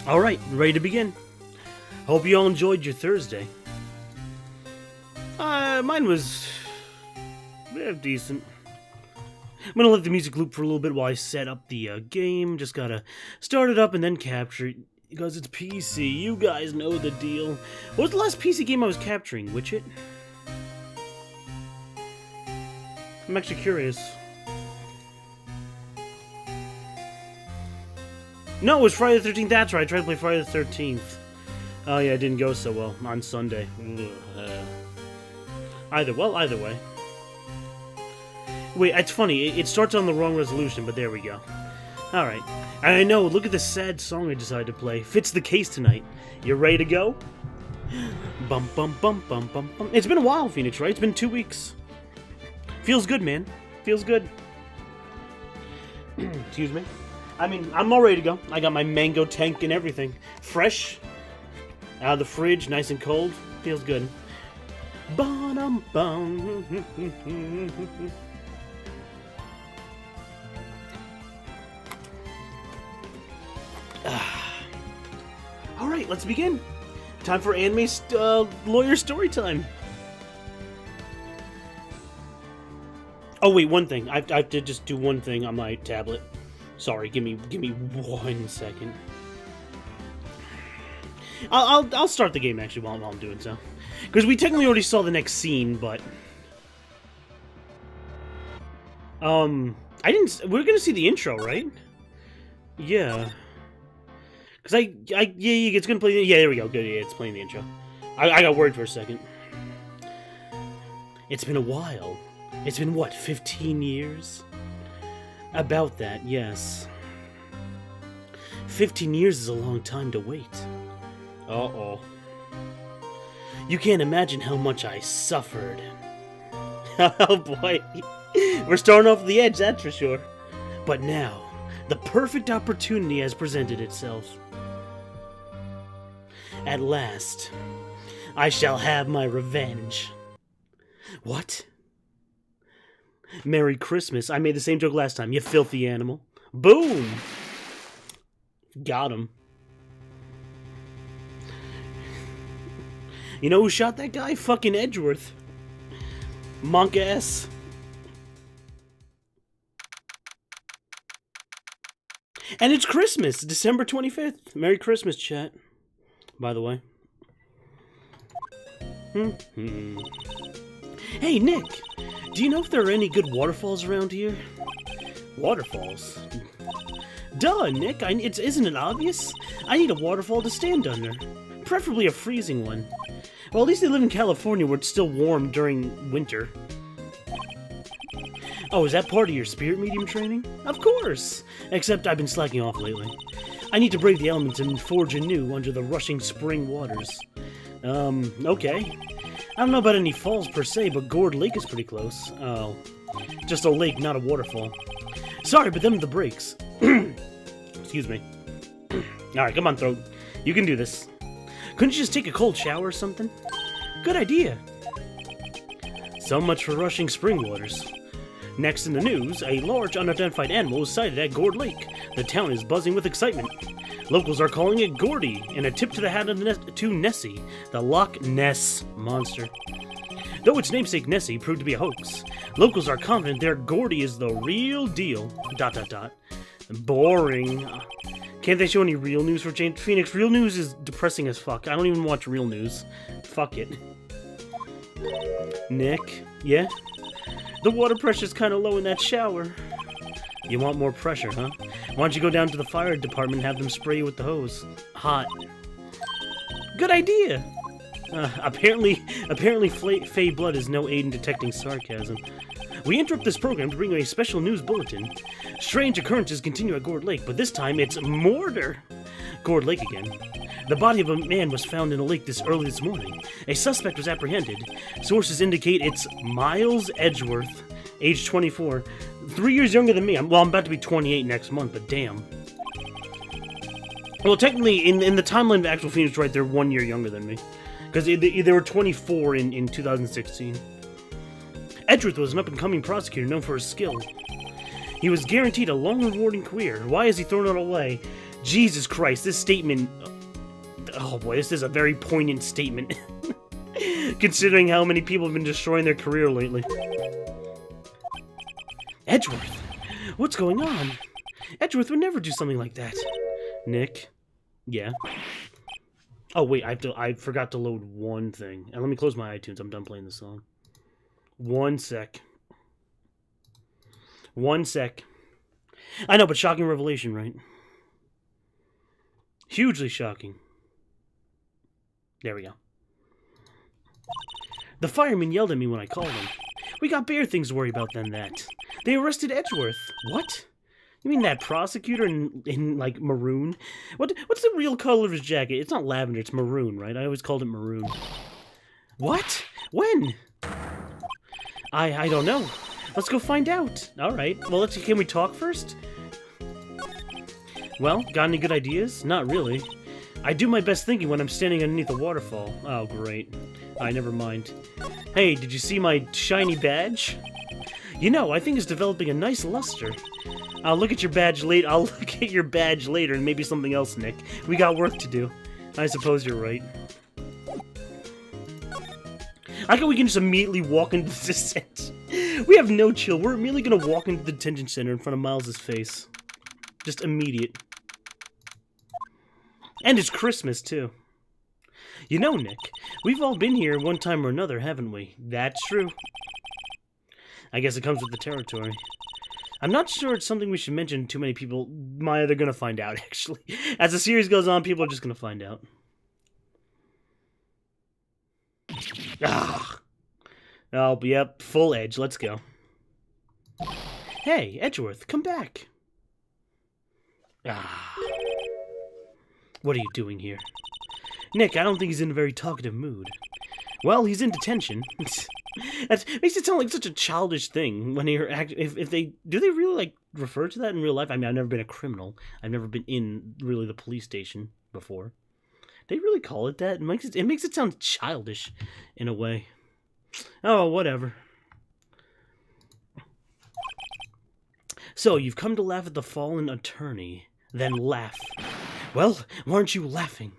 Alright, ready to begin. Hope you all enjoyed your Thursday. Mine was decent. I'm gonna let the music loop for a little bit while I set up the game. Just gotta start it up and then capture it. Because it's PC, you guys know the deal. What was the last PC game I was capturing? Witchit? I'm actually curious. No, it was Friday the 13th, that's right. I tried to play Friday the 13th. Oh yeah, it didn't go so well on Sunday. Either way. Wait, it's funny. It starts on the wrong resolution, but there we go. Alright. And I know, look at this sad song I decided to play. Fits the case tonight. You ready to go? Bum bum bum bum bum bum. It's been a while, Phoenix, right? It's been 2 weeks. Feels good, man. Feels good. Excuse me. I mean, I'm all ready to go. I got my mango tank and everything. Fresh. Out of the fridge, nice and cold. Feels good. Ba-dum-bum. Alright, let's begin. Time for anime lawyer story time. Oh wait, one thing. I have to just do one thing on my tablet. Sorry, give me 1 second. I'll start the game actually while I'm doing so, because we technically already saw the next scene, but I didn't. We're gonna see the intro, right? Yeah. Cause yeah, it's gonna play. Yeah, there we go. Good. Yeah, it's playing the intro. I got worried for a second. It's been a while. It's been what, 15 years? About that, yes. 15 years is a long time to wait. Uh-oh. You can't imagine how much I suffered. Oh boy. We're starting off the edge, that's for sure. But now, the perfect opportunity has presented itself. At last, I shall have my revenge. What? Merry Christmas. I made the same joke last time, you filthy animal. Boom! Got him. You know who shot that guy? Fucking Edgeworth. Monk ass. And it's Christmas, December 25th. Merry Christmas, chat. By the way. Hey, Nick. Do you know if there are any good waterfalls around here? Waterfalls? Duh, Nick. Isn't it obvious? I need a waterfall to stand under. Preferably a freezing one. Well, at least they live in California where it's still warm during winter. Oh, is that part of your spirit medium training? Of course! Except I've been slacking off lately. I need to brave the elements and forge anew under the rushing spring waters. Okay. I don't know about any falls per se, but Gouger Lake is pretty close. Oh. Just a lake, not a waterfall. Sorry, but them are the breaks. Excuse me. Alright, come on, Throat. You can do this. Couldn't you just take a cold shower or something? Good idea. So much for rushing spring waters. Next in the news, a large unidentified animal was sighted at Gouger Lake. The town is buzzing with excitement. Locals are calling it Gordy, and a tip to the hat to Nessie, the Loch Ness monster. Though its namesake Nessie proved to be a hoax, locals are confident their Gordy is the real deal. ... Boring. Can't they show any real news for change? Phoenix, real news is depressing as fuck. I don't even watch real news. Fuck it. Nick? Yeah? The water pressure's kinda low in that shower. You want more pressure, huh? Why don't you go down to the fire department and have them spray you with the hose? Hot. Good idea! Apparently Fey Blood is no aid in detecting sarcasm. We interrupt this program to bring you a special news bulletin. Strange occurrences continue at Gouger Lake, but this time it's murder! Gouger Lake again. The body of a man was found in a lake early this morning. A suspect was apprehended. Sources indicate it's Miles Edgeworth, age 24. 3 years younger than me. I'm about to be 28 next month, but damn. Well, technically, in the timeline of actual Phoenix Wright, they're 1 year younger than me. Because they were 24 in 2016. Edgeworth was an up-and-coming prosecutor known for his skill. He was guaranteed a long, rewarding career. Why is he throwing it away? Jesus Christ, this statement... Oh boy, this is a very poignant statement. Considering how many people have been destroying their career lately. Edgeworth! What's going on? Edgeworth would never do something like that. Nick? Yeah? Oh wait, I forgot to load one thing. And let me close my iTunes, I'm done playing the song. One sec. One sec. I know, but shocking revelation, right? Hugely shocking. There we go. The firemen yelled at me when I called them. We got bigger things to worry about than that. They arrested Edgeworth. What? You mean that prosecutor in like, maroon? What's the real color of his jacket? It's not lavender, it's maroon, right? I always called it maroon. What? When? I don't know. Let's go find out. Alright. Well, can we talk first? Well, got any good ideas? Not really. I do my best thinking when I'm standing underneath a waterfall. Oh, great. Never mind. Hey, did you see my shiny badge? You know, I think it's developing a nice luster. I'll look at your badge later. I'll look at your badge later and maybe something else, Nick. We got work to do. I suppose you're right. I think we can just immediately walk into the descent. We have no chill. We're immediately gonna walk into the detention center in front of Miles's face. Just immediate. And it's Christmas, too. You know, Nick, we've all been here one time or another, haven't we? That's true. I guess it comes with the territory. I'm not sure it's something we should mention to too many people. Maya, they're gonna find out, actually. As the series goes on, people are just gonna find out. Ah. Oh, yep, full edge. Let's go. Hey, Edgeworth, come back. Ah. What are you doing here? Nick, I don't think he's in a very talkative mood. Well, he's in detention. That makes it sound like such a childish thing when you're if they do they really like refer to that in real life? I mean, I've never been a criminal. I've never been in really the police station before. They really call it that? It makes it sound childish in a way. Oh, whatever. So, you've come to laugh at the fallen attorney. Then laugh. Well, why aren't you laughing?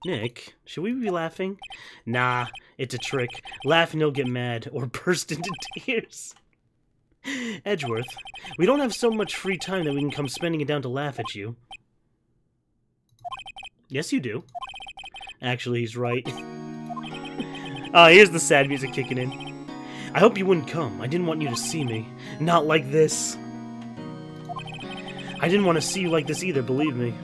Nick, should we be laughing? Nah, it's a trick. Laugh and you'll get mad, or burst into tears. Edgeworth, we don't have so much free time that we can come spending it down to laugh at you. Yes, you do. Actually, he's right. Ah, here's the sad music kicking in. I hope you wouldn't come. I didn't want you to see me. Not like this. I didn't want to see you like this either, believe me.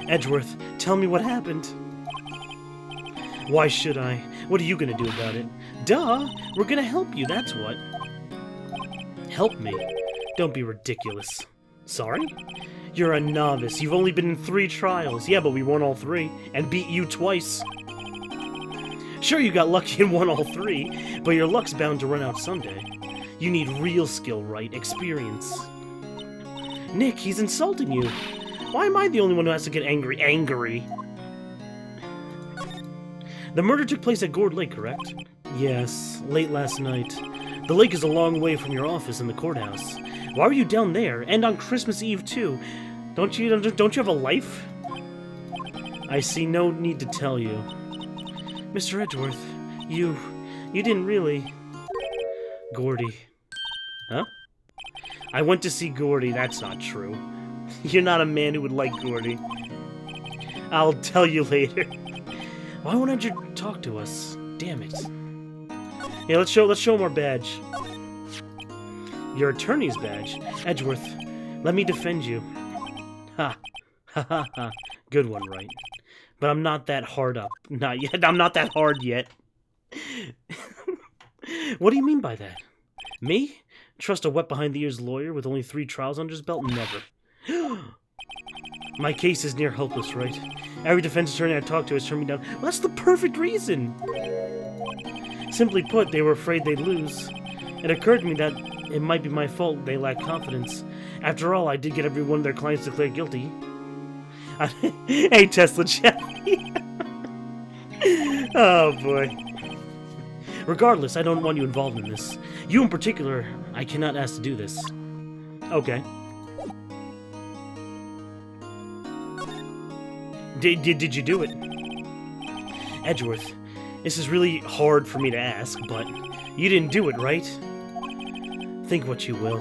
Edgeworth, tell me what happened. Why should I? What are you gonna do about it? Duh! We're gonna help you, that's what. Help me? Don't be ridiculous. Sorry? You're a novice. You've only been in 3 trials. Yeah, but we won all 3, and beat you twice. Sure, you got lucky and won all 3, but your luck's bound to run out someday. You need real skill, right? Experience. Nick, he's insulting you. Why am I the only one who has to get angry? Angry. The murder took place at Gouger Lake, correct? Yes, late last night. The lake is a long way from your office in the courthouse. Why were you down there? And on Christmas Eve, too? Don't you have a life? I see no need to tell you. Mr. Edgeworth, you didn't really... Gordy. Huh? I went to see Gordy, that's not true. You're not a man who would like Gordy. I'll tell you later. Why won't you talk to us? Damn it. Yeah, let's show him our badge. Your attorney's badge. Edgeworth, let me defend you. Ha. Ha ha ha. Good one, right? But I'm not that hard up. Not yet. I'm not that hard yet. What do you mean by that? Me? Trust a wet-behind-the-ears lawyer with only 3 trials under his belt? Never. My case is near hopeless, right? Every defense attorney I talked to has turned me down. Well, that's the perfect reason! Simply put, they were afraid they'd lose. It occurred to me that it might be my fault they lacked confidence. After all, I did get every one of their clients declared guilty. Hey, Tesla Jeffy. Oh, boy. Regardless, I don't want you involved in this. You in particular, I cannot ask to do this. Okay. Did you do it? Edgeworth, this is really hard for me to ask, but you didn't do it, right? Think what you will.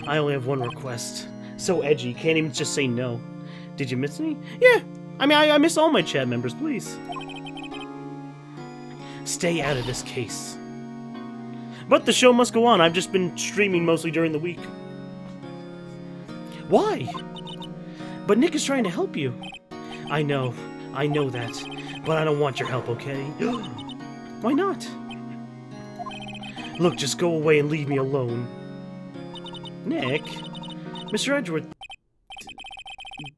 I only have one request. So edgy, can't even just say no. Did you miss me? Yeah, I miss all my chat members, please. Stay out of this case. But the show must go on. I've just been streaming mostly during the week. Why? But Nick is trying to help you. I know that. But I don't want your help, okay? Why not? Look, just go away and leave me alone. Nick? Mr. Edgeworth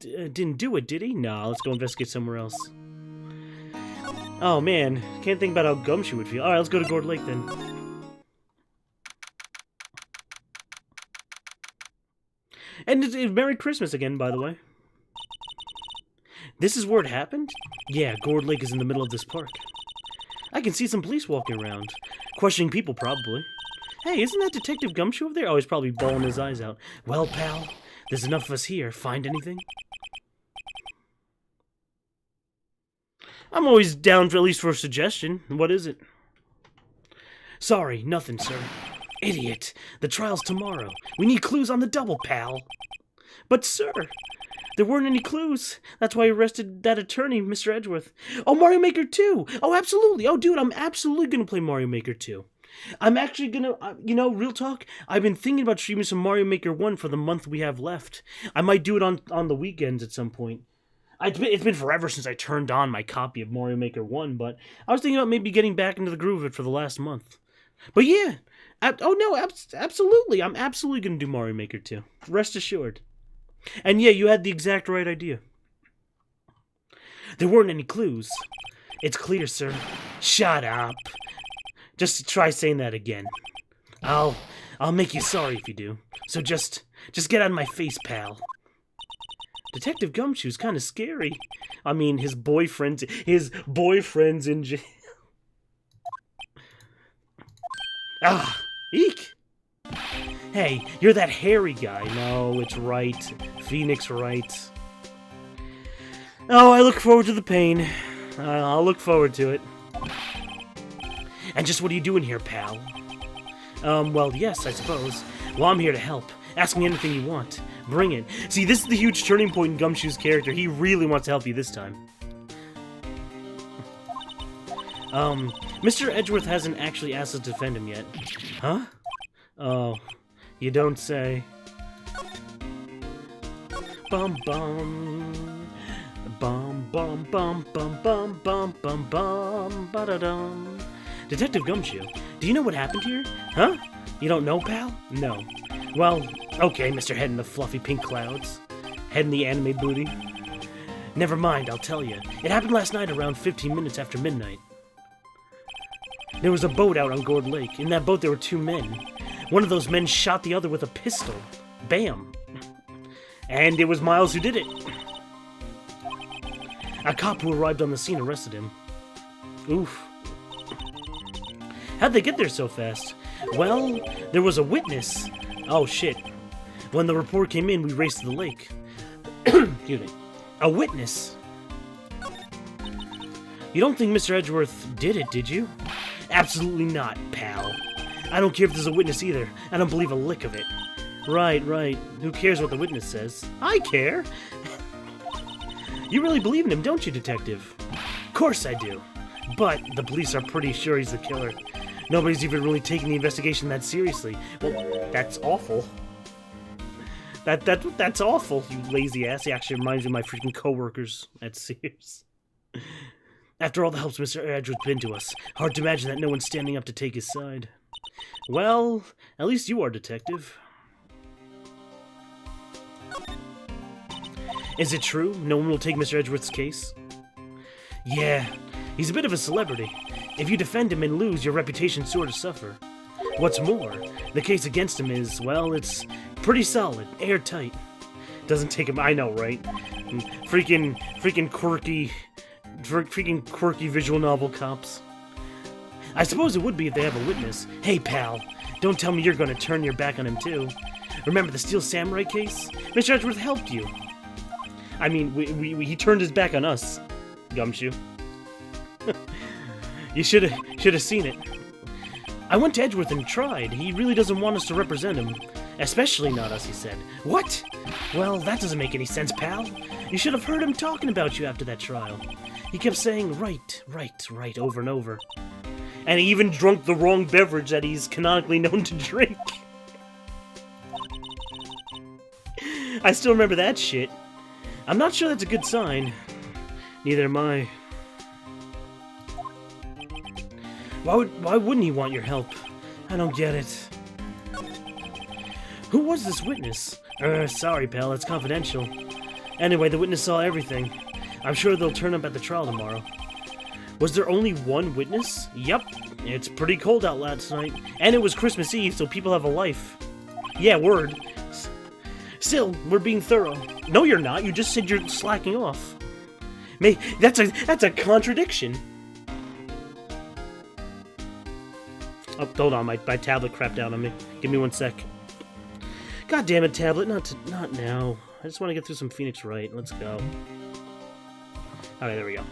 didn't do it, did he? Nah, let's go investigate somewhere else. Oh man, can't think about how Gumshoe would feel. Alright, let's go to Gouger Lake then. And Merry Christmas again, by the way. This is where it happened? Yeah, Gouger Lake is in the middle of this park. I can see some police walking around. Questioning people, probably. Hey, isn't that Detective Gumshoe over there? Oh, he's probably bawling his eyes out. Well, pal, there's enough of us here. Find anything? I'm always down for at least for a suggestion. What is it? Sorry, nothing, sir. Idiot. The trial's tomorrow. We need clues on the double, pal. But, sir, there weren't any clues. That's why I arrested that attorney, Mr. Edgeworth. Oh, Mario Maker 2! Oh, absolutely! Oh, dude, I'm absolutely gonna play Mario Maker 2. I'm actually gonna, you know, real talk, I've been thinking about streaming some Mario Maker 1 for the month we have left. I might do it on the weekends at some point. It's been forever since I turned on my copy of Mario Maker 1, but I was thinking about maybe getting back into the groove of it for the last month. But yeah, absolutely, I'm absolutely gonna do Mario Maker 2. Rest assured. And yeah, you had the exact right idea. There weren't any clues. It's clear, sir. Shut up. Just try saying that again. I'll make you sorry if you do. So just get out of my face, pal. Detective Gumshoe's kind of scary. I mean, his boyfriend's in jail. Ah, eek. Hey, you're that hairy guy. No, it's right. Phoenix Wright. Oh, I look forward to the pain. I'll look forward to it. And just what are you doing here, pal? Well, yes, I suppose. Well, I'm here to help. Ask me anything you want. Bring it. See, this is the huge turning point in Gumshoe's character. He really wants to help you this time. Mr. Edgeworth hasn't actually asked us to defend him yet. Huh? Oh, you don't say. Bum bum. Bum bum bum bum bum bum bum bum ba-da-dum. Detective Gumshoe, do you know what happened here? Huh? You don't know, pal? No. Well, okay, Mr. Head in the fluffy pink clouds. Head in the anime booty. Never mind, I'll tell you. It happened last night around 15 minutes after midnight. There was a boat out on Gouger Lake. In that boat there were two men. One of those men shot the other with a pistol. Bam. And it was Miles who did it. A cop who arrived on the scene arrested him. Oof. How'd they get there so fast? Well, there was a witness. Oh, shit. When the report came in, we raced to the lake. Excuse me. A witness. You don't think Mr. Edgeworth did it, did you? Absolutely not, pal. I don't care if there's a witness either. I don't believe a lick of it. Right. Who cares what the witness says? I care. You really believe in him, don't you, Detective? Of course I do. But the police are pretty sure he's the killer. Nobody's even really taking the investigation that seriously. Well, that's awful. That's awful, you lazy ass. It actually reminds me of my freaking coworkers at Sears. After all the help Mr. Edgeworth's been to us, hard to imagine that no one's standing up to take his side. Well, at least you are, Detective. Is it true? No one will take Mr. Edgeworth's case? Yeah, he's a bit of a celebrity. If you defend him and lose, your reputation sort of suffer. What's more, the case against him is, well, it's pretty solid, airtight. Doesn't take him, I know, right? Freaking quirky visual novel cops. I suppose it would be if they have a witness. Hey, pal, don't tell me you're gonna turn your back on him, too. Remember the Steel Samurai case? Mr. Edgeworth helped you. I mean, he turned his back on us, Gumshoe. You should have seen it. I went to Edgeworth and tried. He really doesn't want us to represent him. Especially not us, he said. What? Well, that doesn't make any sense, pal. You should have heard him talking about you after that trial. He kept saying, right, right, right, over and over. And he even drank the wrong beverage that he's canonically known to drink. I still remember that shit. I'm not sure that's a good sign. Neither am I. Why wouldn't he want your help? I don't get it. Who was this witness? Sorry, pal, it's confidential. Anyway, the witness saw everything. I'm sure they'll turn up at the trial tomorrow. Was there only one witness? Yep. It's pretty cold out last night. And it was Christmas Eve, so people have a life. Yeah, word. Still, we're being thorough. No, you're not. You just said you're slacking off. That's a contradiction. Oh, hold on. My tablet crapped out on me. Give me 1 sec. God damn it, tablet. Not now. I just want to get through some Phoenix Wright. Let's go. Alright, there we go.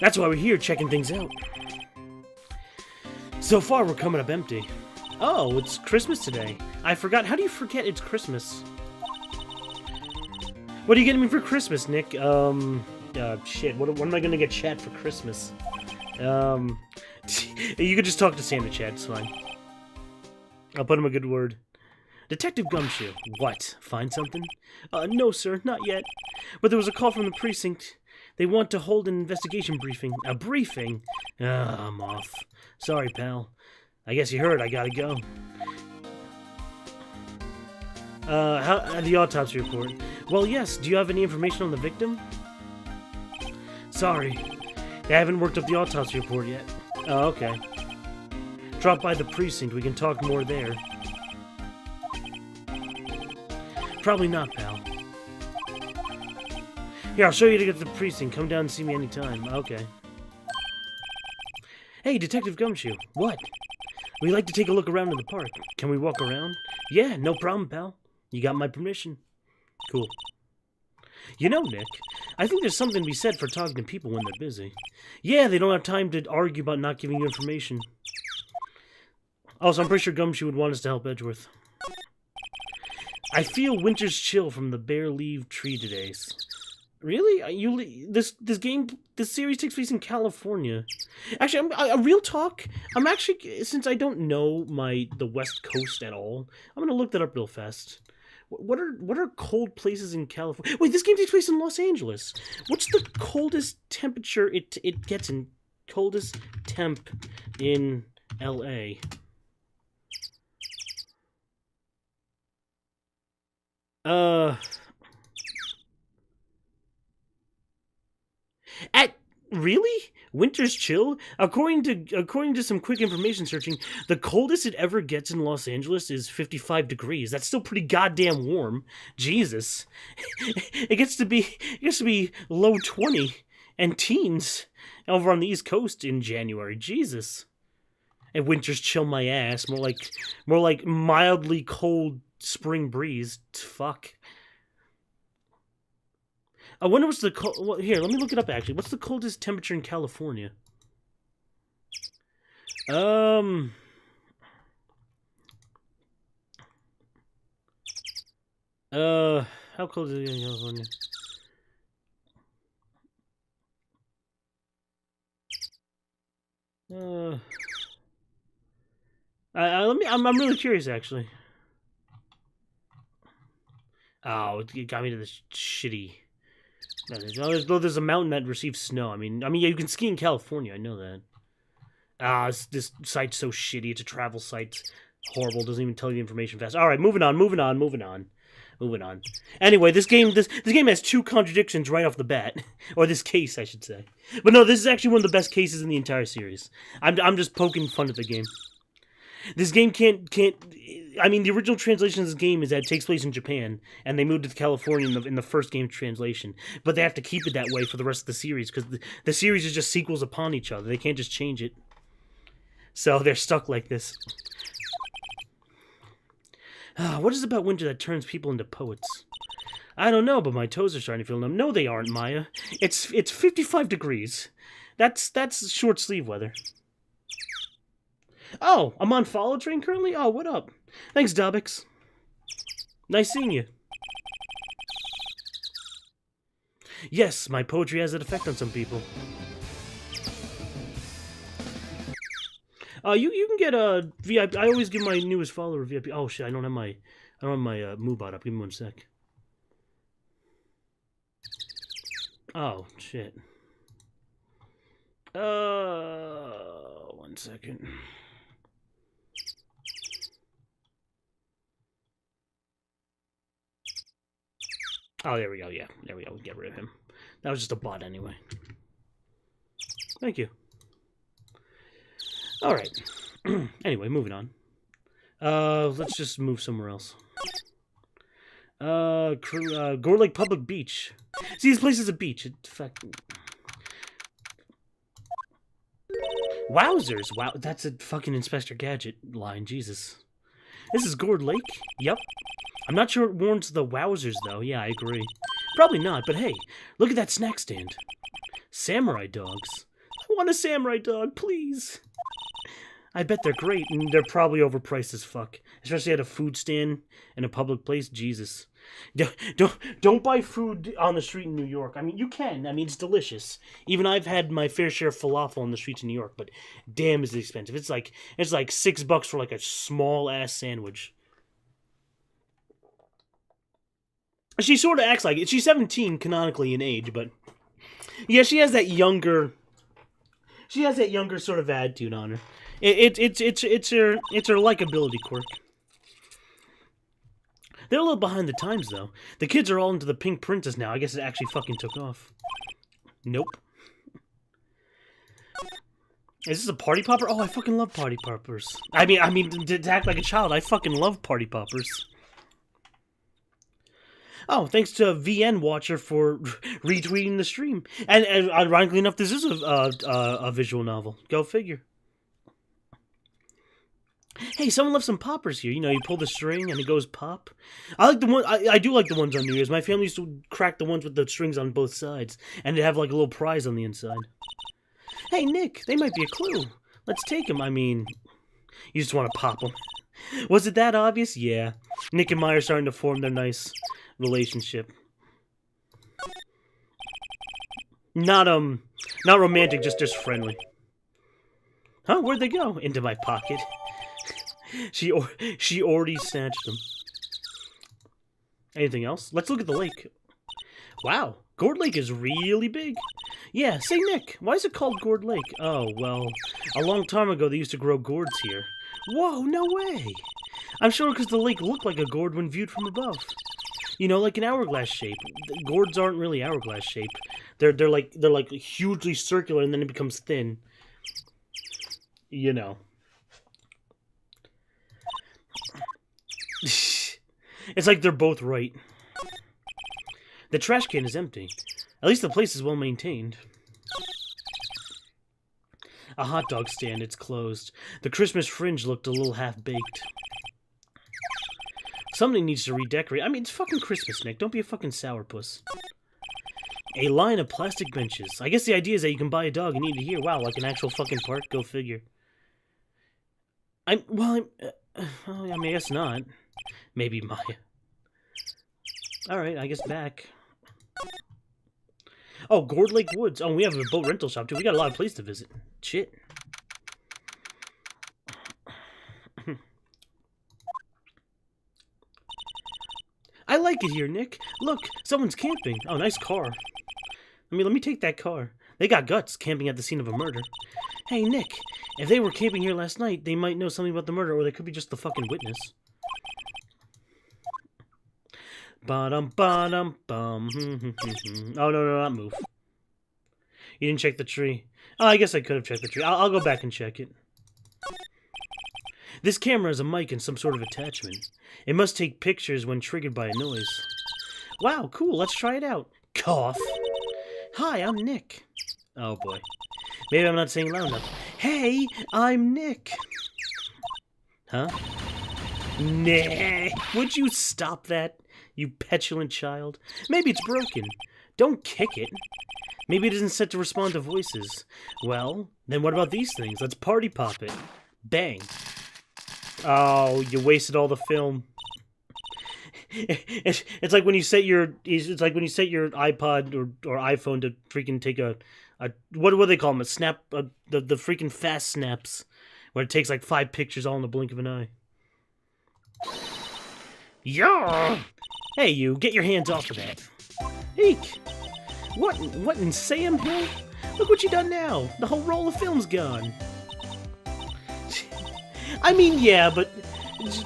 That's why we're here, checking things out. So far, we're coming up empty. Oh, it's Christmas today. I forgot. How do you forget it's Christmas? What are you getting me for Christmas, Nick? Shit. What am I gonna get Chad for Christmas? You could just talk to Santa, Chad. It's fine. I'll put him a good word. Detective Gumshoe. What? Find something? No, sir. Not yet. But there was a call from the precinct. They want to hold an investigation briefing. A briefing? I'm off. Sorry, pal. I guess you heard. I gotta go. The autopsy report. Well, yes. Do you have any information on the victim? Sorry. They haven't worked up the autopsy report yet. Oh, okay. Drop by the precinct. We can talk more there. Probably not, pal. Here, I'll show you to get to the precinct. Come down and see me anytime. Okay. Hey, Detective Gumshoe. What? We'd like to take a look around in the park. Can we walk around? Yeah, no problem, pal. You got my permission. Cool. You know, Nick, I think there's something to be said for talking to people when they're busy. Yeah, they don't have time to argue about not giving you information. Also, I'm pretty sure Gumshoe would want us to help Edgeworth. I feel winter's chill from the bare leaf tree today. Really? This series takes place in California. Actually, a real talk. I'm actually, since I don't know the West Coast at all, I'm gonna look that up real fast. What are cold places in California? Wait, this game takes place in Los Angeles. What's the coldest temperature it gets in coldest temp in LA? Really? Winter's chill? According to some quick information searching, the coldest it ever gets in Los Angeles is 55 degrees. That's still pretty goddamn warm. Jesus. It gets to be low 20 and teens over on the East Coast in January. Jesus. And winter's chill my ass. More like mildly cold spring breeze. Fuck. I wonder what's the cold... Here, let me look it up, actually. What's the coldest temperature in California? How cold is it in California? I'm really curious, actually. Oh, it got me to this shitty... There's a mountain that receives snow. I mean, yeah, you can ski in California. I know that. This site's so shitty. It's a travel site. Horrible. Doesn't even tell you the information fast. All right, moving on. Anyway, this game has 2 contradictions right off the bat, or this case, I should say. But no, this is actually one of the best cases in the entire series. I'm just poking fun at the game. This game can't. I mean, the original translation of this game is that it takes place in Japan, and they moved it to California in the first game translation. But they have to keep it that way for the rest of the series, because the series is just sequels upon each other. They can't just change it. So they're stuck like this. What is it about winter that turns people into poets? I don't know, but my toes are starting to feel numb. No, they aren't, Maya. It's 55 degrees. That's short sleeve weather. Oh, I'm on follow train currently? Oh, what up? Thanks, Dobbix. Nice seeing you. Yes, my poetry has an effect on some people. You can get a VIP. I always give my newest follower a VIP. Oh shit, I don't have my Moobot up. Give me one sec. Oh shit. 1 second. Oh, there we go. Yeah, there we go. We get rid of him. That was just a bot anyway. Thank you. All right. Anyway, moving on. Let's just move somewhere else. Gouger Lake Public Beach. See, this place is a beach. It fucking... Wowzers! Wow, that's a fucking Inspector Gadget line. Jesus. This is Gouger Lake? Yep. I'm not sure it warrants the wowzers, though. Yeah, I agree. Probably not, but hey, look at that snack stand. Samurai dogs. I want a samurai dog, please. I bet they're great, and they're probably overpriced as fuck. Especially at a food stand in a public place. Jesus. Don't buy food on the street in New York. I mean, you can. I mean, it's delicious. Even I've had my fair share of falafel on the streets in New York, but damn is it expensive. It's like $6 for like a small ass sandwich. She sort of acts like it. She's 17 canonically in age, but yeah, she has that younger. She has that younger sort of attitude on her. It's her likability quirk. They're a little behind the times, though. The kids are all into the Pink Princess now. I guess it actually fucking took off. Nope. Is this a party popper? Oh, I fucking love party poppers. I mean, to act like a child, I fucking love party poppers. Oh, thanks to VN Watcher for retweeting the stream. And ironically enough, this is a visual novel. Go figure. Hey, someone left some poppers here. You know, you pull the string and it goes pop. I like the one. I do like the ones on New Year's. My family used to crack the ones with the strings on both sides, and they have like a little prize on the inside. Hey, Nick, they might be a clue. Let's take them. I mean, you just want to pop them. Was it that obvious? Yeah. Nick and Maya are starting to form their nice relationship. Not romantic, just friendly. Huh? Where'd they go? Into my pocket. She already snatched them. Anything else? Let's look at the lake. Wow, Gouger Lake is really big. Yeah, say Nick, why is it called Gouger Lake? Oh, well, a long time ago they used to grow gourds here. Whoa, no way! I'm sure because the lake looked like a gourd when viewed from above. You know, like an hourglass shape. Gourds aren't really hourglass shape. They're like hugely circular and then it becomes thin. You know. It's like they're both right. The trash can is empty. At least the place is well maintained. A hot dog stand, it's closed. The Christmas fringe looked a little half-baked. Something needs to redecorate. I mean, it's fucking Christmas, Nick. Don't be a fucking sourpuss. A line of plastic benches. I guess the idea is that you can buy a dog and eat it here. Wow, like an actual fucking park? Go figure. I mean, I guess not. Maybe Maya. Alright, I guess back. Oh, Gouger Lake Woods. Oh, we have a boat rental shop, too. We got a lot of places to visit. Shit. I like it here, Nick. Look, someone's camping. Oh, nice car. Let me take that car. They got guts, camping at the scene of a murder. Hey, Nick, if they were camping here last night, they might know something about the murder, or they could be just the fucking witness. Ba-dum-ba-dum-bum. Oh, no, not move. You didn't check the tree. Oh, I guess I could have checked the tree. I'll go back and check it. This camera has a mic and some sort of attachment. It must take pictures when triggered by a noise. Wow, cool, let's try it out. Cough. Hi, I'm Nick. Oh, boy. Maybe I'm not saying loud enough. Hey, I'm Nick. Huh? Nah. Would you stop that? You petulant child. Maybe it's broken. Don't kick it. Maybe it isn't set to respond to voices. Well, then what about these things? Let's party pop it. Bang. Oh, you wasted all the film. It's like when you set your iPod or iPhone to freaking take a what do they call them? A snap, the freaking fast snaps, where it takes like 5 pictures all in the blink of an eye. Yeah. Hey, you, get your hands off of that. Eek. What in Sam Hill? Look what you done now. The whole roll of film's gone. I mean, yeah, but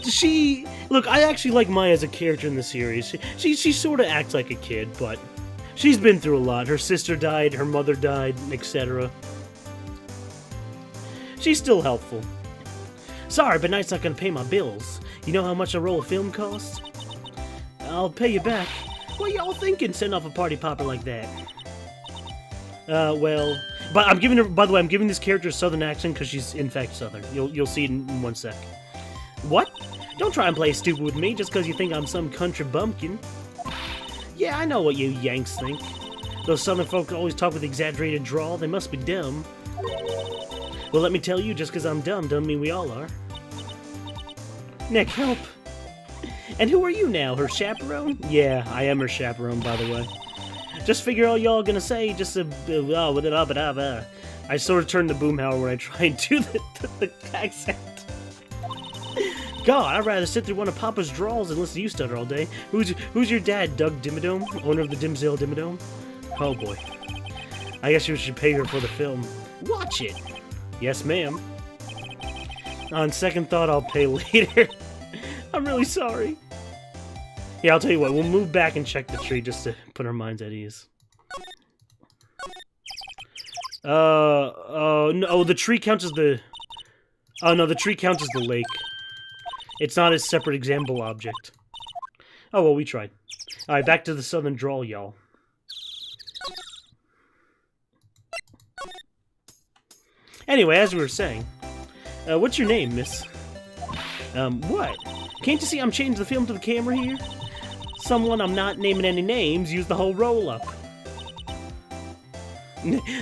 she... Look, I actually like Maya as a character in the series. She sort of acts like a kid, but she's been through a lot. Her sister died, her mother died, etc. She's still helpful. Sorry, but Knight's not gonna pay my bills. You know how much a roll of film costs? I'll pay you back. What y'all thinking, send off a party popper like that? Well... But I'm giving her... By the way, I'm giving this character a southern accent because she's, in fact, southern. You'll see it in 1 sec. What? Don't try and play stupid with me just because you think I'm some country bumpkin. Yeah, I know what you Yanks think. Those southern folk always talk with exaggerated drawl. They must be dumb. Well, let me tell you, just because I'm dumb doesn't mean we all are. Nick, help. And who are you now, her chaperone? Yeah, I am her chaperone, by the way. Just figure all y'all gonna say, just I sort of turn the boomhauer when I try and do the accent. God, I'd rather sit through one of Papa's draws than listen to you stutter all day. Who's your dad, Doug Dimmadome? Owner of the Dimsdale Dimmadome? Oh boy. I guess you should pay her for the film. Watch it! Yes, ma'am. On second thought, I'll pay later. I'm really sorry. Yeah, I'll tell you what, we'll move back and check the tree just to put our minds at ease. No, the tree counts as the... Oh, no, the tree counts as the lake. It's not a separate example object. Oh, well, we tried. Alright, back to the southern drawl, y'all. Anyway, as we were saying, what's your name, miss? What? Can't you see I'm changing the film to the camera here? Someone, I'm not naming any names, use the whole roll-up.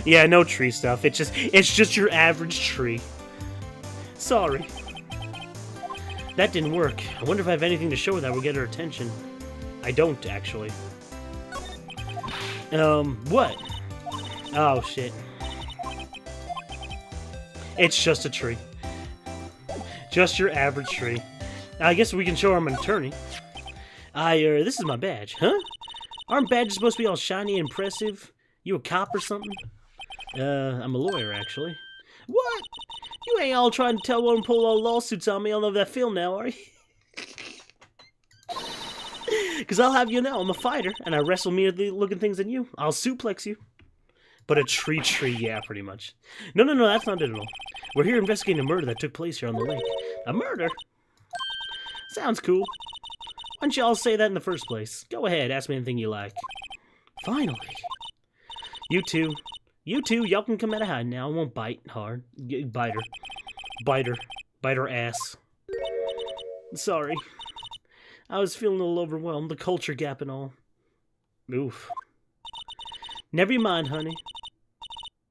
Yeah, no tree stuff. It's just your average tree. Sorry. That didn't work. I wonder if I have anything to show that will get her attention. I don't, actually. What? Oh, shit. It's just a tree. Just your average tree. I guess we can show her I'm an attorney. This is my badge. Huh? Aren't badges supposed to be all shiny and impressive? You a cop or something? I'm a lawyer, actually. What? You ain't all trying to tell one and pull all lawsuits on me all over that film now, are you? Because I'll have you know, I'm a fighter, and I wrestle meaner looking things than you. I'll suplex you. But a tree, yeah, pretty much. No, that's not it at all. We're here investigating a murder that took place here on the lake. A murder? Sounds cool. Why don't you all say that in the first place? Go ahead, ask me anything you like. Finally. You two, y'all can come out of hiding now. I won't bite hard. Bite her ass. Sorry. I was feeling a little overwhelmed, the culture gap and all. Oof. Never mind, honey.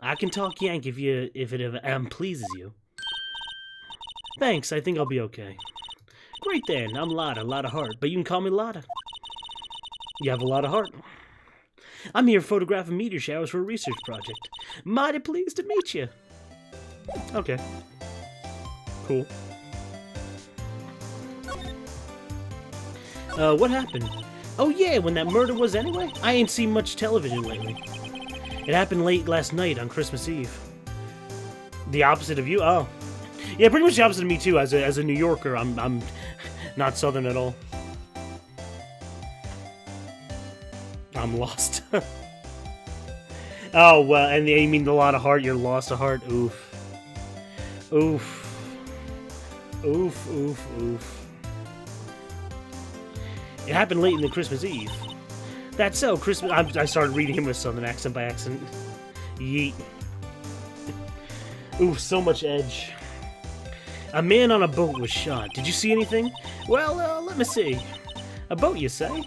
I can talk Yank if it pleases you. Thanks, I think I'll be okay. Great then, I'm Lada Heart, but you can call me Lada. You have a lot of heart. I'm here photographing meteor showers for a research project. Mighty pleased to meet you. Okay. Cool. What happened? Oh yeah, when that murder was anyway? I ain't seen much television lately. It happened late last night on Christmas Eve. The opposite of you? Oh. Yeah, pretty much the opposite of me too. As a New Yorker, I'm not Southern at all. I'm lost. Oh, well, and you mean a lot of heart, you're lost a heart? Oof. Oof. Oof, oof, oof. It happened late in the Christmas Eve. That's so, Christmas... I started reading him with Southern accent by accident. Yeet. Oof, so much edge. A man on a boat was shot. Did you see anything? Well, let me see. A boat, you say?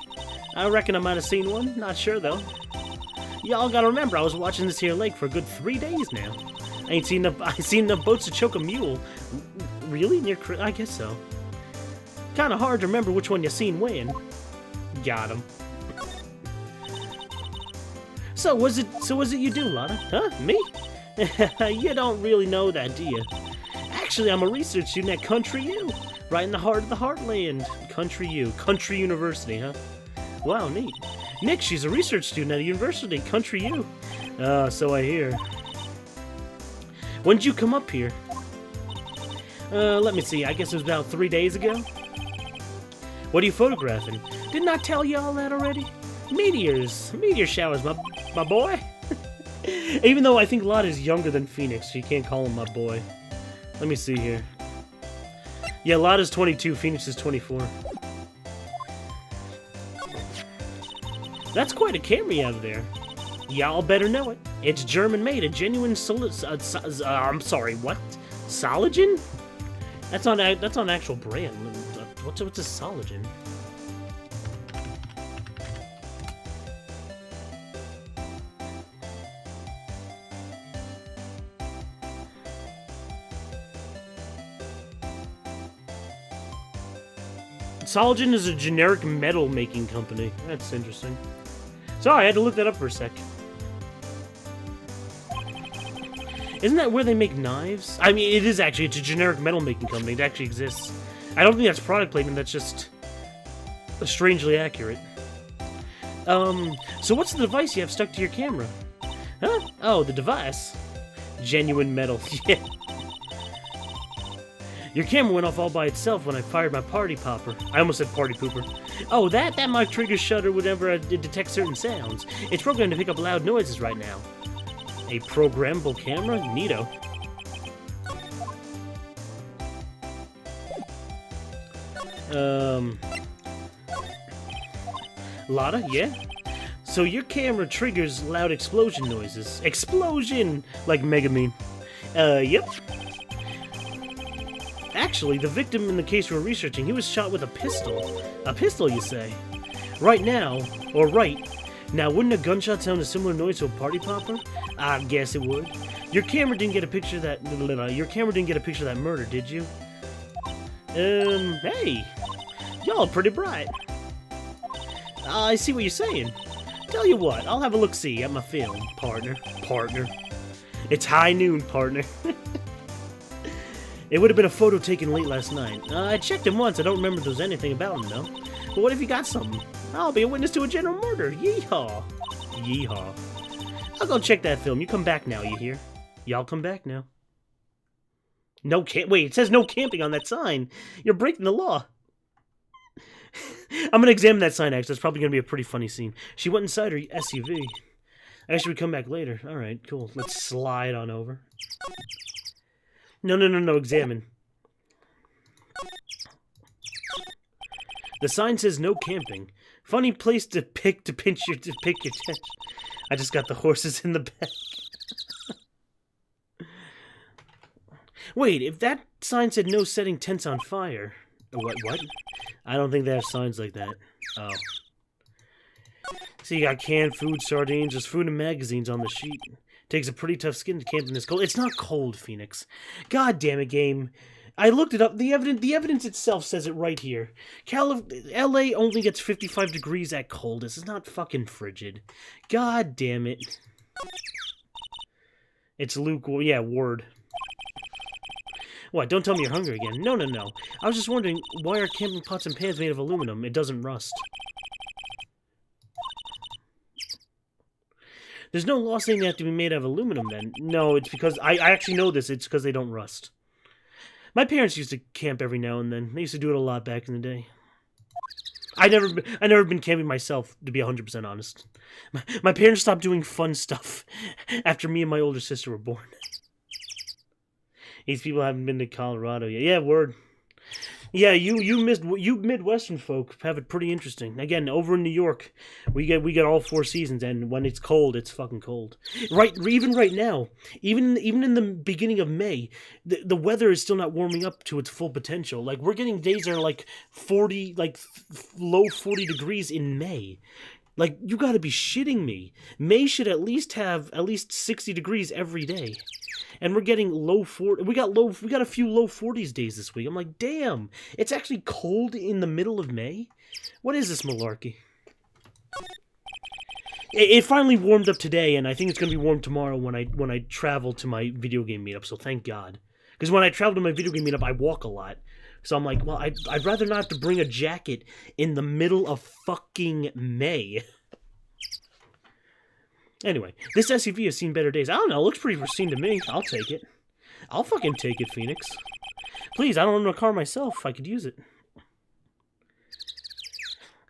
I reckon I might have seen one. Not sure, though. Y'all gotta remember, I was watching this here lake for a good 3 days now. I seen enough boats to choke a mule. Really? I guess so. Kinda hard to remember which one you seen when. Got him. So was it you do, Lada? Huh? Me? You don't really know that, do you? Actually, I'm a research student at Country U. Right in the heart of the heartland. Country U. Country University, huh? Wow, neat. Nick, she's a research student at a university, Country U. So I hear. When did you come up here? Let me see. I guess it was about 3 days ago. What are you photographing? Didn't I tell you all that already? Meteors. Meteor showers, my boy. Even though I think Lada is younger than Phoenix, so you can't call him my boy. Let me see here. Yeah, Lada's 22, Phoenix is 24. That's quite a camera you have there. Y'all better know it. It's German-made, a genuine I'm sorry, what? Sologen? That's on actual brand. What's a Sologen? Sologen is a generic metal making company. That's interesting. Sorry, I had to look that up for a sec. Isn't that where they make knives? I mean, it is actually. It's a generic metal making company. It actually exists. I don't think that's product placement. That's just strangely accurate. So what's the device you have stuck to your camera? Huh? Oh, the device. Genuine metal. Yeah. Your camera went off all by itself when I fired my party popper. I almost said party pooper. Oh, that might trigger shutter whenever it detects certain sounds. It's programmed to pick up loud noises right now. A programmable camera? Neato. Lada, yeah? So your camera triggers loud explosion noises. Explosion! Like Mega Mean. Yep. Actually, the victim in the case we're researching, he was shot with a pistol. A pistol, you say? Right now, or right now, wouldn't a gunshot sound a similar noise to a party popper? I guess it would. Your camera didn't get a picture of that. Your camera didn't get a picture of that murder, did you? Hey, y'all are pretty bright. I see what you're saying. Tell you what, I'll have a look-see at my film, partner. It's high noon, partner. It would have been a photo taken late last night. I checked him once. I don't remember if there was anything about him, though. But what if you got something? I'll be a witness to a general murder. Yeehaw. Yeehaw. I'll go check that film. You come back now, you hear? Y'all come back now. No wait, it says no camping on that sign. You're breaking the law. I'm gonna examine that sign, actually. That's probably gonna be a pretty funny scene. She went inside her SUV. I guess we come back later. Alright, cool. Let's slide on over. No, examine. The sign says no camping. Funny place to pick your tent. I just got the horses in the back. Wait, if that sign said no setting tents on fire. What? I don't think they have signs like that. Oh. See, you got canned food, sardines, there's food and magazines on the sheet. Takes a pretty tough skin to camp in this cold. It's not cold, Phoenix. God damn it, game. I looked it up. The evidence itself says it right here. LA only gets 55 degrees at coldest. It's not fucking frigid. God damn it. It's lukewarm. Yeah, word. What, don't tell me you're hungry again. No. I was just wondering, why are camping pots and pans made of aluminum? It doesn't rust. There's no law saying they have to be made of aluminum, then. No, it's because... I actually know this. It's because they don't rust. My parents used to camp every now and then. They used to do it a lot back in the day. I never been camping myself, to be 100% honest. My parents stopped doing fun stuff after me and my older sister were born. These people haven't been to Colorado yet. Yeah, word. Yeah, you Midwestern folk have it pretty interesting. Again, over in New York, we get all 4 seasons, and when it's cold, it's fucking cold. Even right now, even in the beginning of May, the weather is still not warming up to its full potential. Like we're getting days that are like 40, like low 40 degrees in May. Like you got to be shitting me. May should at least have at least 60 degrees every day. And we're getting low 40. We got a few low 40s days this week. I'm like, damn, it's actually cold in the middle of May. What is this malarkey? It finally warmed up today, and I think it's gonna be warm tomorrow when I travel to my video game meetup. So thank God, because when I travel to my video game meetup, I walk a lot. So I'm like, well, I'd rather not have to bring a jacket in the middle of fucking May. Anyway, this SUV has seen better days. I don't know, it looks pretty pristine to me. I'll take it. I'll fucking take it, Phoenix. Please, I don't own a car myself. I could use it.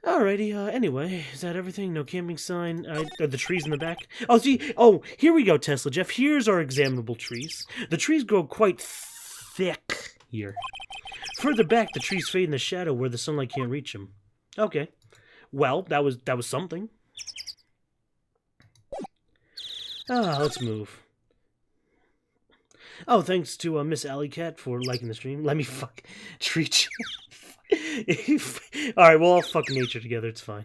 Alrighty, anyway, is that everything? No camping sign? The trees in the back? Oh, see, here we go, Tesla Jeff. Here's our examinable trees. The trees grow quite thick here. Further back, the trees fade in the shadow where the sunlight can't reach them. Okay. Well, that was something. Let's move. Oh, thanks to Miss Alley Cat for liking the stream. Let me treat you. Alright, we'll all fuck nature together. It's fine.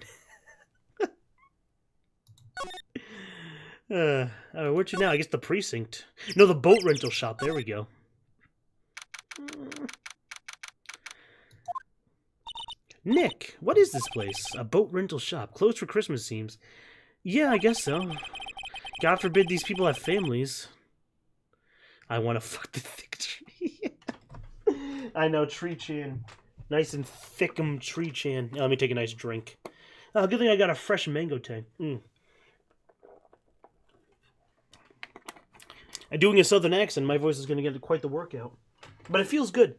Where'd you now? I guess the precinct. No, the boat rental shop. There we go. Nick, what is this place? A boat rental shop. Closed for Christmas, seems. Yeah, I guess so. God forbid these people have families. I want to fuck the thick tree. I know, Tree Chan. Nice and thickum Tree Chan. Let me take a nice drink. Good thing I got a fresh mango tang. I'm doing a southern accent, my voice is going to get quite the workout. But it feels good.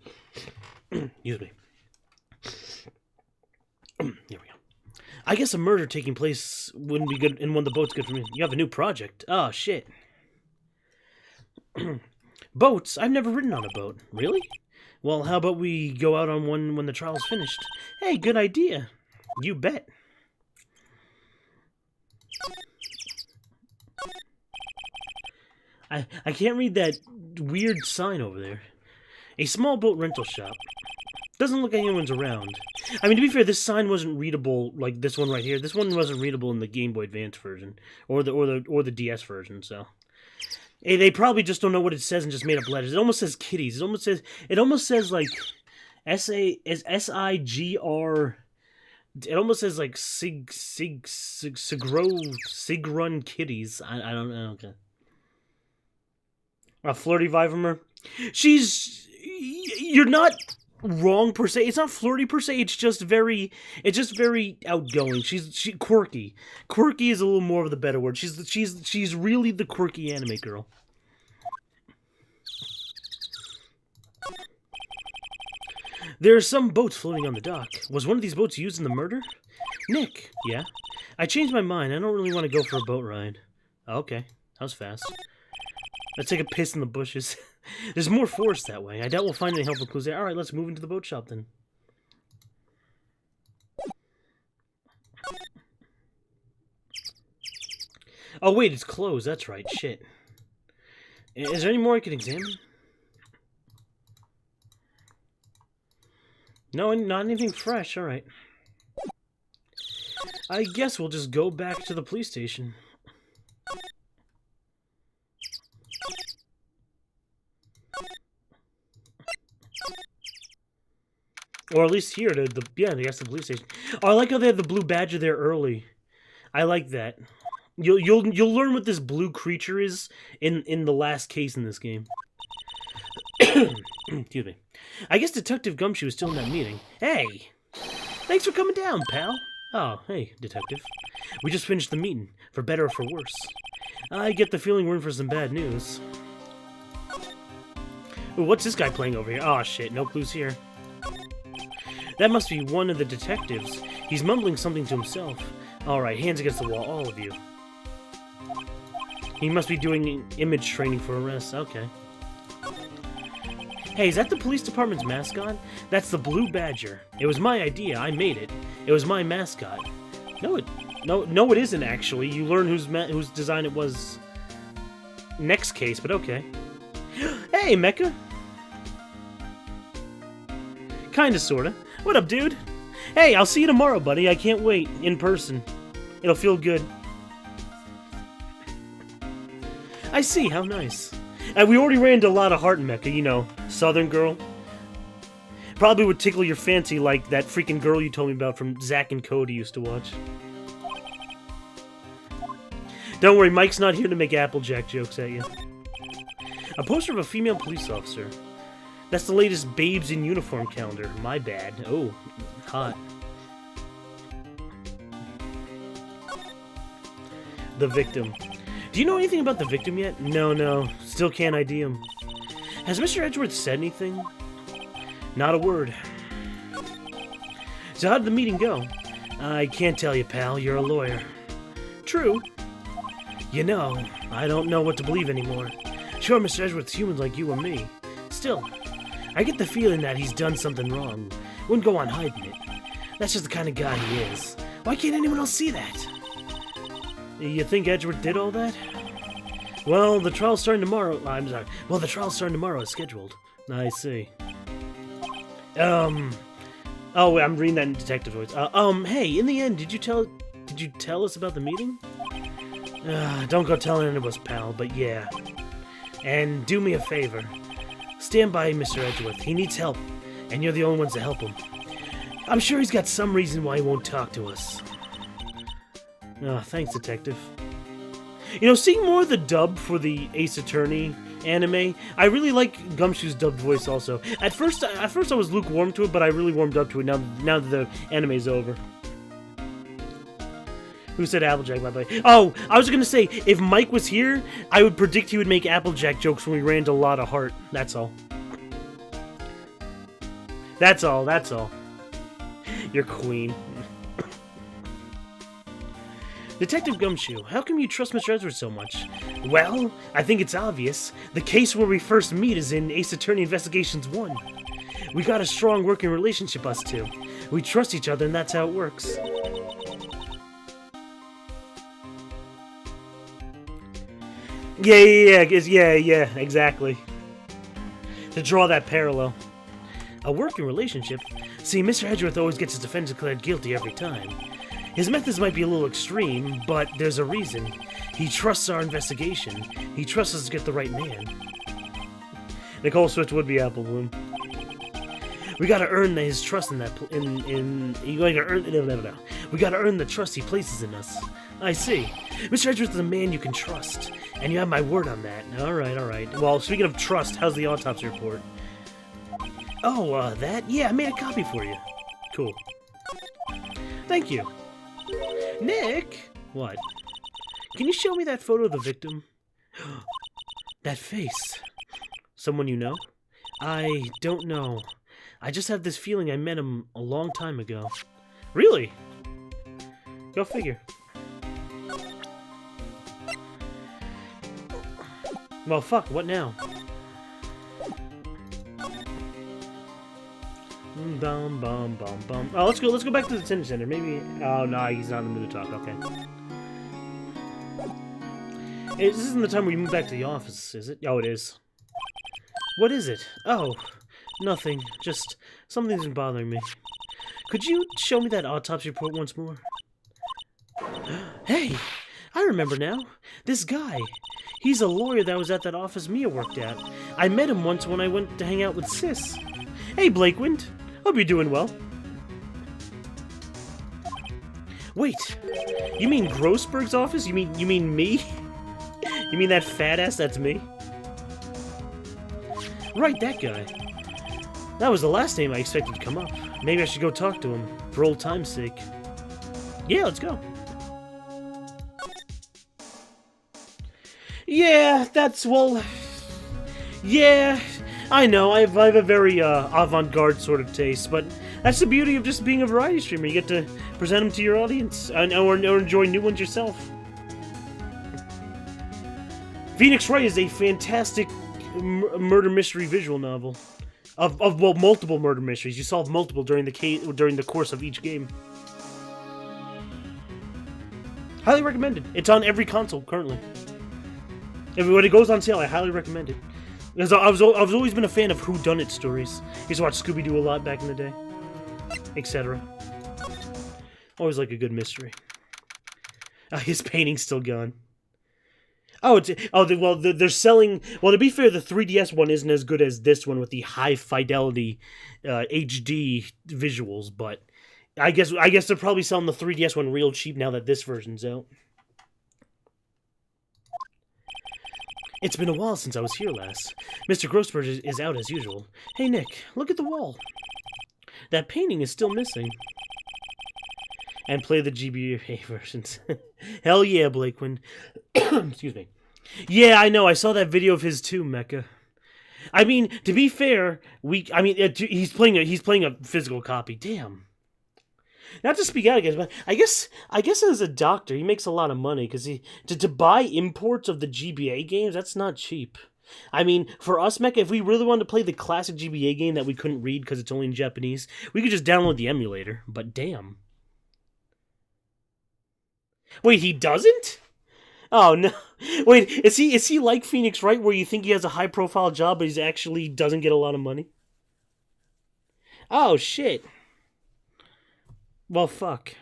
Excuse me. Here we go. I guess a murder taking place wouldn't be good in one of the boats good for me. You have a new project. Oh, shit. Boats? I've never ridden on a boat. Really? Well, how about we go out on one when the trial's finished? Hey, good idea. You bet. I can't read that weird sign over there. A small boat rental shop. Doesn't look like anyone's around. I mean, to be fair, this sign wasn't readable like this one right here. This one wasn't readable in the Game Boy Advance version or the DS version. So they probably just don't know what it says and just made up letters. It almost says kitties. It almost says like SIGR. It almost says like Sigrun kitties. I don't care. A flirty Vivamer. You're not wrong per se. It's not flirty per se. It's just very outgoing. She's quirky. Quirky is a little more of the better word. She's really the quirky anime girl. There are some boats floating on the dock. Was one of these boats used in the murder? Nick, yeah. I changed my mind. I don't really want to go for a boat ride. Okay, that was fast. Let's take a piss in the bushes. There's more forest that way. I doubt we'll find any helpful clues there. Alright, let's move into the boat shop then. Oh wait, it's closed. That's right. Shit. Is there any more I can examine? No, not anything fresh. Alright. I guess we'll just go back to the police station. Or at least here, I guess the police station. Oh, I like how they have the blue badger there early. I like that. You'll learn what this blue creature is in the last case in this game. Excuse me. I guess Detective Gumshoe is still in that meeting. Hey! Thanks for coming down, pal. Oh, hey, Detective. We just finished the meeting, for better or for worse. I get the feeling we're in for some bad news. Ooh, what's this guy playing over here? Oh, shit, no clues here. That must be one of the detectives. He's mumbling something to himself. Alright, hands against the wall, all of you. He must be doing image training for arrests. Okay. Hey, is that the police department's mascot? That's the Blue Badger. It was my idea. I made it. It was my mascot. No, it isn't actually. You learn whose design it was next case, but okay. Hey, Mecha. Kinda, sorta. What up, dude? Hey, I'll see you tomorrow, buddy. I can't wait. In person. It'll feel good. I see. How nice. And we already ran into Lada Heart Mecha, you know, Southern girl. Probably would tickle your fancy like that freaking girl you told me about from Zack and Cody used to watch. Don't worry, Mike's not here to make Applejack jokes at you. A poster of a female police officer. That's the latest Babes in Uniform calendar. My bad. Oh, hot. The victim. Do you know anything about the victim yet? No. Still can't ID him. Has Mr. Edgeworth said anything? Not a word. So how did the meeting go? I can't tell you, pal. You're a lawyer. True. You know, I don't know what to believe anymore. Sure, Mr. Edgeworth's human like you or me. Still, I get the feeling that he's done something wrong. Wouldn't go on hiding it. That's just the kind of guy he is. Why can't anyone else see that? You think Edgeworth did all that? Well, the trial's starting tomorrow. I'm sorry. Well, the trial's starting tomorrow as scheduled. I see. Oh, I'm reading that in detective voice. Hey, in the end, did you tell us about the meeting? Don't go telling any of us, pal, but yeah. And do me a favor. Stand by Mr. Edgeworth. He needs help, and you're the only ones to help him. I'm sure he's got some reason why he won't talk to us. Thanks, detective. You know, seeing more of the dub for the Ace Attorney anime, I really like Gumshoe's dubbed voice also. At first I was lukewarm to it, but I really warmed up to it now that the anime's over. Who said Applejack, by the way? Oh, I was gonna say, if Mike was here, I would predict he would make Applejack jokes when we ran into Lada Heart. That's all. That's all. You're queen. Detective Gumshoe, how come you trust Mr. Edgeworth so much? Well, I think it's obvious. The case where we first meet is in Ace Attorney Investigations 1. We got a strong working relationship, us two. We trust each other, and that's how it works. Yeah, exactly. To draw that parallel. A working relationship? See, Mr. Edgeworth always gets his defense declared guilty every time. His methods might be a little extreme, but there's a reason. He trusts our investigation. He trusts us to get the right man. Nicole Swift would be Apple Bloom. We gotta earn his trust in that. We gotta earn the trust he places in us. I see. Mr. Edgeworth is a man you can trust, and you have my word on that. All right. Well, speaking of trust, how's the autopsy report? Oh, that? Yeah, I made a copy for you. Cool. Thank you. Nick? What? Can you show me that photo of the victim? That face. Someone you know? I don't know. I just have this feeling I met him a long time ago. Really? Go figure. Well, fuck, what now? Bum. Oh, let's go back to the Detention Center. Maybe. Oh no, he's not in the mood to talk. Okay. This isn't the time where you move back to the office, is it? Oh, it is. What is it? Oh, nothing. Just something's been bothering me. Could you show me that autopsy report once more? Hey, I remember now. This guy. He's a lawyer that was at that office Mia worked at. I met him once when I went to hang out with Sis. Hey, Blakewind. Hope you're doing well. Wait, you mean Grossberg's office? You mean me? You mean that fat ass that's me? Right, that guy. That was the last name I expected to come up. Maybe I should go talk to him, for old time's sake. Yeah, let's go. Yeah, yeah, I know, I have a very avant-garde sort of taste, but that's the beauty of just being a variety streamer. You get to present them to your audience, or enjoy new ones yourself. Phoenix Wright is a fantastic murder mystery visual novel. Well, multiple murder mysteries. You solve multiple during the course of each game. Highly recommended. It's on every console currently. When it goes on sale, I highly recommend it. Because I've always been a fan of whodunit stories. I used to watch Scooby-Doo a lot back in the day, etc. Always like a good mystery. His painting's still gone. They're selling. Well, to be fair, the 3DS one isn't as good as this one with the high fidelity HD visuals, but I guess they're probably selling the 3DS one real cheap now that this version's out. It's been a while since I was here last. Mr. Grossberg is out as usual. Hey, Nick, look at the wall. That painting is still missing. And play the GBA versions. Hell yeah, Blakewind. Excuse me. Yeah, I know. I saw that video of his too, Mecha. I mean, to be fair, he's playing a physical copy. Damn. Not to speak out against, but I guess as a doctor, he makes a lot of money because to buy imports of the GBA games, that's not cheap. I mean, for us, Mecha, if we really wanted to play the classic GBA game that we couldn't read because it's only in Japanese, we could just download the emulator. But damn. Wait, he doesn't? Oh no! Wait, is he like Phoenix Wright, where you think he has a high profile job, but he actually doesn't get a lot of money? Oh shit! Well, fuck.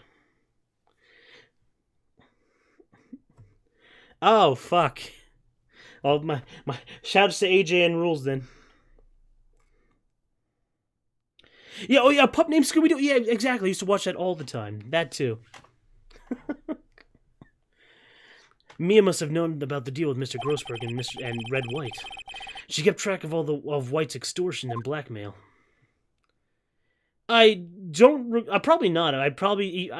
Oh, fuck. Well, my shoutouts to AJN Rules, then. Yeah, oh yeah, Pup Named Scooby-Doo. Yeah, exactly. I used to watch that all the time. That, too. Mia must have known about the deal with Mr. Grossberg and Red White. She kept track of of White's extortion and blackmail. Probably not. I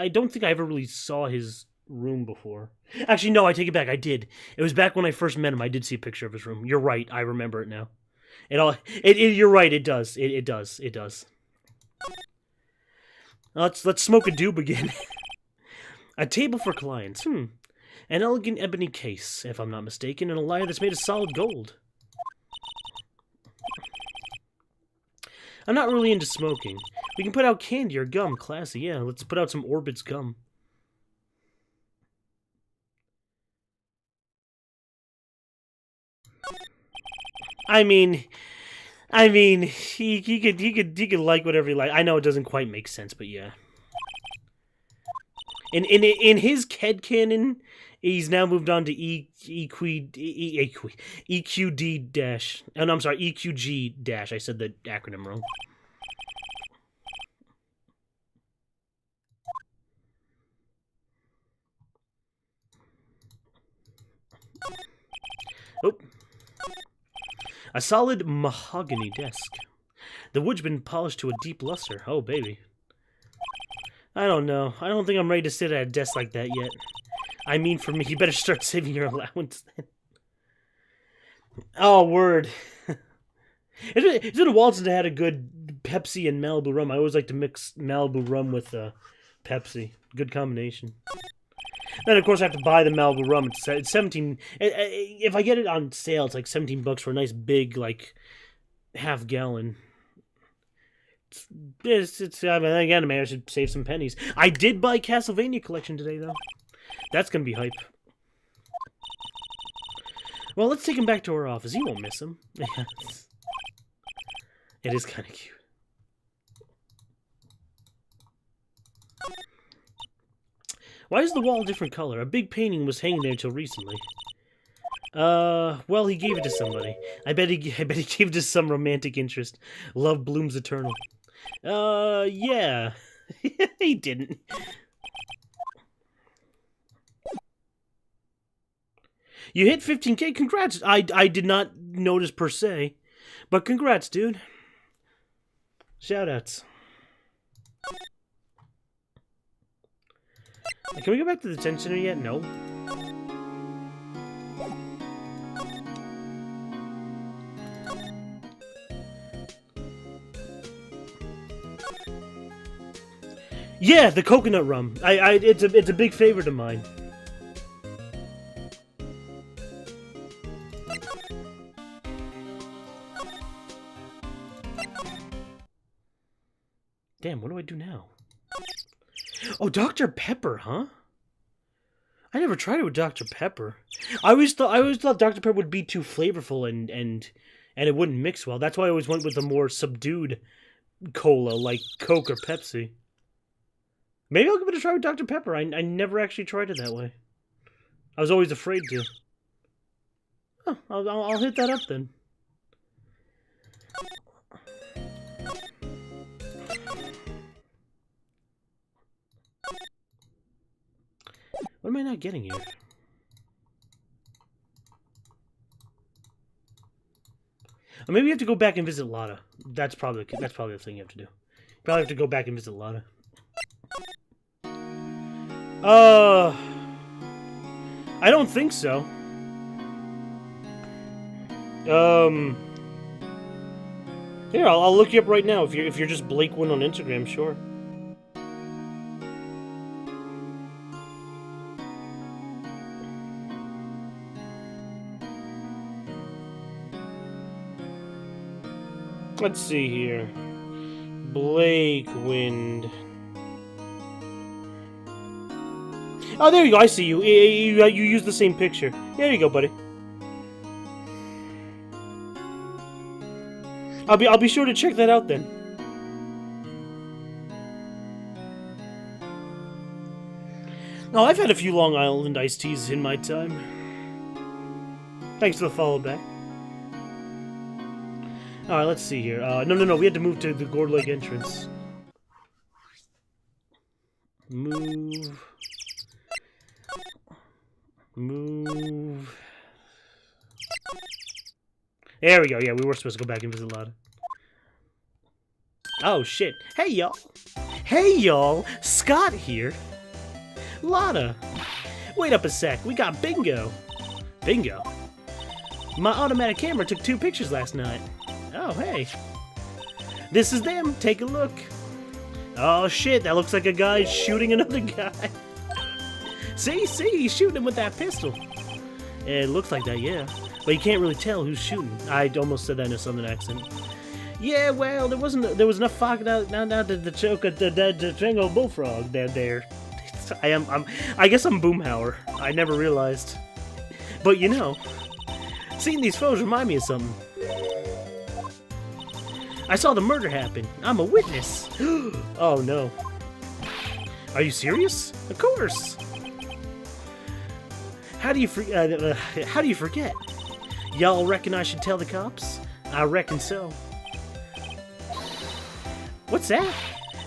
don't think I ever really saw his room before. Actually, no, I take it back. I did. It was back when I first met him. I did see a picture of his room. You're right. I remember it now. You're right. It does. It does. Let's smoke a doob again. A table for clients. An elegant ebony case, if I'm not mistaken, and a lyre that's made of solid gold. I'm not really into smoking. We can put out candy or gum. Classy, yeah. Let's put out some Orbit's gum. I mean, he could like whatever he like. I know it doesn't quite make sense, but yeah. In his Ked canon, he's now moved on to EQD dash. Oh, no, I'm sorry, EQG dash. I said the acronym wrong. Oh. A solid mahogany desk. The wood's been polished to a deep luster. Oh, baby. I don't know. I don't think I'm ready to sit at a desk like that yet. I mean, for me, you better start saving your allowance then. Oh, word. It's been a while since I had a good Pepsi and Malibu rum. I always like to mix Malibu rum with Pepsi. Good combination. Then, of course, I have to buy the Malibu rum. It's 17... If I get it on sale, it's like $17 for a nice big, like, half-gallon. I mean, again, maybe I should save some pennies. I did buy Castlevania Collection today, though. That's gonna be hype. Well, let's take him back to our office. You won't miss him. It is kind of cute. Why is the wall a different color? A big painting was hanging there until recently. Well, he gave it to somebody. I bet he gave it to some romantic interest. Love blooms eternal. Yeah. He didn't. You hit 15K. Congrats. I did not notice per se, but congrats, dude. Shoutouts. Can we go back to the Detention Center yet? No. Yeah, the coconut rum. It's a big favorite of mine. Damn, what do I do now? Oh, Dr. Pepper, huh? I never tried it with Dr. Pepper. I always thought Dr. Pepper would be too flavorful and it wouldn't mix well. That's why I always went with a more subdued cola like Coke or Pepsi. Maybe I'll give it a try with Dr. Pepper. I never actually tried it that way. I was always afraid to. Oh, I'll hit that up then. What am I not getting here? Or maybe you have to go back and visit Lada. That's probably the thing you have to do. You probably have to go back and visit Lada. I don't think so. Here, I'll look you up right now. If you're just Blake Wynn on Instagram, sure. Let's see here. Blake Wind. Oh, there you go. I see you. You use the same picture. There you go, buddy. I'll be sure to check that out then. Oh, I've had a few Long Island iced teas in my time. Thanks for the follow back. Alright, let's see here. No. We had to move to the Gouger Lake entrance. Move. There we go. Yeah, we were supposed to go back and visit Lada. Oh, shit. Hey, y'all. Hey, y'all. Scott here. Lada. Wait up a sec. We got bingo. Bingo? My automatic camera took 2 pictures last night. Oh, hey. This is them. Take a look. Oh, shit. That looks like a guy shooting another guy. See? He's shooting him with that pistol. It looks like that, yeah. But you can't really tell who's shooting. I almost said that in a southern accent. Yeah, well, there was enough fog now to choke the Django bullfrog there. I guess I'm Boomhauer. I never realized. But you know, seeing these photos remind me of something. I saw the murder happen. I'm a witness. Oh no. Are you serious? Of course. How do you forget? Y'all reckon I should tell the cops? I reckon so. What's that?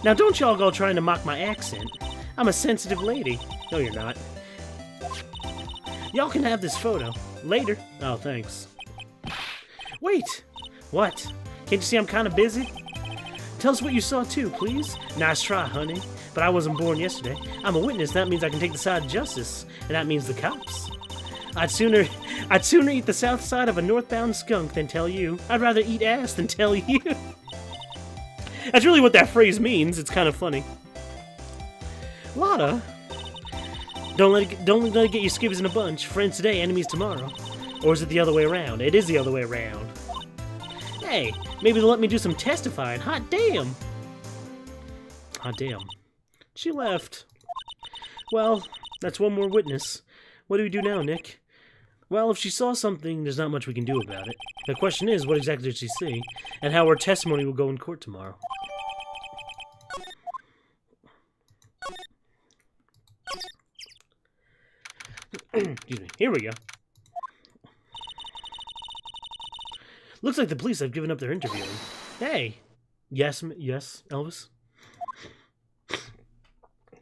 Now don't y'all go trying to mock my accent. I'm a sensitive lady. No, you're not. Y'all can have this photo. Later. Oh, thanks. Wait. What? Can't you see I'm kind of busy? Tell us what you saw too, please. Nice try, honey. But I wasn't born yesterday. I'm a witness. That means I can take the side of justice. And that means the cops. I'd sooner eat the south side of a northbound skunk than tell you. I'd rather eat ass than tell you. That's really what that phrase means. It's kind of funny. Lada, don't let it get your skivvies in a bunch. Friends today, enemies tomorrow. Or is it the other way around? It is the other way around. Hey, maybe they'll let me do some testifying. Hot damn. Hot damn. She left. Well, that's one more witness. What do we do now, Nick? Well, if she saw something, there's not much we can do about it. The question is, what exactly did she see? And how her testimony will go in court tomorrow. Excuse me. Here we go. Looks like the police have given up their interviewing. Hey. Yes, Elvis?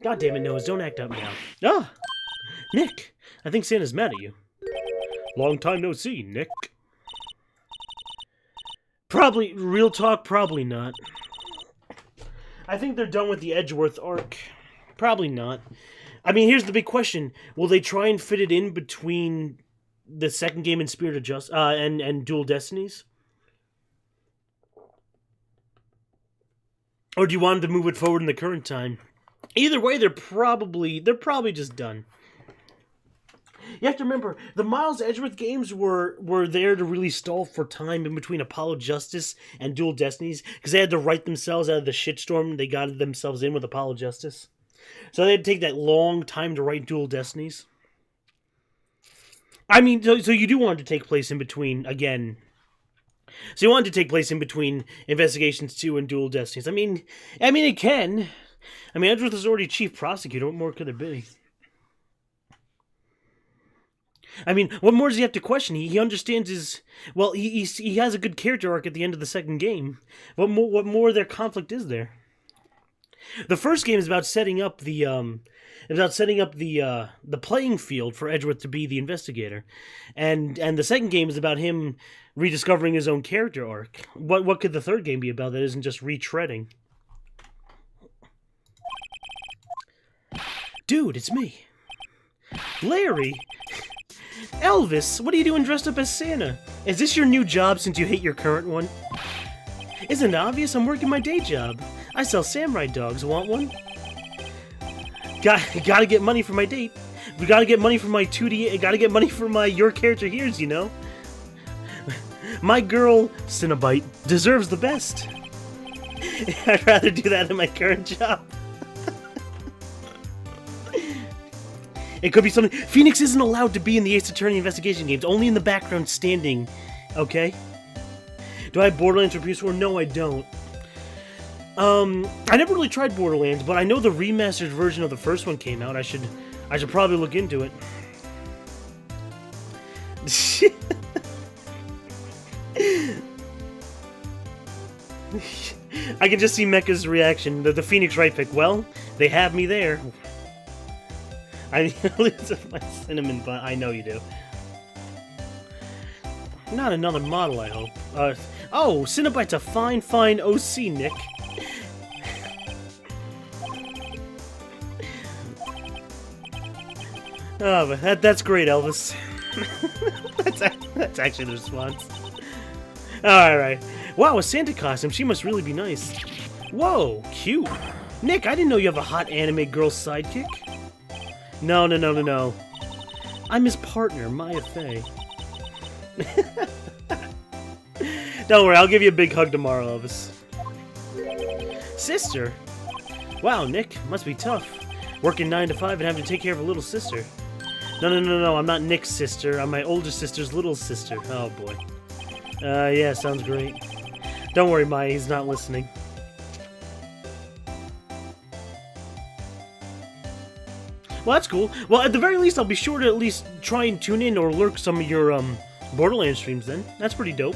God damn it, Noahs, don't act up now. Ah! Nick, I think Santa's mad at you. Long time no see, Nick. Probably, real talk, probably not. I think they're done with the Edgeworth arc. Probably not. I mean, here's the big question. Will they try and fit it in between the second game in Spirit of Justice and Dual Destinies? Or do you want them to move it forward in the current time? Either way, they're probably just done. You have to remember, the Miles Edgeworth games were there to really stall for time in between Apollo Justice and Dual Destinies, because they had to write themselves out of the shitstorm they got themselves in with Apollo Justice. So they had to take that long time to write Dual Destinies. I mean, so you do want it to take place in between, again. So you want it to take place in between Investigations 2 and Dual Destinies. I mean, it can. I mean, Edgeworth is already chief prosecutor. What more could there be? I mean, what more does he have to question? He understands his... Well, he has a good character arc at the end of the second game. What more of their conflict is there? The first game is about setting up the playing field for Edgeworth to be the investigator, and the second game is about him rediscovering his own character arc. What could the third game be about that isn't just retreading? Dude, it's me, Larry. Elvis, what are you doing dressed up as Santa? Is this your new job since you hate your current one? Isn't it obvious? I'm working my day job. I sell samurai dogs. Want one? Gotta get money for my date. We gotta get money for my 2D. Gotta get money for my your character here's, you know. My girl, Cinnabite, deserves the best. I'd rather do that than my current job. It could be something. Phoenix isn't allowed to be in the Ace Attorney investigation games. Only in the background standing. Okay? Do I have Borderlands for PS4? No, I don't. I never really tried Borderlands, but I know the remastered version of the first one came out. I should probably look into it. I can just see Mecha's reaction. The Phoenix right pick. Well, they have me there. I need to lose my cinnamon bun. I know you do. Not another model, I hope. Oh, Cinnabite's a fine OC, Nick. Oh, but that's great, Elvis. that's actually the response. Alright. Wow, a Santa costume. She must really be nice. Whoa, cute. Nick, I didn't know you have a hot anime girl sidekick. No. I'm his partner, Maya Fey. Don't worry, I'll give you a big hug tomorrow, Elvis. Sister? Wow, Nick, must be tough. Working 9 to 5 and having to take care of a little sister. No, I'm not Nick's sister. I'm my older sister's little sister. Oh, boy. Yeah, sounds great. Don't worry, Maya, he's not listening. Well, that's cool. Well, at the very least, I'll be sure to at least try and tune in or lurk some of your, Borderlands streams then. That's pretty dope.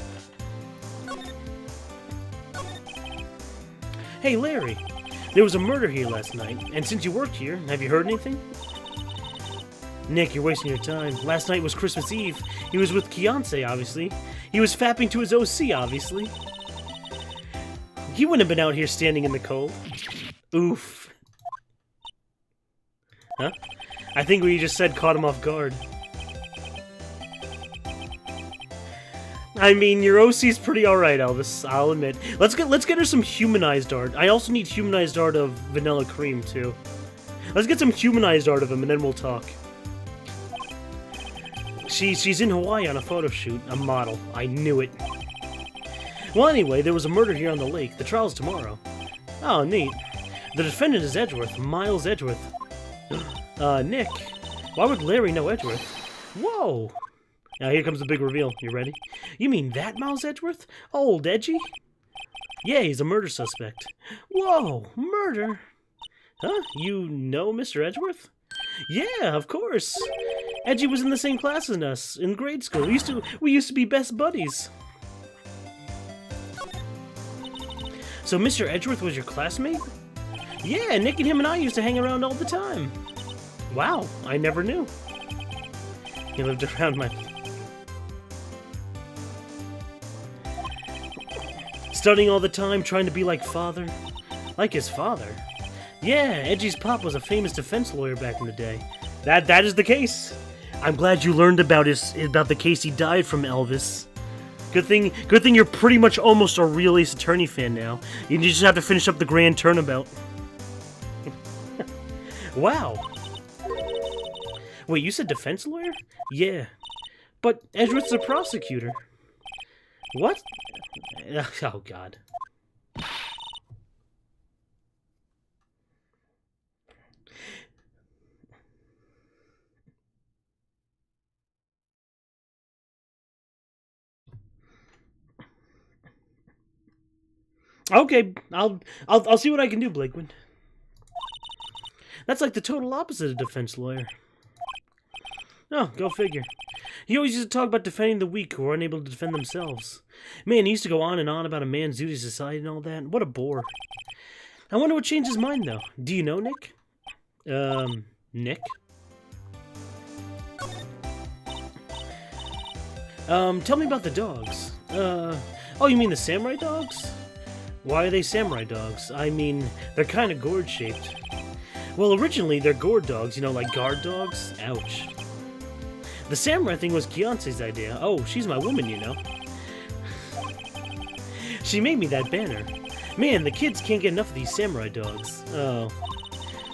Hey, Larry. There was a murder here last night, and since you worked here, have you heard anything? Nick, you're wasting your time. Last night was Christmas Eve. He was with Beyonce, obviously. He was fapping to his OC, obviously. He wouldn't have been out here standing in the cold. Oof. Huh? I think what you just said caught him off guard. I mean, your OC's pretty alright, Elvis, I'll admit. Let's get her some humanized art. I also need humanized art of Vanilla Cream, too. Let's get some humanized art of him, and then we'll talk. She's in Hawaii on a photo shoot. A model. I knew it. Well, anyway, there was a murder here on the lake. The trial's tomorrow. Oh, neat. The defendant is Edgeworth. Miles Edgeworth. Nick. Why would Larry know Edgeworth? Whoa! Now here comes the big reveal. You ready? You mean that Miles Edgeworth? Old Edgy? Yeah, he's a murder suspect. Whoa! Murder? Huh? You know Mr. Edgeworth? Yeah, of course. Edgy was in the same class as us in grade school. We used to be best buddies. So Mr. Edgeworth was your classmate? Yeah, Nick and him and I used to hang around all the time. Wow, I never knew. He lived around my... Studying all the time, trying to be like father. Like his father? Yeah, Edgy's pop was a famous defense lawyer back in the day. That is the case. I'm glad you learned about the case he died from, Elvis. Good thing you're pretty much almost a real Ace Attorney fan now. You just have to finish up the Grand Turnabout. Wow. Wait, you said defense lawyer? Yeah. But Edgeworth's a prosecutor. What? Oh, God. Okay, I'll see what I can do, Blakeman. That's like the total opposite of defense lawyer. Oh, go figure. He always used to talk about defending the weak who are unable to defend themselves. Man, he used to go on and on about a man's duty to society and all that. What a bore. I wonder what changed his mind, though. Do you know Nick? Nick? Tell me about the dogs. Oh, you mean the samurai dogs? Why are they samurai dogs? I mean, they're kind of gourd-shaped. Well, originally, they're gourd dogs, you know, like guard dogs. Ouch. The samurai thing was Kiance's idea. Oh, she's my woman, you know. She made me that banner. Man, the kids can't get enough of these samurai dogs. Oh.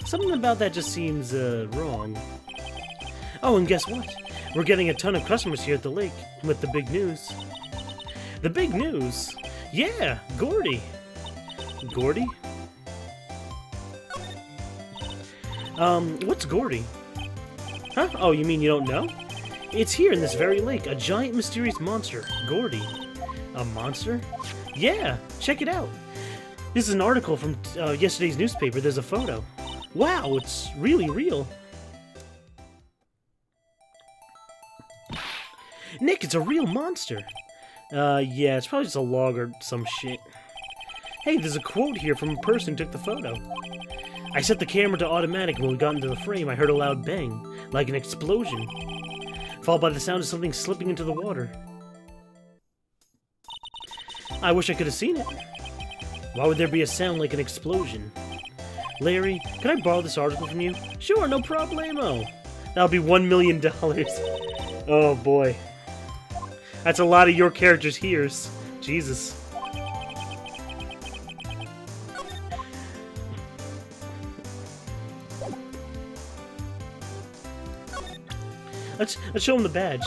Something about that just seems, wrong. Oh, and guess what? We're getting a ton of customers here at the lake with the big news. The big news? Yeah, Gordy. Gordy? What's Gordy? Huh? Oh, you mean you don't know? It's here in this very lake, a giant mysterious monster, Gordy. A monster? Yeah, check it out. This is an article from yesterday's newspaper. There's a photo. Wow, it's really real. Nick, it's a real monster. Yeah, it's probably just a log or some shit. Hey, there's a quote here from a person who took the photo. I set the camera to automatic. When we got into the frame, I heard a loud bang, like an explosion, followed by the sound of something slipping into the water. I wish I could have seen it. Why would there be a sound like an explosion? Larry, can I borrow this article from you? Sure, no problemo. That'll be $1 million. Oh boy. That's a lot of your characters' hears. Jesus. Let's show him the badge.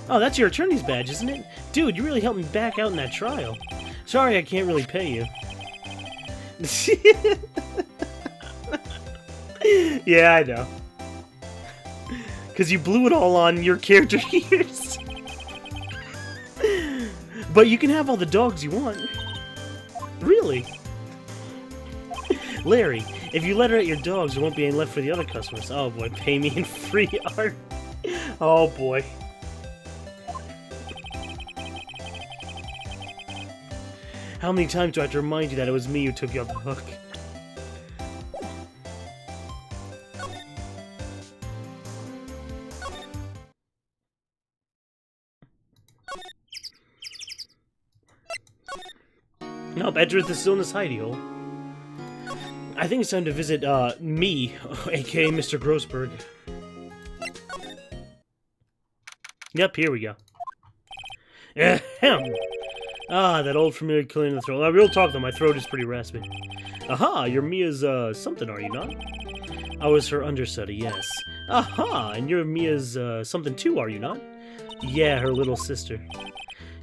Oh, that's your attorney's badge, isn't it? Dude, you really helped me back out in that trial. Sorry I can't really pay you. Yeah, I know. Because you blew it all on your character ears. But you can have all the dogs you want. Really? Larry, if you let her at your dogs, there won't be any left for the other customers. Oh boy, pay me in free art. Oh boy. How many times do I have to remind you that it was me who took you off the hook? Nope, Edgeworth is still in this hidey hole. I think it's time to visit, me, aka Mr. Grossberg. Yep, here we go. Ahem. Ah, that old familiar killing in the throat. Real talk though, my throat is pretty raspy. Aha, you're Mia's, something, are you not? I was her understudy, yes. Aha, and you're Mia's, something too, are you not? Yeah, her little sister.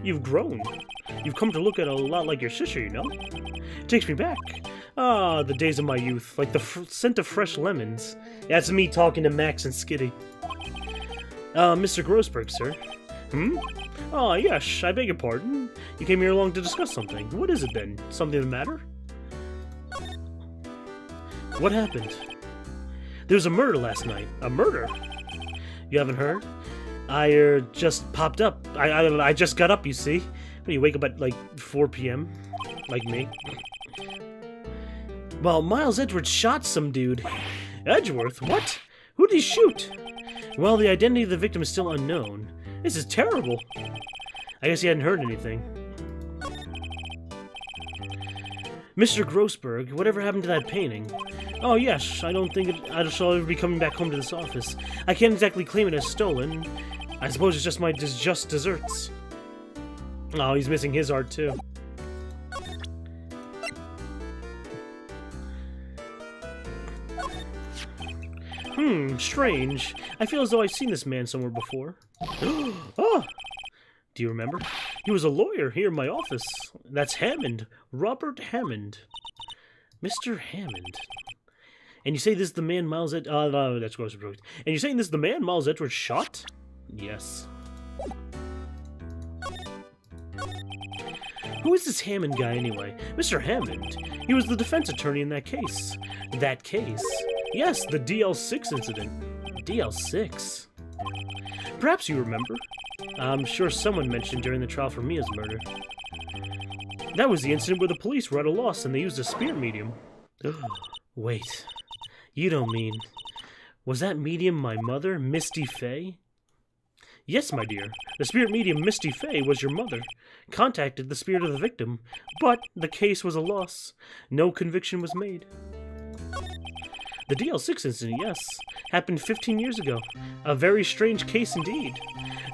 You've grown. You've come to look at a lot like your sister, you know? It takes me back. Ah, the days of my youth, like the scent of fresh lemons. That's me talking to Max and Skitty. Mr. Grossberg, sir. Hmm? Oh, yes, I beg your pardon. You came here along to discuss something. What is it, then? Something the matter? What happened? There was a murder last night. A murder? You haven't heard? I, just popped up. I just got up, you see. But you wake up at, like, 4 p.m. Like me. Well, Miles Edgeworth shot some dude. Edgeworth? What? Who did he shoot? Well, the identity of the victim is still unknown. This is terrible. I guess he hadn't heard anything. Mr. Grossberg, whatever happened to that painting? Oh, yes, I don't think I shall ever be coming back home to this office. I can't exactly claim it as stolen. I suppose it's just my just desserts. Oh, he's missing his art, too. Strange. I feel as though I've seen this man somewhere before. Oh! Do you remember? He was a lawyer here in my office. That's Hammond. Robert Hammond. Mr. Hammond. And you say this is the man Miles no, that's Grossberg. And you're saying this is the man Miles Edgeworth shot? Yes. Who is this Hammond guy anyway? Mr. Hammond. He was the defense attorney in that case. That case? Yes, the DL6 incident. DL6? Perhaps you remember. I'm sure someone mentioned during the trial for Mia's murder. That was the incident where the police were at a loss and they used a spirit medium. Wait. You don't mean... Was that medium my mother, Misty Fey? Yes, my dear. The spirit medium Misty Fey was your mother. Contacted the spirit of the victim, but the case was a loss. No conviction was made. The DL6 incident, yes, happened 15 years ago. A very strange case indeed.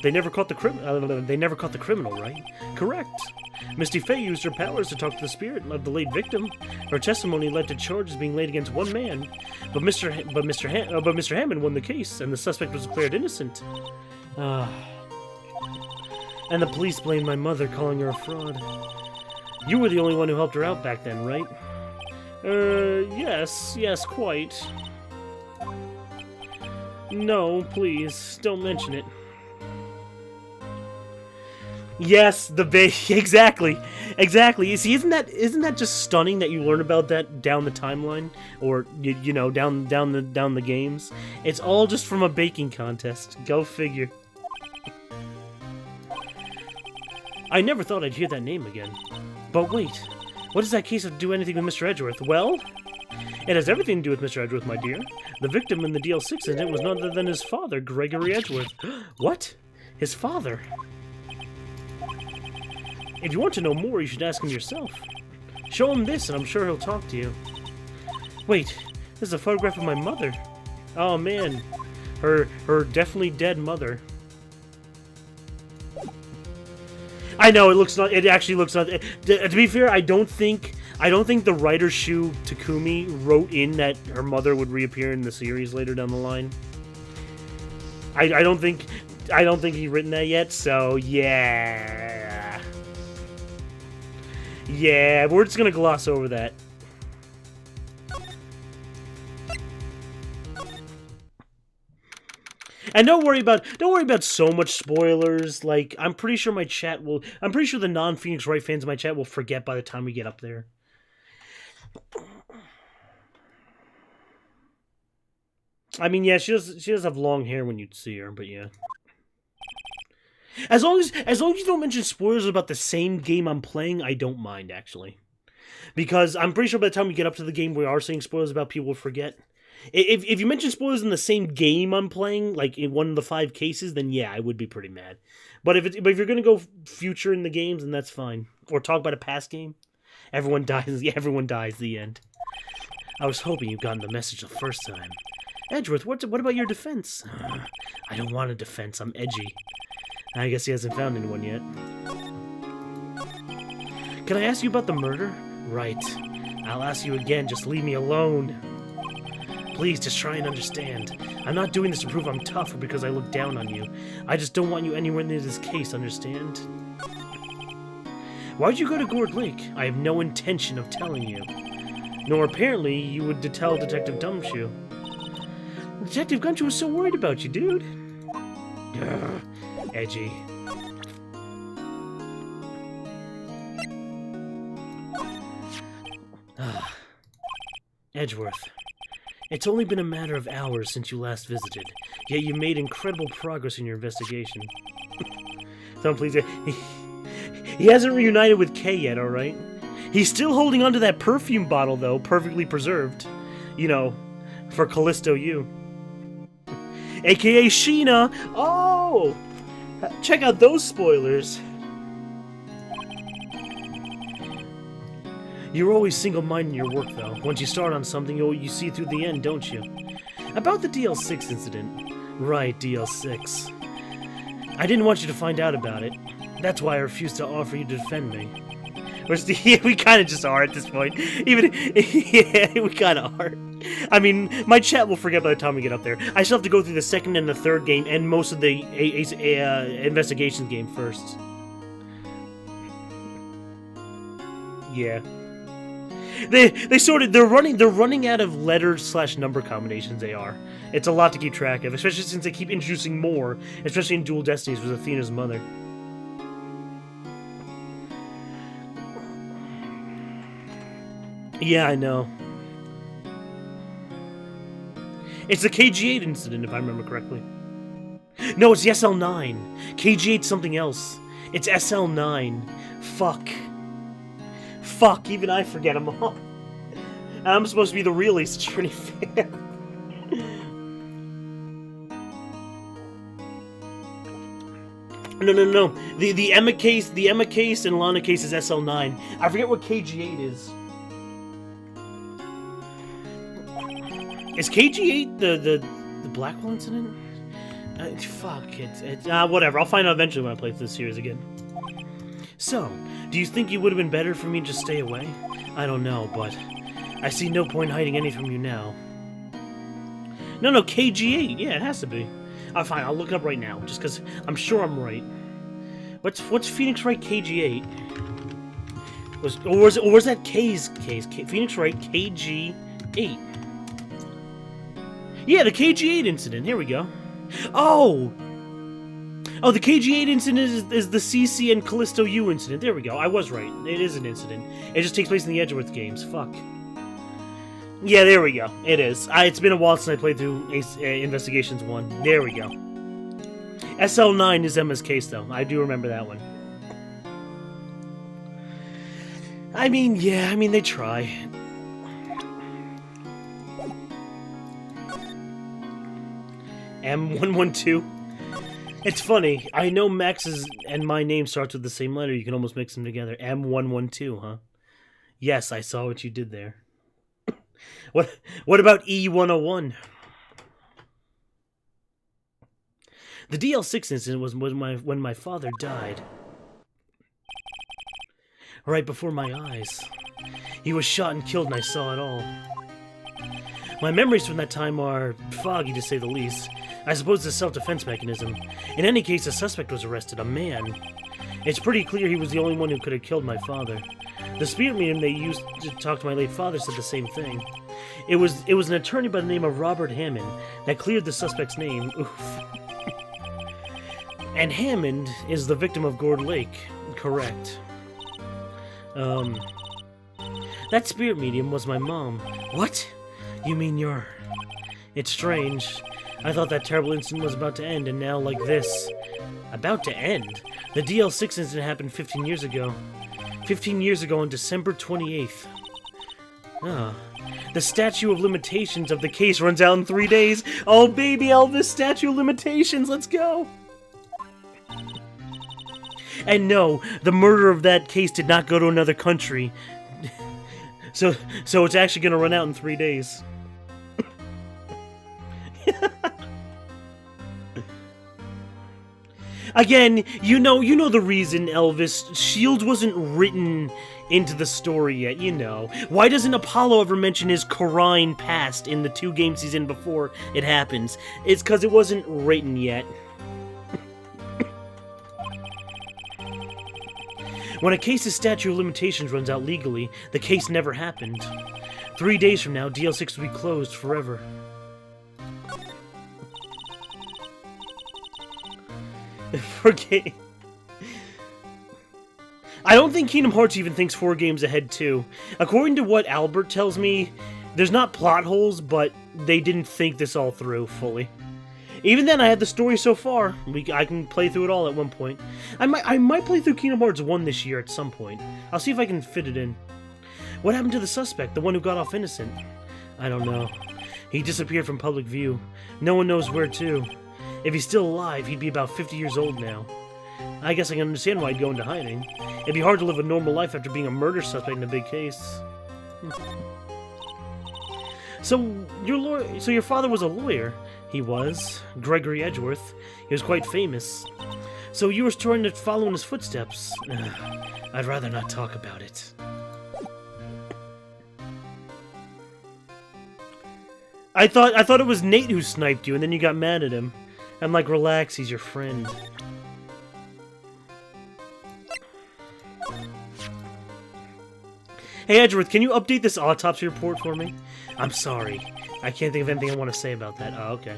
They never caught the criminal, right? Correct. Misty Fey used her powers to talk to the spirit of the late victim. Her testimony led to charges being laid against one man, but Mr. Hammond won the case, and the suspect was declared innocent. And the police blamed my mother, calling her a fraud. You were the only one who helped her out back then, right? Yes, quite. No, please, don't mention it. Yes, exactly. You see, isn't that just stunning that you learn about that down the timeline, or you know, down the games? It's all just from a baking contest. Go figure. I never thought I'd hear that name again. But wait, what does that case have to do anything with Mr. Edgeworth? Well, it has everything to do with Mr. Edgeworth, my dear. The victim in the DL6 incident was none other than his father, Gregory Edgeworth. What? His father? If you want to know more, you should ask him yourself. Show him this, and I'm sure he'll talk to you. Wait, this is a photograph of my mother. Oh man, her definitely dead mother. I know it actually looks not. To be fair, I don't think the writer Shu Takumi wrote in that her mother would reappear in the series later down the line. I don't think he's written that yet. So yeah, we're just gonna gloss over that. And don't worry about so much spoilers. Like, I'm pretty sure the non-Phoenix Wright fans of my chat will forget by the time we get up there. I mean, yeah, she does have long hair when you see her, but yeah. As long as you don't mention spoilers about the same game I'm playing, I don't mind, actually. Because I'm pretty sure by the time we get up to the game we are saying spoilers about, people will forget. If you mention spoilers in the same game I'm playing, like in one of the 5 cases, then yeah, I would be pretty mad. But if you're gonna go future in the games, then that's fine. Or talk about a past game, everyone dies. Yeah, everyone dies. The end. I was hoping you'd gotten the message the first time. Edgeworth, what about your defense? I don't want a defense. I'm edgy. I guess he hasn't found anyone yet. Can I ask you about the murder? Right. I'll ask you again. Just leave me alone. Please, just try and understand. I'm not doing this to prove I'm tough or because I look down on you. I just don't want you anywhere near this case, understand? Why'd you go to Gouger Lake? I have no intention of telling you. Nor apparently you would tell Detective Gumshoe. Detective Gumshoe was so worried about you, dude. Ugh, edgy. Edgeworth. It's only been a matter of hours since you last visited, yet you made incredible progress in your investigation. Someone please... He hasn't reunited with Kay yet, alright? He's still holding onto that perfume bottle, though, perfectly preserved. You know, for Callisto U. AKA Sheena! Oh! Check out those spoilers! You're always single-minded in your work, though. Once you start on something, you see through the end, don't you? About the DL6 incident. Right, DL6. I didn't want you to find out about it. That's why I refused to offer you to defend me. We kind of just are at this point. Yeah, we kind of are. I mean, my chat will forget by the time we get up there. I still have to go through the second and the third game and most of the investigations game first. Yeah. They're running out of letter/number combinations. They are. It's a lot to keep track of, especially since they keep introducing more, especially in Dual Destinies with Athena's mother. Yeah, I know. It's the KG8 incident, if I remember correctly. No, it's the SL9. KG8's something else. It's SL9. Fuck. Fuck, even I forget them all. I'm supposed to be the real Ace Attorney fan. No. The Emma case and Lana case is SL9. I forget what KG8 is. Is KG8 the Blackwell incident? Fuck, it's whatever. I'll find out eventually when I play through this series again. So, do you think it would have been better for me to stay away? I don't know, but I see no point hiding anything from you now. No, KG8. Yeah, it has to be. Fine, I'll look it up right now, just because I'm sure I'm right. What's Phoenix Wright KG8? Or was that K's case? Phoenix Wright KG8. Yeah, the KG8 incident. Here we go. Oh, the KG8 incident is the CC and Callisto U incident. There we go. I was right. It is an incident. It just takes place in the Edgeworth games. Fuck. Yeah, there we go. It is. It's been a while since I played through Investigations 1. There we go. SL9 is Emma's case, though. I do remember that one. I mean, yeah, they try. M112. It's funny. I know Max's and my name starts with the same letter. You can almost mix them together. M112, huh? Yes, I saw what you did there. What about E101? The DL6 incident was when my father died. Right before my eyes. He was shot and killed and I saw it all. My memories from that time are foggy, to say the least. I suppose it's a self-defense mechanism. In any case, a suspect was arrested, a man. It's pretty clear he was the only one who could have killed my father. The spirit medium they used to talk to my late father said the same thing. It was an attorney by the name of Robert Hammond that cleared the suspect's name. Oof. And Hammond is the victim of Gouger Lake. Correct. That spirit medium was my mom. What? You mean you're... It's strange. I thought that terrible incident was about to end, and now like this. About to end? The DL6 incident happened 15 years ago. 15 years ago on December 28th. Ah. The statute of limitations of the case runs out in 3 days. Oh, baby Elvis, statute of limitations, let's go! And no, the murder of that case did not go to another country. So it's actually going to run out in 3 days. Again, you know the reason, Elvis. S.H.I.E.L.D. wasn't written into the story yet, you know. Why doesn't Apollo ever mention his Corrine past in the 2 games he's in before it happens? It's because it wasn't written yet. When a case's statute of limitations runs out legally, the case never happened. 3 days from now, DL6 will be closed forever. Okay. I don't think Kingdom Hearts even thinks 4 games ahead, too. According to what Albert tells me, there's not plot holes, but they didn't think this all through fully. Even then, I had the story so far. I can play through it all at one point. I might play through Kingdom Hearts 1 this year at some point. I'll see if I can fit it in. What happened to the suspect, the one who got off innocent? I don't know. He disappeared from public view. No one knows where to. If he's still alive, he'd be about 50 years old now. I guess I can understand why he'd go into hiding. It'd be hard to live a normal life after being a murder suspect in a big case. So your father was a lawyer? He was. Gregory Edgeworth. He was quite famous. So you were trying to follow in his footsteps? I'd rather not talk about it. I thought it was Nate who sniped you, and then you got mad at him. I'm like, relax, he's your friend. Hey, Edgeworth, can you update this autopsy report for me? I'm sorry. I can't think of anything I want to say about that. Oh, okay.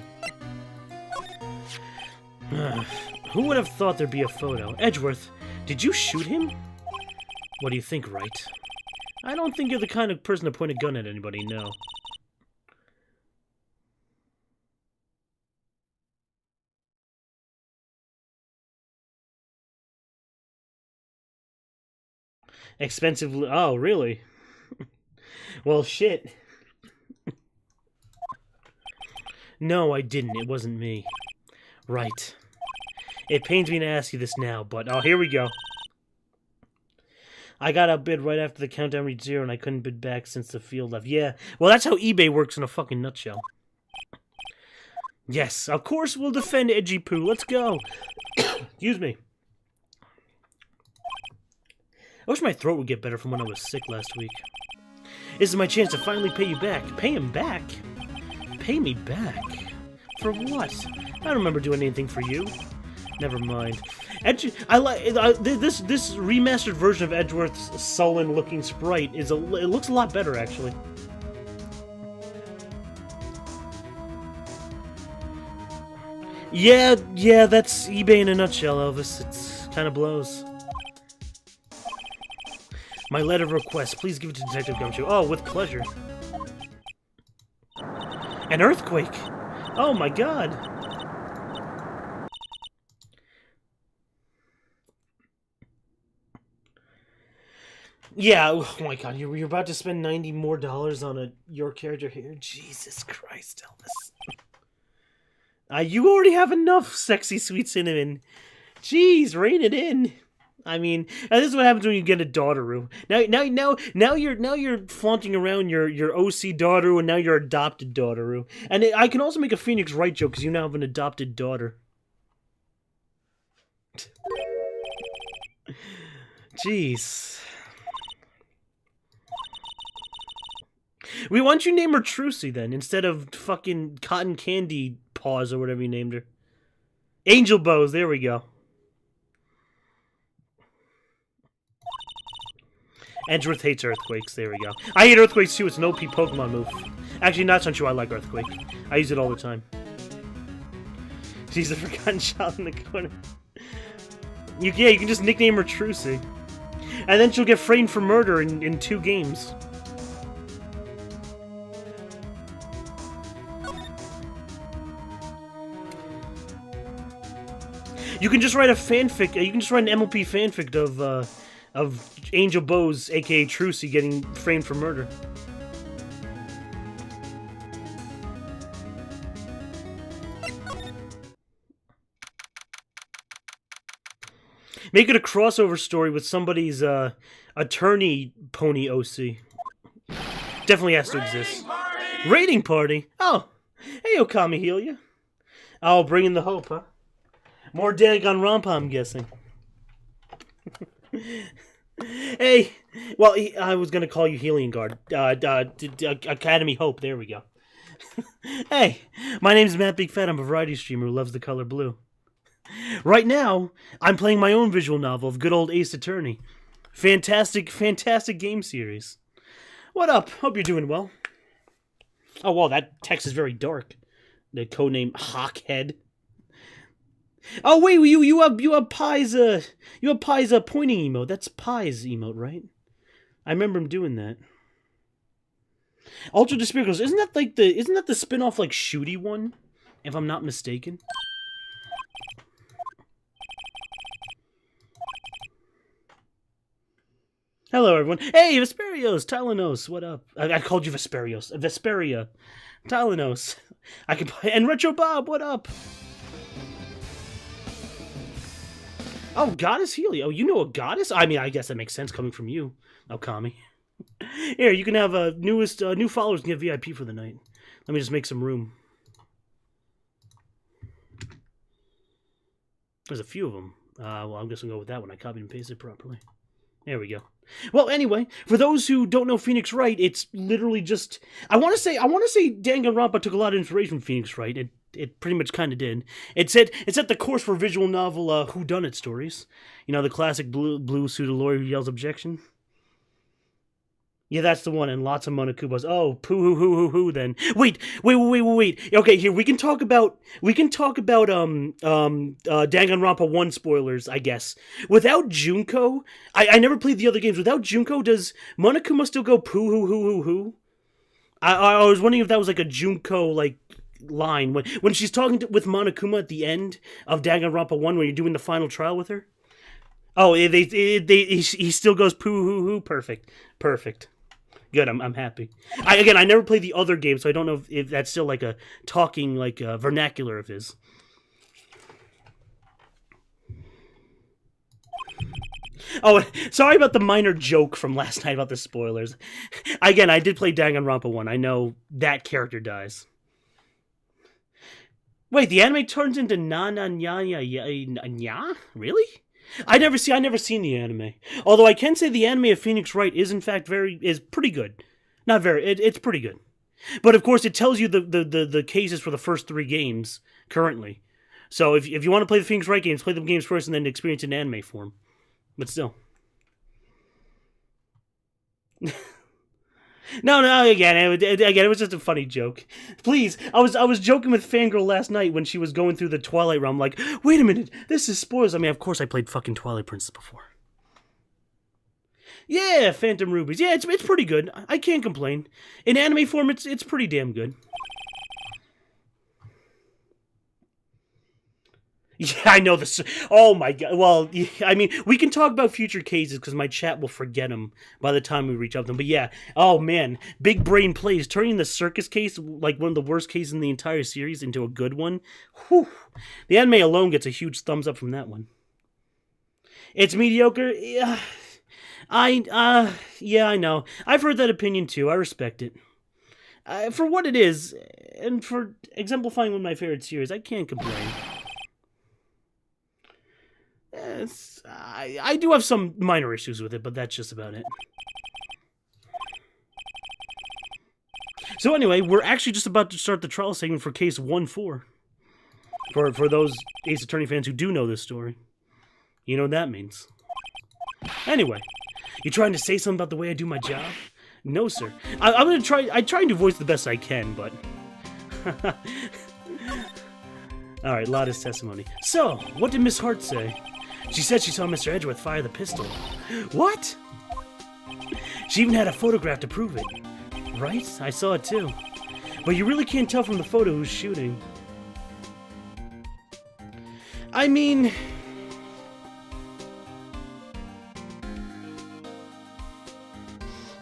Who would have thought there'd be a photo? Edgeworth, did you shoot him? What do you think, right? I don't think you're the kind of person to point a gun at anybody, no. Expensively. Oh, really? Well, shit. No, I didn't. It wasn't me. Right. It pains me to ask you this now, but... Oh, here we go. I got outbid right after the countdown reached 0, and I couldn't bid back since the field left. Yeah. Well, that's how eBay works in a fucking nutshell. Yes, of course we'll defend Edgy Poo. Let's go. Excuse me. I wish my throat would get better from when I was sick last week. This is my chance to finally pay you back. Pay him back? Pay me back? For what? I don't remember doing anything for you. Never mind. I like this remastered version of Edgeworth's sullen-looking sprite is it looks a lot better actually. Yeah, that's eBay in a nutshell, Elvis. It's kind of blows. My letter of request. Please give it to Detective Gumshoe. Oh, with pleasure. An earthquake. Oh my god. Yeah, oh my god, you're about to spend $90 more on your character here? Jesus Christ, Elvis. You already have enough sexy sweet cinnamon. Jeez, rein it in. I mean, this is what happens when you get a daughteroo. Now you're flaunting around your OC daughteroo, and now you're adopted daughteroo. And I can also make a Phoenix Wright joke because you now have an adopted daughter. Jeez. Why don't you name her Trucy then, instead of fucking Cotton Candy Paws or whatever you named her? Angel Bows, there we go. Edgeworth hates earthquakes, there we go. I hate earthquakes too, it's an OP Pokemon move. Actually, not true, I like Earthquake. I use it all the time. She's the forgotten child in the corner. You can just nickname her Trucy. And then she'll get framed for murder in 2 games. You can just write a fanfic. You can just write an MLP fanfic of Angel Bows, aka Trucy, getting framed for murder. Make it a crossover story with somebody's attorney pony OC. Definitely has to exist. Raiding party. Oh, hey Okami, heal ya. Oh, bring in the hope, huh? More Dagon Rampa, I'm guessing. Hey, well, I was gonna call you Healing Guard. Academy Hope, there we go. Hey, my name's Matt Big Fat. I'm a variety streamer who loves the color blue. Right now, I'm playing my own visual novel of good old Ace Attorney. Fantastic game series. What up? Hope you're doing well. Oh, wow, that text is very dark. The codename Hawkhead. Oh wait, you have Pie's pointing emote. That's Pie's emote, right? I remember him doing that. Ultra Despair goes, isn't that the spin-off like Shooty one? If I'm not mistaken. Hello everyone. Hey, Vesperios, Tylanos, what up? I called you Vesperios. Vesperia. Tylanos. And Retro Bob, what up? Oh, Goddess Healy. Oh, you know a goddess? I mean, I guess that makes sense coming from you, Okami. Here, you can have new followers and get VIP for the night. Let me just make some room. There's a few of them. Well, I'm just gonna go with that one. I copied and pasted properly. There we go. Well, anyway, for those who don't know Phoenix Wright, it's literally just I want to say Danganronpa took a lot of inspiration from Phoenix Wright. It pretty much kind of did. It set the course for visual novel whodunit stories. You know, the classic blue suited lawyer who yells objection. Yeah, that's the one, and lots of Monokubas. Oh, poo hoo hoo then. Wait. Okay, here we can talk about Danganronpa 1 spoilers, I guess. Without Junko, I never played the other games. Without Junko, does Monokuma still go poo hoo hoo hoo hoo? I was wondering if that was like a Junko like line when she's talking with Monokuma at the end of Danganronpa 1 when you're doing the final trial with her. Oh, he still goes poo hoo hoo. Perfect. Good, I'm happy. I never played the other game, so I don't know if that's still like a talking, like vernacular of his. Oh, sorry about the minor joke from last night about the spoilers. Again, I did play Danganronpa 1. I know that character dies. Wait, the anime turns into na-na-nya-nya-nya? Really? I never seen the anime. Although I can say the anime of Phoenix Wright is in fact is pretty good. Not very, it's pretty good. But of course it tells you the cases for the first 3 games currently. So if you want to play the Phoenix Wright games, play the games first and then experience it in anime form. But still. No, again, it was just a funny joke. Please, I was joking with Fangirl last night when she was going through the Twilight realm, like, wait a minute, this is spoilers. I mean, of course I played fucking Twilight Princess before. Yeah, Phantom Rubies. Yeah, it's pretty good. I can't complain. In anime form, it's pretty damn good. Yeah, I know this. Oh my god. Well, I mean, we can talk about future cases because my chat will forget them by the time we reach up them. But yeah, oh man, big brain plays. Turning the circus case, like one of the worst cases in the entire series, into a good one. Whew. The anime alone gets a huge thumbs up from that one. It's mediocre. Yeah, yeah, I know. I've heard that opinion too. I respect it. For what it is, and for exemplifying one of my favorite series, I can't complain. I do have some minor issues with it, but that's just about it. So anyway, we're actually just about to start the trial segment for case 1-4. For those Ace Attorney fans who do know this story. You know what that means. Anyway, you trying to say something about the way I do my job? No, sir. I'm gonna try. I try and do voice the best I can, but. All right, Lada's testimony. So, what did Miss Hart say? She said she saw Mr. Edgeworth fire the pistol. What? She even had a photograph to prove it. Right? I saw it too. But you really can't tell from the photo who's shooting. I mean...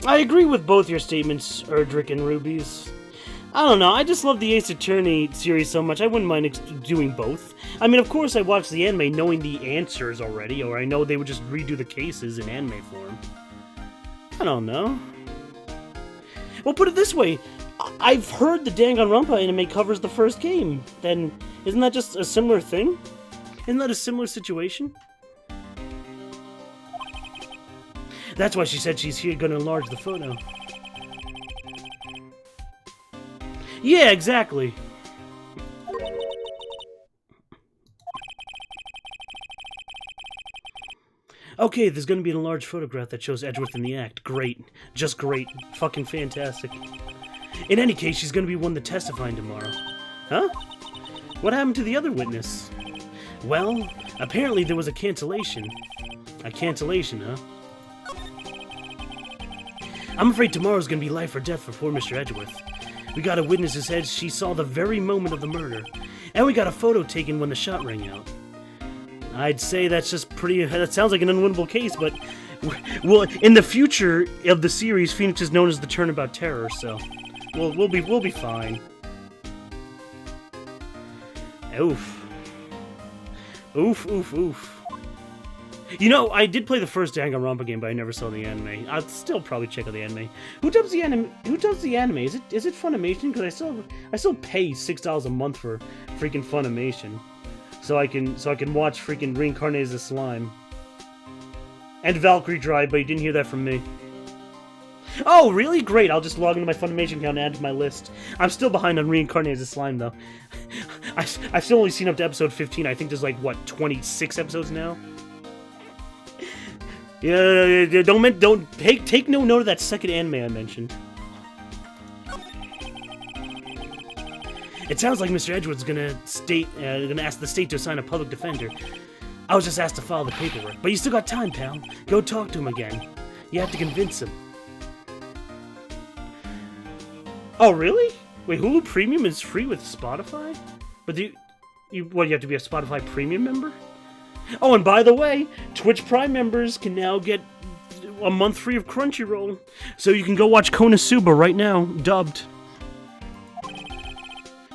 I agree with both your statements, Erdrick and Rubies. I don't know, I just love the Ace Attorney series so much, I wouldn't mind doing both. I mean, of course I watched the anime knowing the answers already, or I know they would just redo the cases in anime form. I don't know. Well, put it this way, I've heard the Danganronpa anime covers the first game. Then, isn't that just a similar thing? Isn't that a similar situation? That's why she said she's here gonna enlarge the photo. Yeah, exactly. Okay, there's gonna be an enlarged photograph that shows Edgeworth in the act. Great. Just great. Fucking fantastic. In any case, she's gonna be one to testifying tomorrow. Huh? What happened to the other witness? Well, apparently there was a cancellation. A cancellation, huh? I'm afraid tomorrow's gonna be life or death for poor Mr. Edgeworth. We got a witness who said she saw the very moment of the murder. And we got a photo taken when the shot rang out. I'd say that's just pretty... That sounds like an unwinnable case, but... Well, in the future of the series, Phoenix is known as the Turnabout Terror, so... We'll be fine. Oof. Oof, oof, oof. You know, I did play the first Danganronpa game, but I never saw the anime. I'll still probably check out the anime. Who dubs the anime? Who dubs the anime? Is it Funimation? Because I still pay $6 a month for freaking Funimation, so I can watch freaking Reincarnated as a Slime. And Valkyrie Drive, but you didn't hear that from me. Oh, really? Great. I'll just log into my Funimation account and add to my list. I'm still behind on Reincarnated as a Slime, though. I've still only seen up to episode 15. I think there's like, what, 26 episodes now? Yeah, don't take no note of that second anime I mentioned. It sounds like Mr. Edgeworth's gonna ask the state to assign a public defender. I was just asked to file the paperwork, but you still got time, pal. Go talk to him again. You have to convince him. Oh, really? Wait, Hulu Premium is free with Spotify? But you have to be a Spotify Premium member? Oh, and by the way, Twitch Prime members can now get a month free of Crunchyroll. So you can go watch Konosuba right now, dubbed.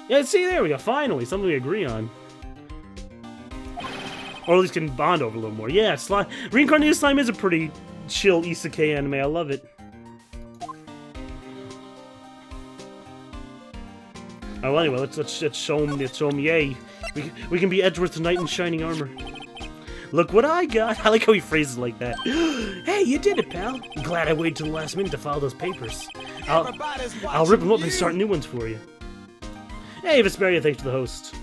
Yeah, see, there we go. Finally, something we agree on. Or at least can bond over a little more. Yeah, Reincarnated Slime is a pretty chill isekai anime. I love it. Oh, well, anyway, let's show him, yay. We can be Edgeworth's knight in shining armor. Look what I got. I like how he phrases it like that. Hey, you did it, pal. I'm glad I waited till the last minute to file those papers. I'll rip them up and start new ones for you. Hey, Vesperia, thanks to the host.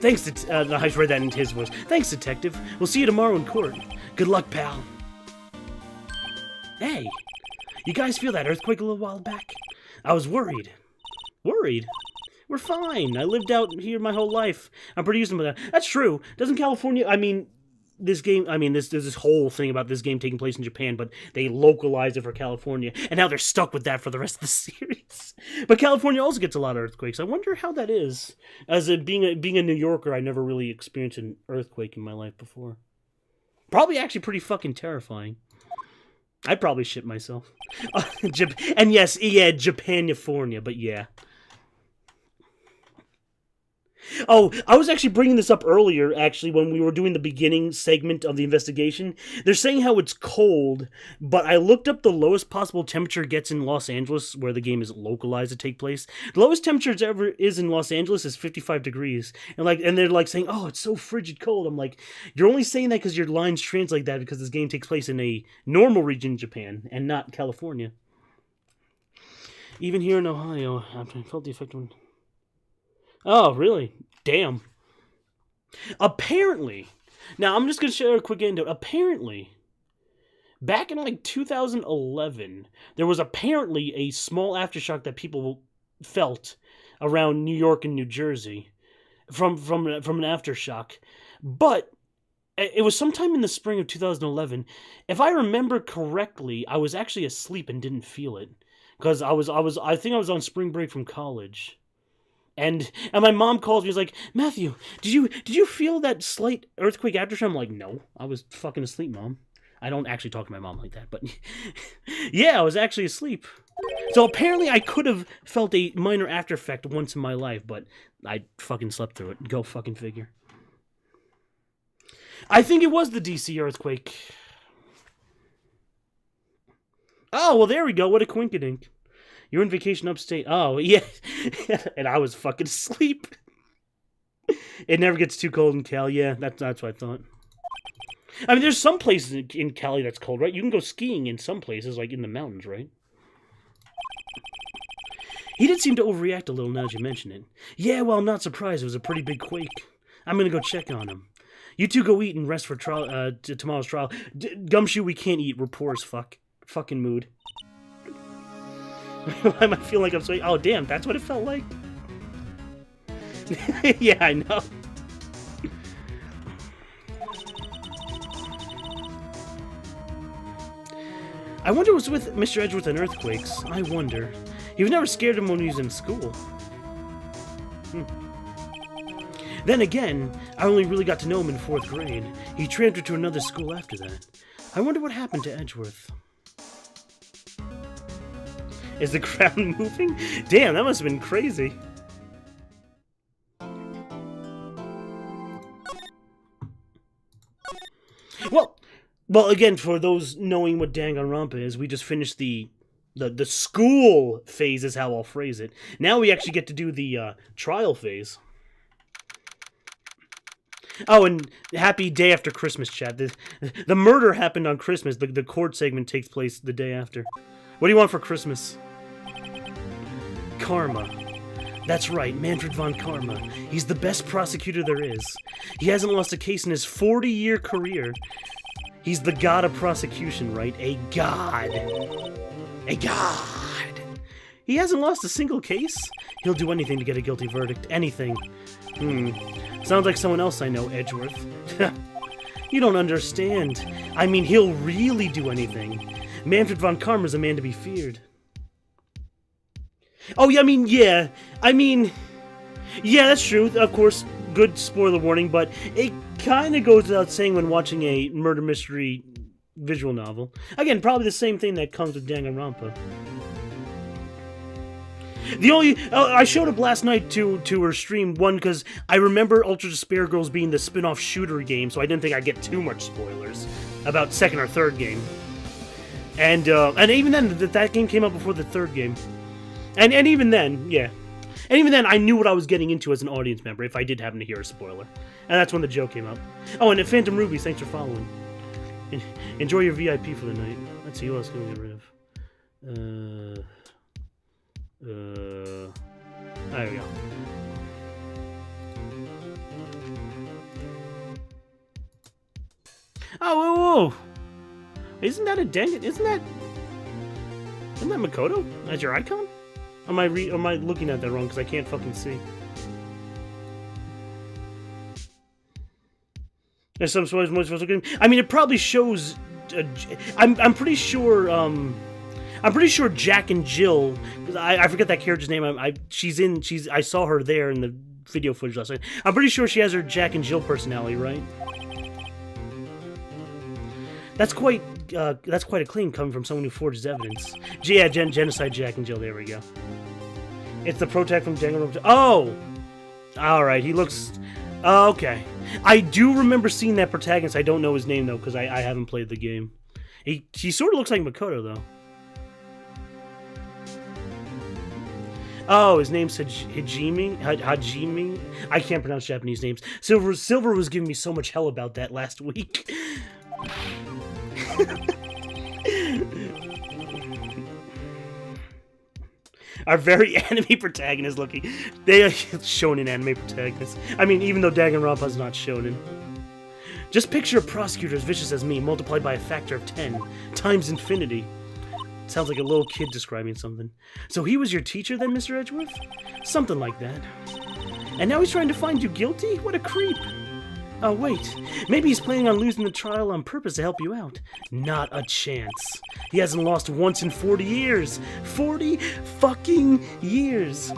Thanks to... I read that in his voice. Thanks, detective. We'll see you tomorrow in court. Good luck, pal. Hey, you guys feel that earthquake a little while back? I was worried. Worried? We're fine. I lived out here my whole life. I'm pretty used to that. That's true. Doesn't California... I mean... This game, there's this whole thing about this game taking place in Japan, but they localized it for California, and now they're stuck with that for the rest of the series. But California also gets a lot of earthquakes. I wonder how that is. As being a New Yorker, I never really experienced an earthquake in my life before. Probably actually pretty fucking terrifying. I'd probably shit myself. And yes, yeah, Japanifornia, but yeah. Oh, I was actually bringing this up earlier, actually, when we were doing the beginning segment of the investigation. They're saying how it's cold, but I looked up the lowest possible temperature it gets in Los Angeles, where the game is localized to take place. The lowest temperature it ever is in Los Angeles is 55 degrees. And they're like saying, oh, it's so frigid cold. I'm like, you're only saying that because your lines translate that because this game takes place in a normal region in Japan and not California. Even here in Ohio, I felt the effect when... Oh, really? Damn. Apparently, now I'm just going to share a quick anecdote. Apparently, back in like 2011, there was apparently a small aftershock that people felt around New York and New Jersey from an aftershock. But it was sometime in the spring of 2011. If I remember correctly, I was actually asleep and didn't feel it because I think I was on spring break from college. And my mom calls me, was like, Matthew, did you feel that slight earthquake aftershock? I'm like, no, I was fucking asleep, Mom. I don't actually talk to my mom like that, but yeah, I was actually asleep. So apparently I could have felt a minor after effect once in my life, but I fucking slept through it. Go fucking figure. I think it was the DC earthquake. Oh, well, there we go. What a quinkadink. You're on vacation upstate. Oh, yeah. And I was fucking asleep. It never gets too cold in Cal. Yeah, that's what I thought. I mean, there's some places in Cali that's cold, right? You can go skiing in some places, like in the mountains, right? He did seem to overreact a little now that you mention it. Yeah, well, I'm not surprised. It was a pretty big quake. I'm gonna go check on him. You two go eat and rest for tomorrow's trial. Gumshoe, we can't eat. We're poor as fuck. Fucking mood. Why am I feeling like I'm sweating? Oh, damn, that's what it felt like? Yeah, I know. I wonder what's with Mr. Edgeworth and earthquakes. I wonder. He was never scared of him when he was in school. Then again, I only really got to know him in 4th grade. He transferred to another school after that. I wonder what happened to Edgeworth. Is the ground moving? Damn, that must have been crazy. Well, again, for those knowing what Danganronpa is, we just finished the school phase is how I'll phrase it. Now we actually get to do the trial phase. Oh, and happy day after Christmas, chat. The murder happened on Christmas. The court segment takes place the day after. What do you want for Christmas? Karma. That's right, Manfred von Karma. He's the best prosecutor there is. He hasn't lost a case in his 40-year career. He's the god of prosecution, right? A god. A god. He hasn't lost a single case? He'll do anything to get a guilty verdict. Anything. Sounds like someone else I know, Edgeworth. You don't understand. I mean, he'll really do anything. Manfred von Karma's a man to be feared. Oh, yeah, I mean, yeah, that's true. Of course, good spoiler warning, but it kind of goes without saying when watching a murder mystery visual novel. Again, probably the same thing that comes with Danganronpa. I showed up last night to her stream, one, because I remember Ultra Despair Girls being the spin-off shooter game, so I didn't think I'd get too much spoilers about second or third game. And even then, that game came out before the third game. And even then, yeah. And even then, I knew what I was getting into as an audience member, if I did happen to hear a spoiler. And that's when the joke came up. Oh, and Phantom Rubies, thanks for following. Enjoy your VIP for the night. Let's see, who else can we get rid of? There we go. Oh, whoa. Isn't that Makoto as your icon? Am I looking at that wrong? Because I can't fucking see. There's some spoilers. I mean, it probably shows. I'm pretty sure. I'm pretty sure Jack and Jill. I forget that character's name. I saw her there in the video footage last night. I'm pretty sure she has her Jack and Jill personality, right? That's quite a claim coming from someone who forges evidence. Yeah, Genocide Jack and Jill. There we go. It's the protag from Danganronpa. Oh! Alright, he looks... Oh, okay. I do remember seeing that protagonist. I don't know his name, though, because I haven't played the game. He sort of looks like Makoto, though. Oh, his name's Hajime? I can't pronounce Japanese names. Silver was giving me so much hell about that last week. Our very anime protagonist looking. They are shonen anime protagonists. I mean, even though Danganronpa's not shonen. Just picture a prosecutor as vicious as me, multiplied by a factor of 10, times infinity. Sounds like a little kid describing something. So he was your teacher then, Mr. Edgeworth? Something like that. And now he's trying to find you guilty? What a creep. Oh, wait. Maybe he's planning on losing the trial on purpose to help you out. Not a chance. He hasn't lost once in 40 years. 40 fucking years.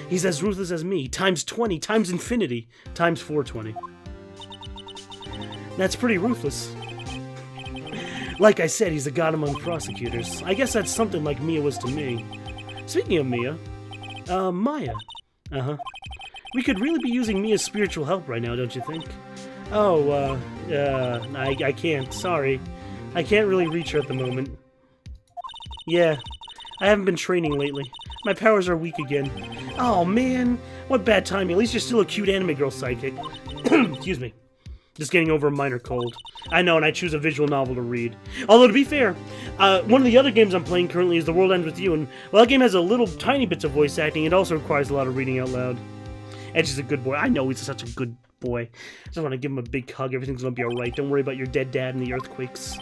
He's as ruthless as me, times 20, times infinity, times 420. That's pretty ruthless. Like I said, he's a god among prosecutors. I guess that's something like Mia was to me. Speaking of Mia, Maya. Uh-huh. We could really be using Mia's spiritual help right now, don't you think? Oh, I can't. Sorry. I can't really reach her at the moment. Yeah, I haven't been training lately. My powers are weak again. Oh, man. What bad timing. At least you're still a cute anime girl psychic. Excuse me. Just getting over a minor cold. I know, and I choose a visual novel to read. Although, to be fair, one of the other games I'm playing currently is The World Ends With You, and while that game has a little tiny bits of voice acting, it also requires a lot of reading out loud. Edge is a good boy. I know he's such a good boy. I just want to give him a big hug. Everything's going to be alright. Don't worry about your dead dad and the earthquakes.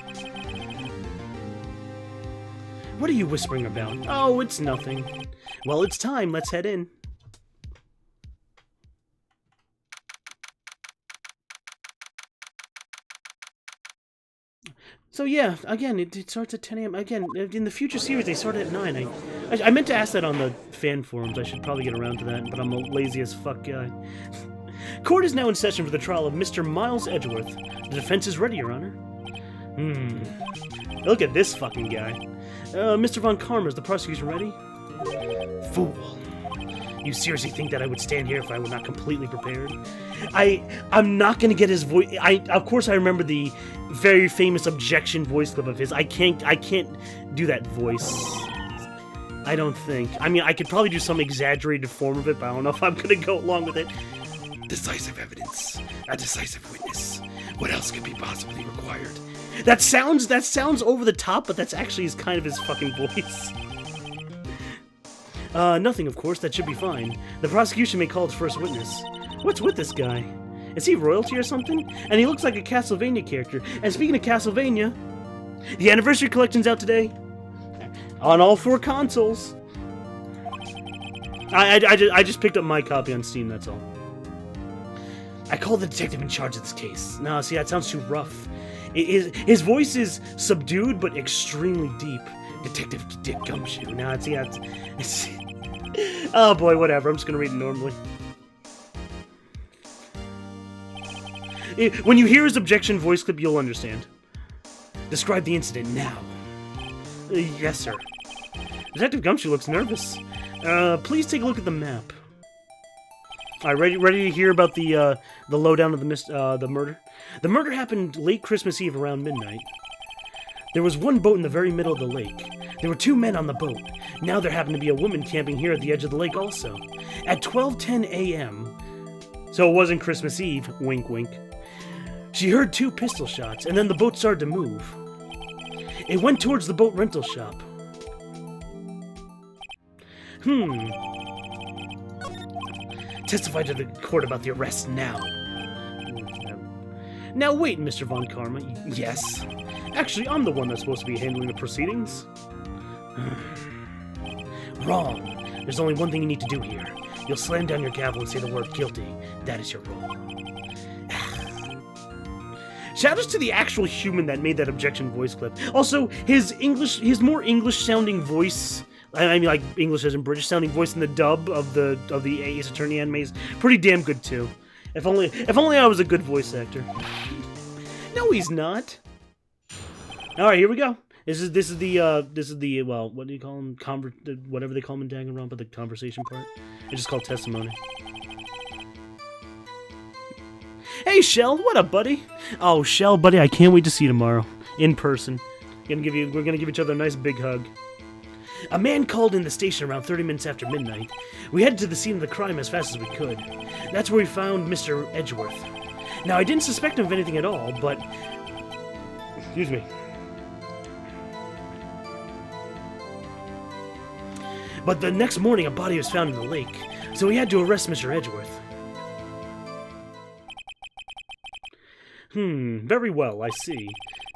What are you whispering about? Oh, it's nothing. Well, it's time. Let's head in. So yeah, again, it starts at 10 a.m. Again, in the future series, they start at 9. I meant to ask that on the fan forums. I should probably get around to that, but I'm a lazy as fuck guy. Court is now in session for the trial of Mr. Miles Edgeworth. The defense is ready, Your Honor. Look at this fucking guy. Mr. von Karma, is the prosecution ready? Fool. You seriously think that I would stand here if I were not completely prepared? I'm not gonna get his voice. Of course I remember the very famous objection voice clip of his. I can't do that voice. I don't think. I mean, I could probably do some exaggerated form of it, but I don't know if I'm gonna go along with it. Decisive evidence. A decisive witness. What else could be possibly required? That sounds over the top, but that's actually kind of his fucking voice. Nothing, of course. That should be fine. The prosecution may call its first witness. What's with this guy? Is he royalty or something? And he looks like a Castlevania character. And speaking of Castlevania, the Anniversary Collection's out today. On all 4 consoles. I just picked up my copy on Steam, that's all. I called the detective in charge of this case. No, see, that sounds too rough. His voice is subdued, but extremely deep. Detective Dick Gumshoe. Now, see, it's... Oh boy, whatever. I'm just gonna read it normally. When you hear his objection voice clip, you'll understand. Describe the incident now. Yes, sir. Detective Gumshoe looks nervous. Please take a look at the map. Alright, ready to hear about the lowdown of the murder? The murder happened late Christmas Eve around midnight. There was one boat in the very middle of the lake. There were 2 men on the boat. Now there happened to be a woman camping here at the edge of the lake also. At 12:10 a.m., so it wasn't Christmas Eve, wink wink, she heard 2 pistol shots, and then the boat started to move. It went towards the boat rental shop. Testify to the court about the arrest now. Now wait, Mr. Von Karma. Yes. Actually, I'm the one that's supposed to be handling the proceedings. Wrong. There's only one thing you need to do here. You'll slam down your gavel and say the word guilty. That is your role. Shoutouts to the actual human that made that objection voice clip. Also, his more English-sounding voice, I mean, like English as in British-sounding voice in the dub of the Ace Attorney anime is pretty damn good too. If only I was a good voice actor. No, he's not. All right, here we go. This is the well, what do you call them? Whatever they call them in Danganronpa, the conversation part. It's just called testimony. Hey, Shell, what up, buddy? Oh, Shell, buddy, I can't wait to see you tomorrow in person. We're gonna give each other a nice big hug. A man called in the station around 30 minutes after midnight. We headed to the scene of the crime as fast as we could. That's where we found Mr. Edgeworth. Now, I didn't suspect him of anything at all, but... Excuse me. But the next morning, a body was found in the lake, so we had to arrest Mr. Edgeworth. Very well, I see.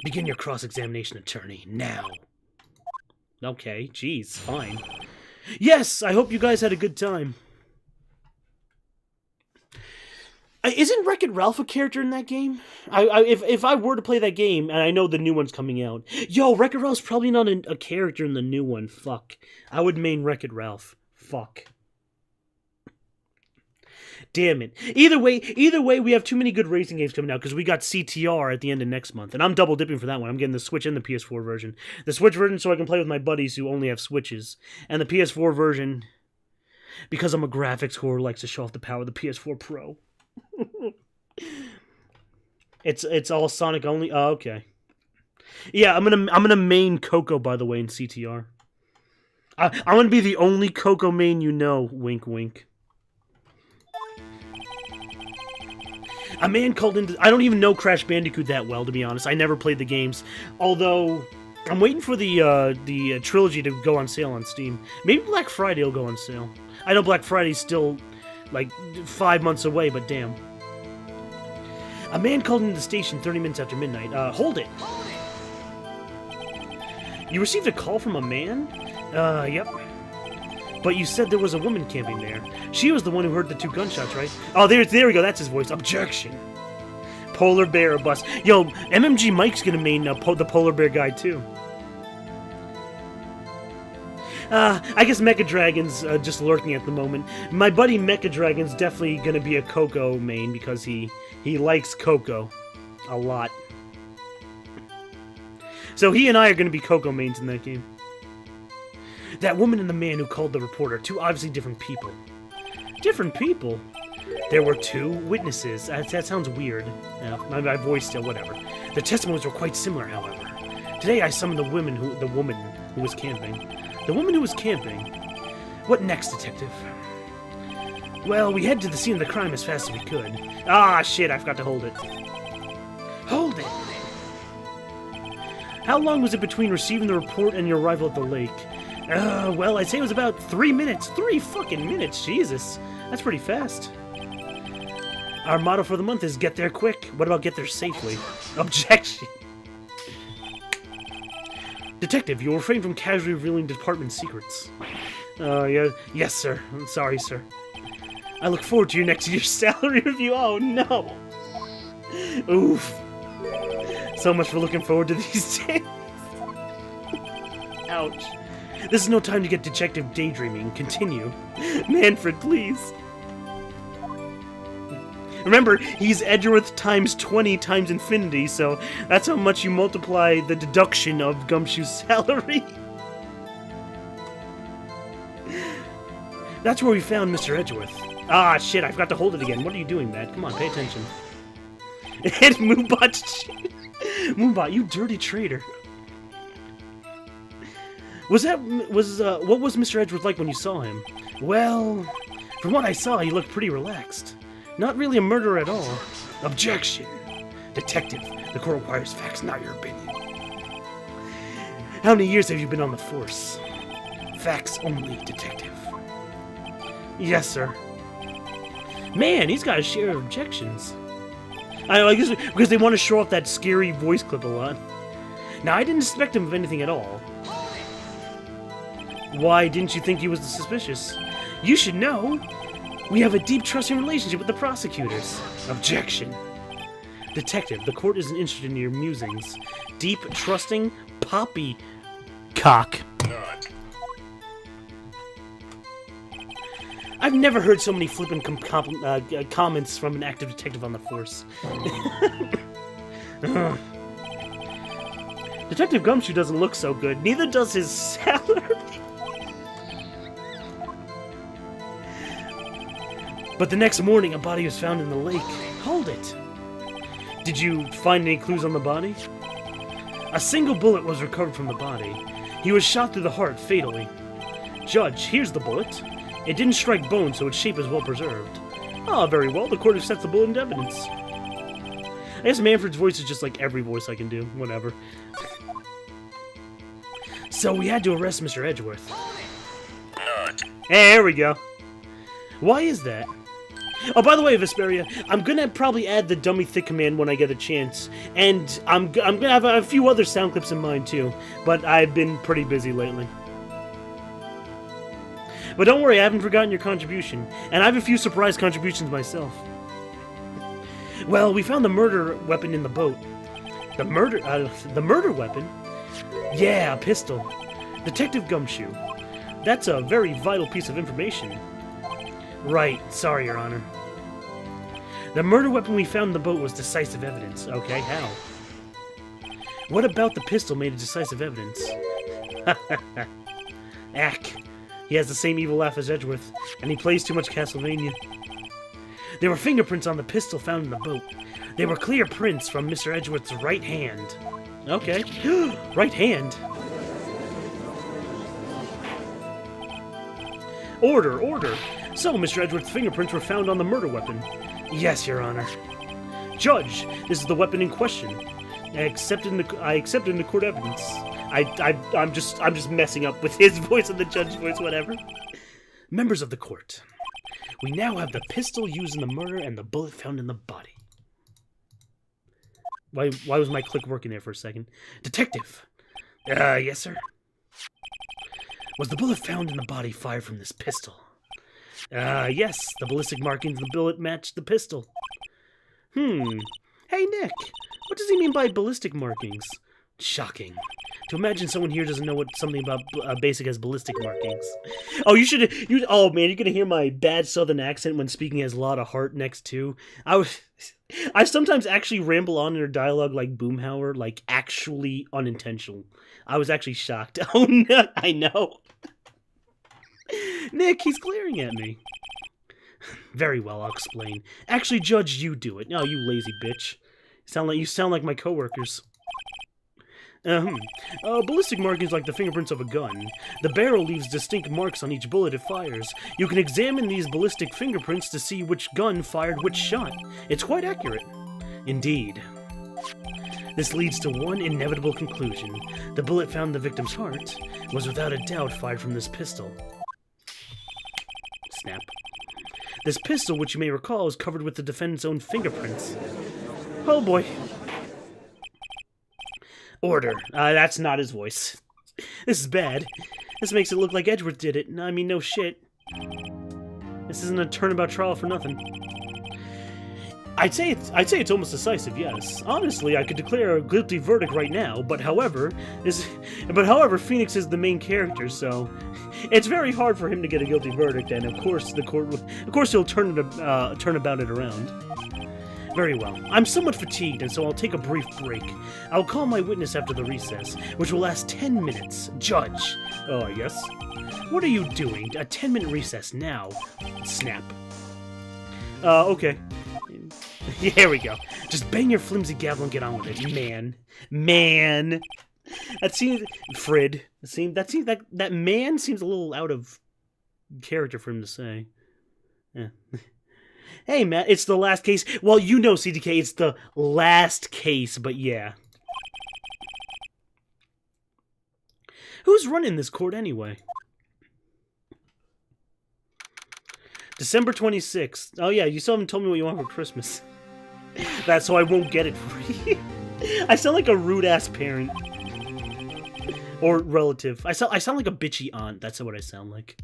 Begin your cross-examination, attorney, now. Okay, geez, fine. Yes, I hope you guys had a good time. Isn't Wreck-It Ralph a character in that game? If I were to play that game, and I know the new one's coming out, yo, Wreck-It Ralph's probably not a character in the new one. Fuck. I would main Wreck-It Ralph. Fuck. Damn it. Either way, we have too many good racing games coming out because we got CTR at the end of next month, and I'm double dipping for that one. I'm getting the Switch and the PS4 version. The Switch version so I can play with my buddies who only have Switches, and the PS4 version because I'm a graphics whore who likes to show off the power of the PS4 Pro. It's all Sonic only. Oh, okay. Yeah, I'm gonna main Coco, by the way, in CTR. I'm gonna be the only Coco main you know. Wink, wink. A man called in. I don't even know Crash Bandicoot that well, to be honest. I never played the games. Although I'm waiting for the trilogy to go on sale on Steam. Maybe Black Friday will go on sale. I know Black Friday's still like 5 months away, but damn. A man called into the station 30 minutes after midnight. Hold it. You received a call from a man? Yep. But you said there was a woman camping there. She was the one who heard the 2 gunshots, right? Oh, there we go. That's his voice. Objection. Polar Bear bus. Yo, MMG Mike's gonna main the Polar Bear guy, too. I guess Mecha Dragon's just lurking at the moment. My buddy Mecha Dragon's definitely gonna be a Coco main because he likes Coco a lot. So he and I are gonna be Coco mains in that game. That woman and the man who called the reporter, 2 obviously different people. Different people? There were 2 witnesses. That sounds weird. My voice still, whatever. Their testimonies were quite similar, however. Today I summoned the woman who was camping. The woman who was camping. What next, detective? Well, we head to the scene of the crime as fast as we could. Ah, shit, I forgot to hold it. Hold it! How long was it between receiving the report and your arrival at the lake? Well, I'd say it was about 3 minutes. 3 fucking minutes, Jesus. That's pretty fast. Our motto for the month is get there quick. What about get there safely? Objection. Detective, you'll refrain from casually revealing department secrets. Yeah, yes, sir. I'm sorry, sir. I look forward to your next year's salary review. Oh, no. Oof. So much for looking forward to these days. Ouch. This is no time to get detective daydreaming. Continue. Manfred, please. Remember, he's Edgeworth times 20 times infinity, so that's how much you multiply the deduction of Gumshoe's salary. That's where we found Mr. Edgeworth. Ah, shit, I forgot to hold it again. What are you doing, Matt? Come on, pay attention. And Moonbot, you dirty traitor. What was Mr. Edgeworth like when you saw him? Well, from what I saw, he looked pretty relaxed. Not really a murderer at all. Objection! Detective, the court requires facts, not your opinion. How many years have you been on the force? Facts only, detective. Yes, sir. Man, he's got a share of objections. I guess because they want to show off that scary voice clip a lot. Now, I didn't suspect him of anything at all. Why didn't you think he was suspicious? You should know. We have a deep trusting relationship with the prosecutors. Objection. Detective, the court isn't interested in your musings. Deep, trusting, poppycock. I've never heard so many flippant comments from an active detective on the force. Detective Gumshoe doesn't look so good. Neither does his salary. But the next morning, a body was found in the lake. Hold it. Did you find any clues on the body? A single bullet was recovered from the body. He was shot through the heart fatally. Judge, here's the bullet. It didn't strike bone, so its shape is well preserved. Ah, very well. The court accepts the bullet into evidence. I guess Manfred's voice is just like every voice I can do. Whatever. So we had to arrest Mr. Edgeworth. Hey, there we go. Why is that? Oh, by the way, Vesperia, I'm gonna probably add the dummy thick command when I get a chance, and I'm gonna have a few other sound clips in mind too, but I've been pretty busy lately. But don't worry, I haven't forgotten your contribution, and I have a few surprise contributions myself. Well, we found the murder weapon in the boat. The murder weapon? Yeah, a pistol. Detective Gumshoe. That's a very vital piece of information. Right, sorry, Your Honor. The murder weapon we found in the boat was decisive evidence. Okay, how? What about the pistol made decisive evidence? Ack. He has the same evil laugh as Edgeworth, and he plays too much Castlevania. There were fingerprints on the pistol found in the boat. They were clear prints from Mr. Edgeworth's right hand. Okay. Right hand? Order, order! So, Mr. Edgeworth's fingerprints were found on the murder weapon. Yes, Your Honor. Judge, this is the weapon in question. I accept in the court evidence. I'm just messing up with his voice and the judge's voice, whatever. Members of the court, we now have the pistol used in the murder and the bullet found in the body. Why was my click working there for a second? Detective! Yes, sir? Was the bullet found in the body fired from this pistol? Yes, the ballistic markings of the bullet matched the pistol. Hey, Nick, what does he mean by ballistic markings? Shocking. To imagine someone here doesn't know something about basic as ballistic markings. Oh, oh man, you're gonna hear my bad southern accent when speaking as Lada Hart next to. I sometimes actually ramble on in her dialogue like Boomhauer, like actually unintentional. I was actually shocked. Oh no, I know. Nick, he's glaring at me. Very well, I'll explain. Actually, Judge, you do it. No, you lazy bitch. You sound like my coworkers. Ballistic markings like the fingerprints of a gun. The barrel leaves distinct marks on each bullet it fires. You can examine these ballistic fingerprints to see which gun fired which shot. It's quite accurate. Indeed. This leads to one inevitable conclusion. The bullet found in the victim's heart was without a doubt fired from this pistol. Snap. This pistol, which you may recall, is covered with the defendant's own fingerprints. Oh boy. Order. That's not his voice. This is bad. This makes it look like Edgeworth did it. I mean, no shit. This isn't a turnabout trial for nothing. I'd say it's almost decisive, yes. Honestly, I could declare a guilty verdict right now, but however, Phoenix is the main character, so it's very hard for him to get a guilty verdict, and of course he'll turn about it around. Very well. I'm somewhat fatigued, and so I'll take a brief break. I'll call my witness after the recess, which will last 10 minutes. Judge. Oh, yes? What are you doing? A 10-minute recess now. Snap. Okay. Here we go. Just bang your flimsy gavel and get on with it, man. Man. That seems... Frid. That man seems a little out of character for him to say. Yeah. Hey, Matt, it's the last case. Well, you know, CDK, it's the last case, but yeah. Who's running this court anyway? December 26th. Oh, yeah, you still haven't told me what you want for Christmas. That's so I won't get it for you. I sound like a rude-ass parent. Or relative. I sound like a bitchy aunt. That's what I sound like.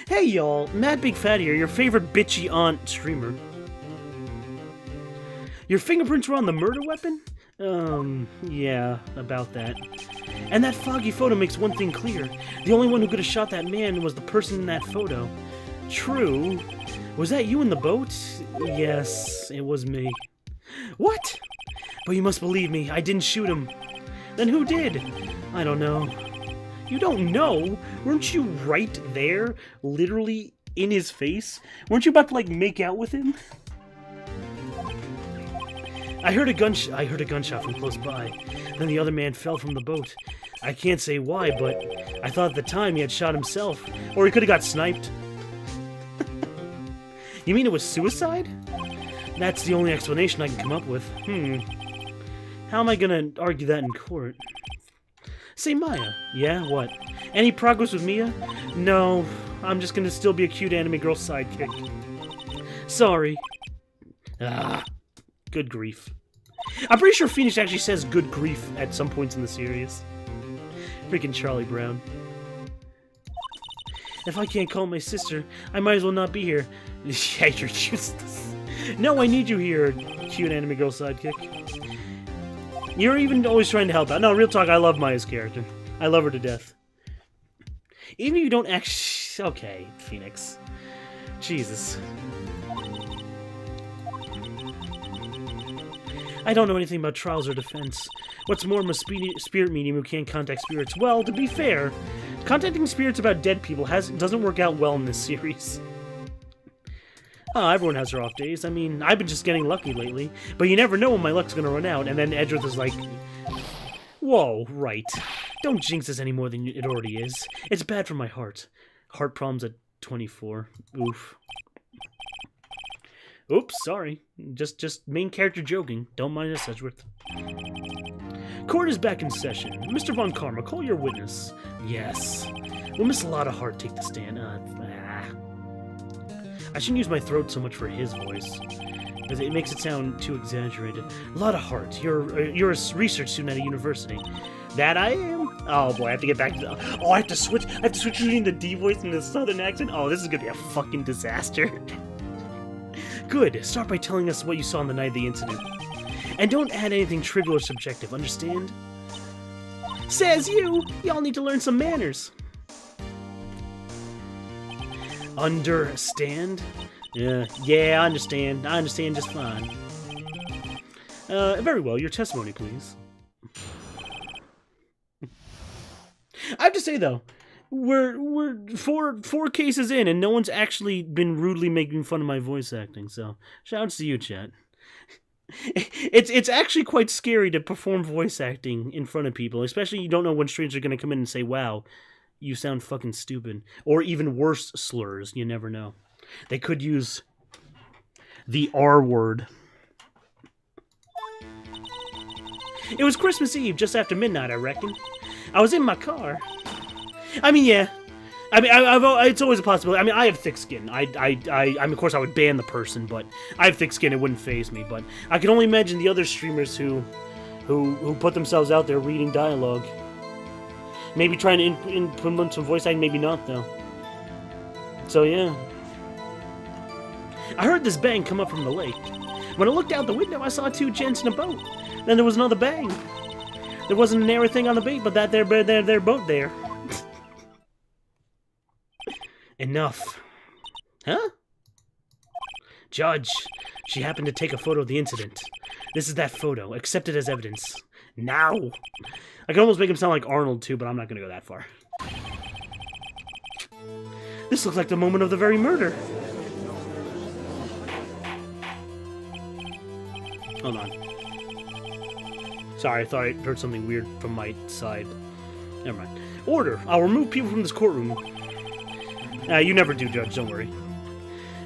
Hey y'all, Mad Big Fat here, your favorite bitchy aunt streamer. Your fingerprints were on the murder weapon? Yeah, about that. And that foggy photo makes one thing clear. The only one who could have shot that man was the person in that photo. True. Was that you in the boat? Yes, it was me. What? But you must believe me, I didn't shoot him. Then who did? I don't know. You don't know? Weren't you right there? Literally in his face? Weren't you about to, like, make out with him? I heard a gunshot from close by. Then the other man fell from the boat. I can't say why, but I thought at the time he had shot himself. Or he could have got sniped. You mean it was suicide? That's the only explanation I can come up with. How am I gonna argue that in court? Say, Maya. Yeah, what? Any progress with Mia? No, I'm just gonna still be a cute anime girl sidekick. Sorry. Good grief. I'm pretty sure Phoenix actually says good grief at some points in the series. Freaking Charlie Brown. If I can't call my sister, I might as well not be here. Yeah, you're useless. No, I need you here, cute anime girl sidekick. You're even always trying to help out. No, real talk, I love Maya's character. I love her to death. Even if you don't actually... Okay, Phoenix. Jesus. I don't know anything about trials or defense. What's more, I'm a spirit medium who can't contact spirits. Well, to be fair, contacting spirits about dead people doesn't work out well in this series. Everyone has their off days. I mean, I've been just getting lucky lately. But you never know when my luck's gonna run out, and then Edgeworth is like... Whoa, right. Don't jinx this any more than it already is. It's bad for my heart. Heart problems at 24. Oof. Oops, sorry. Just main character joking. Don't mind us, Edgeworth. Court is back in session. Mr. Von Karma, call your witness. Yes. Will Miss Lada Hart take the stand? I shouldn't use my throat so much for his voice, because it makes it sound too exaggerated. Lada Hart, you're a research student at a university. That I am? Oh boy, I have to get back to the... Oh, I have to switch between the D voice and the southern accent? Oh, this is gonna be a fucking disaster. Good, start by telling us what you saw on the night of the incident. And don't add anything trivial or subjective, understand? Says you! Y'all need to learn some manners. Understand? Yeah, I understand. I understand just fine. Very well, your testimony, please. I have to say, though, we're four cases in, and no one's actually been rudely making fun of my voice acting, so shoutouts to you, chat. It's actually quite scary to perform voice acting in front of people, especially you don't know when strangers are going to come in and say, "Wow, you sound fucking stupid," or even worse slurs. You never know. They could use the R word. It was Christmas Eve, just after midnight, I reckon. I was in my car. I mean, yeah. I mean, it's always a possibility. I mean, I have thick skin. I mean, of course, I would ban the person, but I have thick skin. It wouldn't faze me. But I can only imagine the other streamers who put themselves out there reading dialogue. Maybe trying to implement some voice acting, maybe not, though. So, yeah. I heard this bang come up from the lake. When I looked out the window, I saw two gents in a boat. Then there was another bang. There wasn't an arrow thing on the bait, but that their boat there. Enough. Huh? Judge, she happened to take a photo of the incident. This is that photo. Accept it as evidence. Now. I can almost make him sound like Arnold, too, but I'm not going to go that far. This looks like the moment of the very murder. Hold on. Sorry, I thought I heard something weird from my side. Never mind. Order. I'll remove people from this courtroom. You never do, Judge. Don't worry.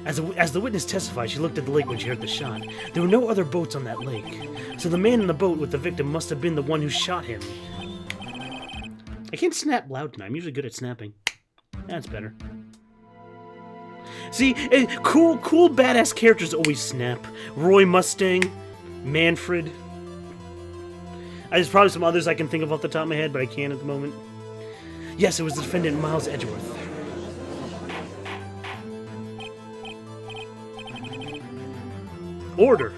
As the witness testified, she looked at the lake when she heard the shot. There were no other boats on that lake. So the man in the boat with the victim must have been the one who shot him. I can't snap loud tonight. I'm usually good at snapping. That's better. See, cool, badass characters always snap. Roy Mustang, Manfred. There's probably some others I can think of off the top of my head, but I can't at the moment. Yes, it was the defendant, Miles Edgeworth. Order.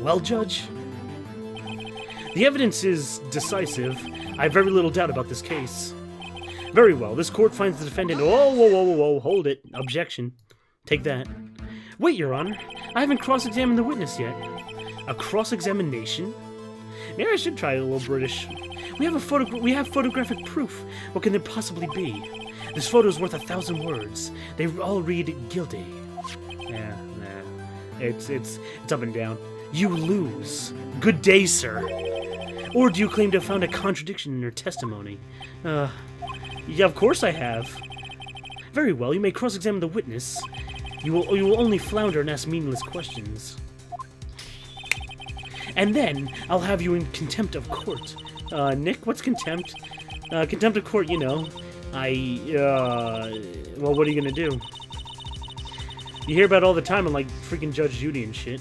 Well, Judge, the evidence is decisive. I have very little doubt about this case. Very well. This court finds the defendant... Whoa, hold it. Objection. Take that. Wait, Your Honor. I haven't cross-examined the witness yet. A cross-examination? Maybe I should try a little British. We have photographic proof. What can there possibly be? This photo is worth 1,000 words. They all read guilty. Yeah, nah. It's up and down. You lose. Good day, sir. Or do you claim to have found a contradiction in your testimony? Yeah, of course I have. Very well, you may cross-examine the witness. You will only flounder and ask meaningless questions. And then, I'll have you in contempt of court. Nick, what's contempt? Contempt of court, you know. Well, what are you gonna do? You hear about it all the time on, like, freaking Judge Judy and shit.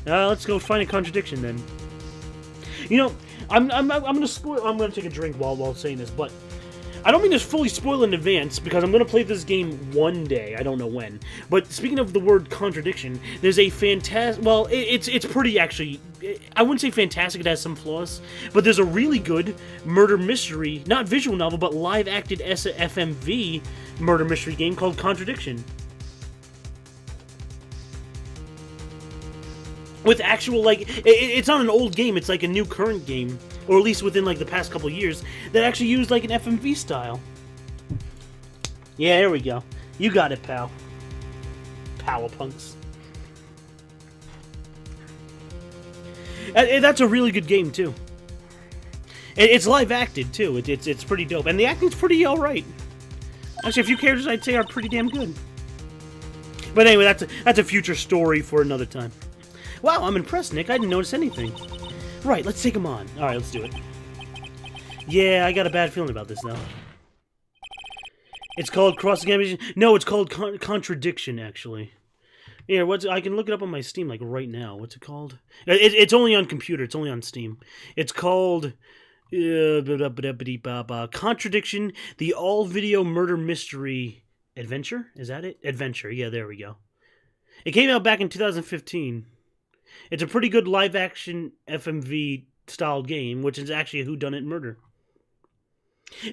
Let's go find a contradiction, then. You know, I'm gonna spoil... I'm gonna take a drink while saying this, but... I don't mean to fully spoil in advance, because I'm going to play this game one day. I don't know when. But speaking of the word contradiction, there's a fantastic... Well, it's pretty, actually... I wouldn't say fantastic, it has some flaws. But there's a really good murder mystery, not visual novel, but live-acted FMV murder mystery game called Contradiction. With actual, like... It's not an old game, it's like a new current game. Or at least within, like, the past couple years, that actually used, like, an FMV style. Yeah, there we go. You got it, pal. Powerpunks. That's a really good game, too. It's live-acted, too. It's pretty dope. And the acting's pretty alright. Actually, a few characters I'd say are pretty damn good. But anyway, that's a future story for another time. Wow, I'm impressed, Nick. I didn't notice anything. Right, let's take him on. Alright, let's do it. Yeah, I got a bad feeling about this now. It's called cross-examination. No, it's called contradiction, actually. Here, I can look it up on my Steam, like, right now. What's it called? It's only on computer. It's only on Steam. It's called... Contradiction, the all-video murder mystery adventure? Is that it? Adventure, yeah, there we go. It came out back in 2015. It's a pretty good live-action FMV-styled game, which is actually a whodunit murder.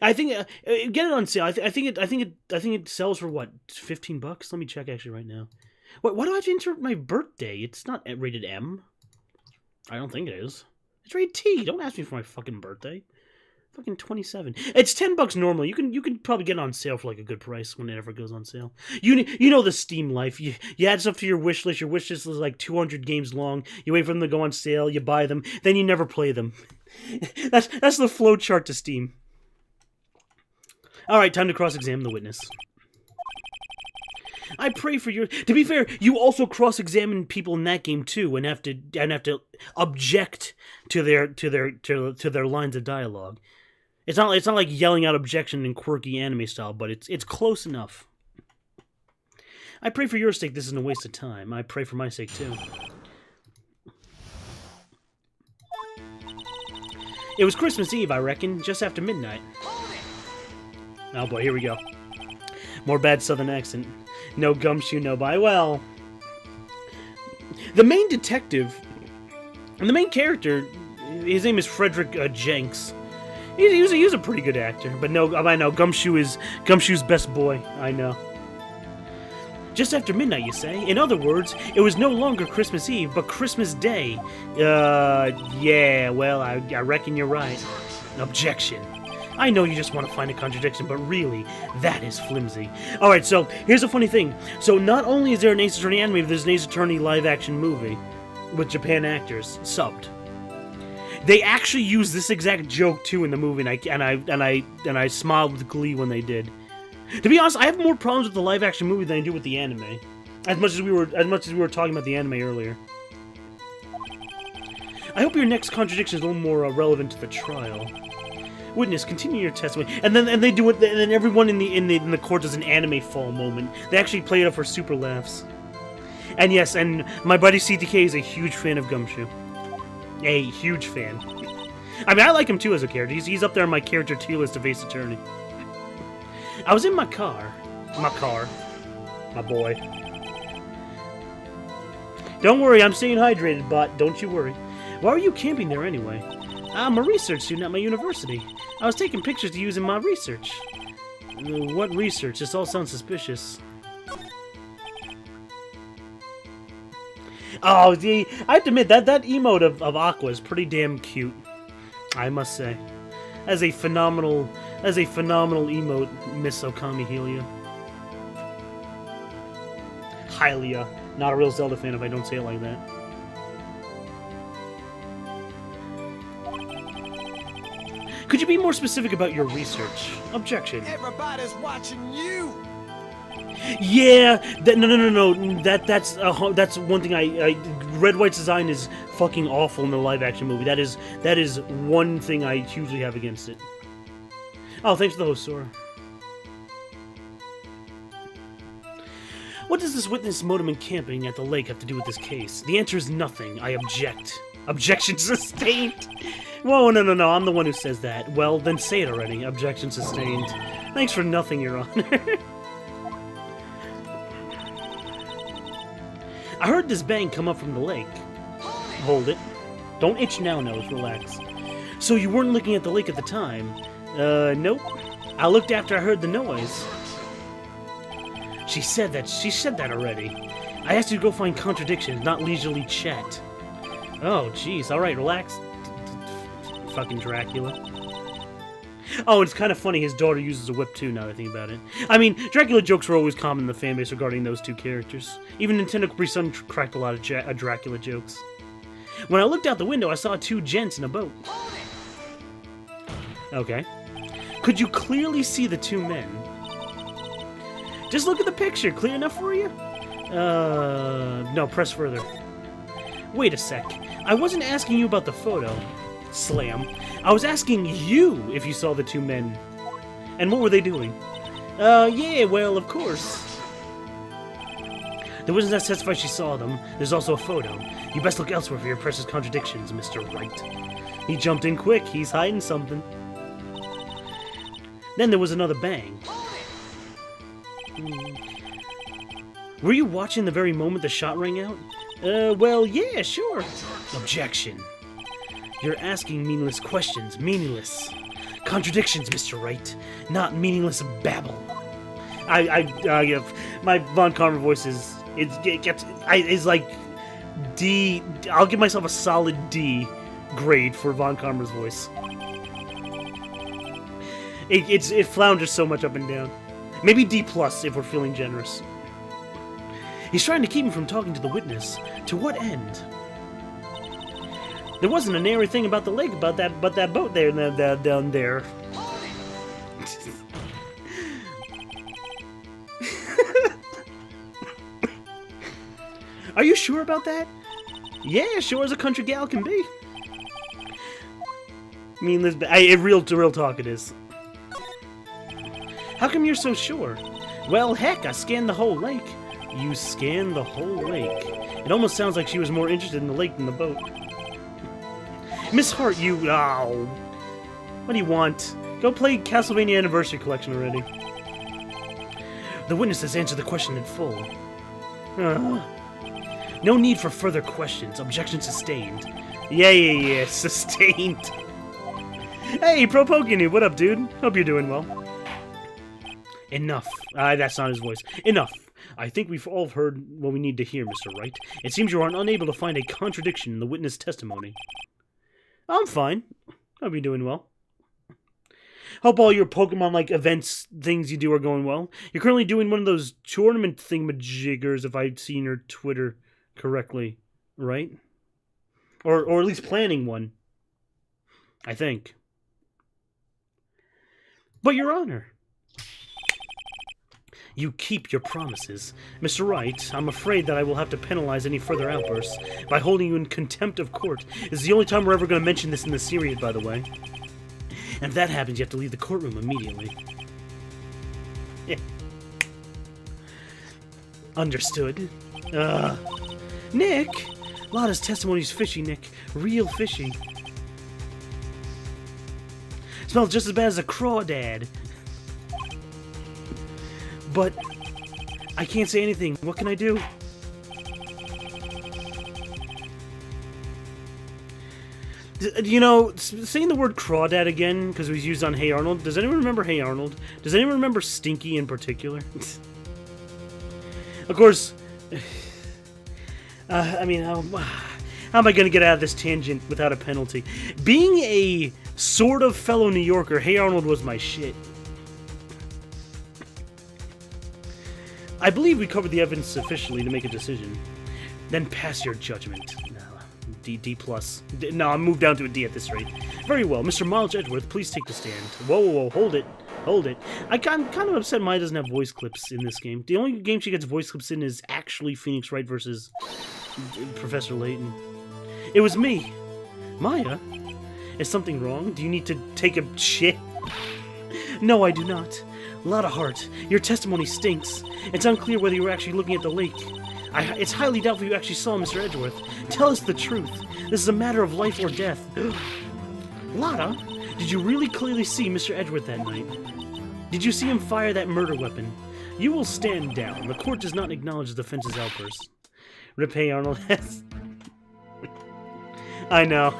I think get it on sale. I think it sells for what, $15? Let me check actually right now. Why do I have to insert my birthday? It's not rated M. I don't think it is. It's rated T. Don't ask me for my fucking birthday. Fucking 27. It's $10 normally. You can probably get it on sale for like a good price when it ever goes on sale. You know the Steam life. You add stuff to your wish list. Your wish list is like 200 games long. You wait for them to go on sale. You buy them. Then you never play them. That's the flow chart to Steam. All right, time to cross-examine the witness. I pray for your. To be fair, you also cross-examine people in that game too, and have to object to their lines of dialogue. It's not like yelling out objection in quirky anime style, but it's close enough. I pray for your sake this isn't a waste of time. I pray for my sake too. It was Christmas Eve, I reckon, just after midnight. Oh boy, here we go. More bad southern accent. No gumshoe, no buy. Well, the main detective and the main character, his name is Frederick Jenks. He's a pretty good actor, but no, I know Gumshoe's best boy. I know. Just after midnight, you say? In other words, it was no longer Christmas Eve, but Christmas Day. Yeah, well, I reckon you're right. Objection. I know you just want to find a contradiction, but really, that is flimsy. Alright, so, here's a funny thing. So, not only is there an Ace Attorney anime, but there's an Ace Attorney live-action movie with Japan actors, subbed. They actually used this exact joke, too, in the movie, and I smiled with glee when they did. To be honest, I have more problems with the live-action movie than I do with the anime. As much as we were talking about the anime earlier. I hope your next contradiction is a little more relevant to the trial. Witness, continue your testimony. And they do it. And then everyone in the court does an anime fall moment. They actually play it up for super laughs. And yes, and my buddy CTK is a huge fan of Gumshoe. A huge fan. I mean, I like him too as a character. He's up there on my character tier list of Ace Attorney. I was in my car. My boy. Don't worry, I'm staying hydrated, but don't you worry. Why are you camping there anyway? I'm a research student at my university. I was taking pictures to use in my research. What research? This all sounds suspicious. Oh, I have to admit, that emote of Aqua is pretty damn cute. I must say. As a phenomenal emote, Miss Okami Helia. Hylia. Not a real Zelda fan if I don't say it like that. Could you be more specific about your research? Objection. Everybody's watching you. Yeah, no. That's one thing. Red White's design is fucking awful in the live-action movie. That is one thing I hugely have against it. Oh, thanks for the host, Sora. What does this witness modem and camping at the lake have to do with this case? The answer is nothing. I object. Objection sustained. Whoa, no, I'm the one who says that. Well, then say it already. Objection sustained. Thanks for nothing, Your Honor. I heard this bang come up from the lake. Hold it. Don't itch now, nose. Relax. So you weren't looking at the lake at the time? Nope. I looked after I heard the noise. She said that already. I asked you to go find contradictions, not leisurely chat. Oh, jeez. Alright, relax. Fucking Dracula. Oh, it's kind of funny his daughter uses a whip too, now that I think about it. I mean, Dracula jokes were always common in the fanbase regarding those two characters. Even Nintendo Capri Sun cracked a lot of Dracula jokes. When I looked out the window, I saw two gents in a boat. Okay. Could you clearly see the two men? Just look at the picture. Clear enough for you? No, press further. Wait a sec. I wasn't asking you about the photo. Slam. I was asking you if you saw the two men. And what were they doing? Yeah, well, of course. The witness that testified she saw them. There's also a photo. You best look elsewhere for your precious contradictions, Mr. Wright. He jumped in quick. He's hiding something. Then there was another bang. Were you watching the very moment the shot rang out? Well, yeah, sure. Objection. You're asking meaningless questions. Meaningless. Contradictions, Mr. Wright. Not meaningless babble. My Von Karma voice is like D. I'll give myself a solid D grade for Von Karma's voice. It flounders so much up and down. Maybe D+ if we're feeling generous. He's trying to keep me from talking to the witness. To what end? There wasn't a nary thing about the lake but that boat there down there. Are you sure about that? Yeah, sure as a country gal can be. I mean, real talk it is. How come you're so sure? Well, heck, I scanned the whole lake. You scanned the whole lake. It almost sounds like she was more interested in the lake than the boat. Miss Hart, you... Oh. What do you want? Go play Castlevania Anniversary Collection already. The witness has answered the question in full. No need for further questions. Objection sustained. Yeah. Sustained. Hey, Pro Pokenu, what up, dude? Hope you're doing well. Enough. That's not his voice. Enough. I think we've all heard what we need to hear, Mr. Wright. It seems you are unable to find a contradiction in the witness testimony. I'm fine. Hope you're doing well. Hope all your Pokemon-like events, things you do are going well. You're currently doing one of those tournament thingamajiggers, if I've seen your Twitter correctly, right? Or at least planning one. I think. But, Your Honor, you keep your promises. Mr. Wright, I'm afraid that I will have to penalize any further outbursts by holding you in contempt of court. This is the only time we're ever going to mention this in the series, by the way. And if that happens, you have to leave the courtroom immediately. Yeah. Understood. Nick! Lada's testimony's fishy, Nick. Real fishy. Smells just as bad as a crawdad. But I can't say anything. What can I do? You know, saying the word crawdad again, because it was used on Hey Arnold. Does anyone remember Hey Arnold? Does anyone remember Stinky in particular? Of course, I mean, how am I going to get out of this tangent without a penalty? Being a sort of fellow New Yorker, Hey Arnold was my shit. I believe we covered the evidence sufficiently to make a decision. Then pass your judgment. No, D+. No, I'll move down to a D at this rate. Very well, Mr. Miles Edgeworth, please take the stand. Whoa, hold it. I'm kind of upset Maya doesn't have voice clips in this game. The only game she gets voice clips in is actually Phoenix Wright versus Professor Layton. It was me. Maya? Is something wrong? Do you need to take a shit? No, I do not. Lada Hart, your testimony stinks. It's unclear whether you were actually looking at the lake. It's highly doubtful you actually saw Mr. Edgeworth. Tell us the truth. This is a matter of life or death. Lada, did you really clearly see Mr. Edgeworth that night? Did you see him fire that murder weapon? You will stand down. The court does not acknowledge the defense's outburst. Rip Hey Arnold has... I know.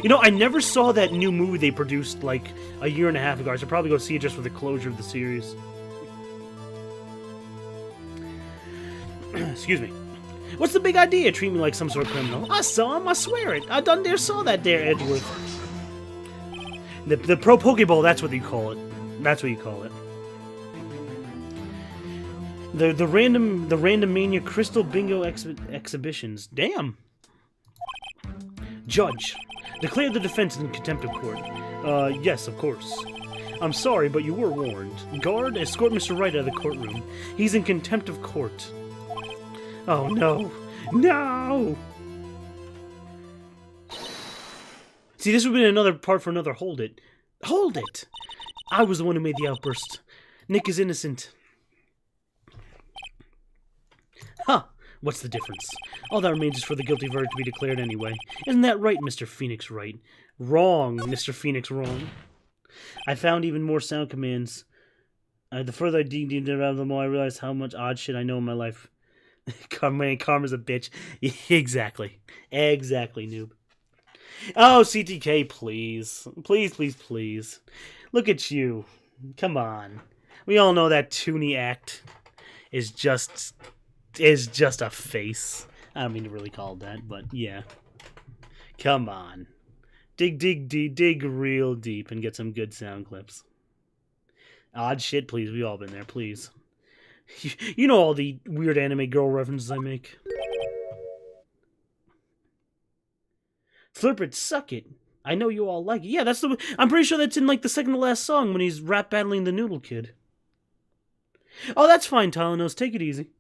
You know, I never saw that new movie they produced, like, a year and a half ago. I should probably go see it just for the closure of the series. Excuse me. What's the big idea? Treat me like some sort of criminal. I saw him, I swear it. I done there saw that there, Edgeworth. The Pro Pokeball, that's what you call it. That's what you call it. The random mania crystal bingo exhibitions. Damn. Judge, declare the defense in contempt of court. Yes, of course. I'm sorry, but you were warned. Guard, escort Mr. Wright out of the courtroom. He's in contempt of court. Oh, no. No! See, this would have been another part for another Hold It. Hold it! I was the one who made the outburst. Nick is innocent. Huh. What's the difference? All that remains is for the guilty verdict to be declared anyway. Isn't that right, Mr. Phoenix Wright? Wrong, Mr. Phoenix, wrong. I found even more sound commands. The further I dig into them, the more I realized how much odd shit I know in my life. Karma's a bitch. Exactly. Exactly, noob. Oh, CTK, please. Please. Look at you. Come on. We all know that Toonie act is just a face. I don't mean to really call it that, but yeah. Come on. Dig real deep and get some good sound clips. Odd shit, please. We've all been there, please. You know all the weird anime girl references I make. Slurp it, suck it. I know you all like it. Yeah, that's the... I'm pretty sure that's in, like, the second to last song when he's rap battling the Noodle Kid. Oh, that's fine, Tylenose. Take it easy.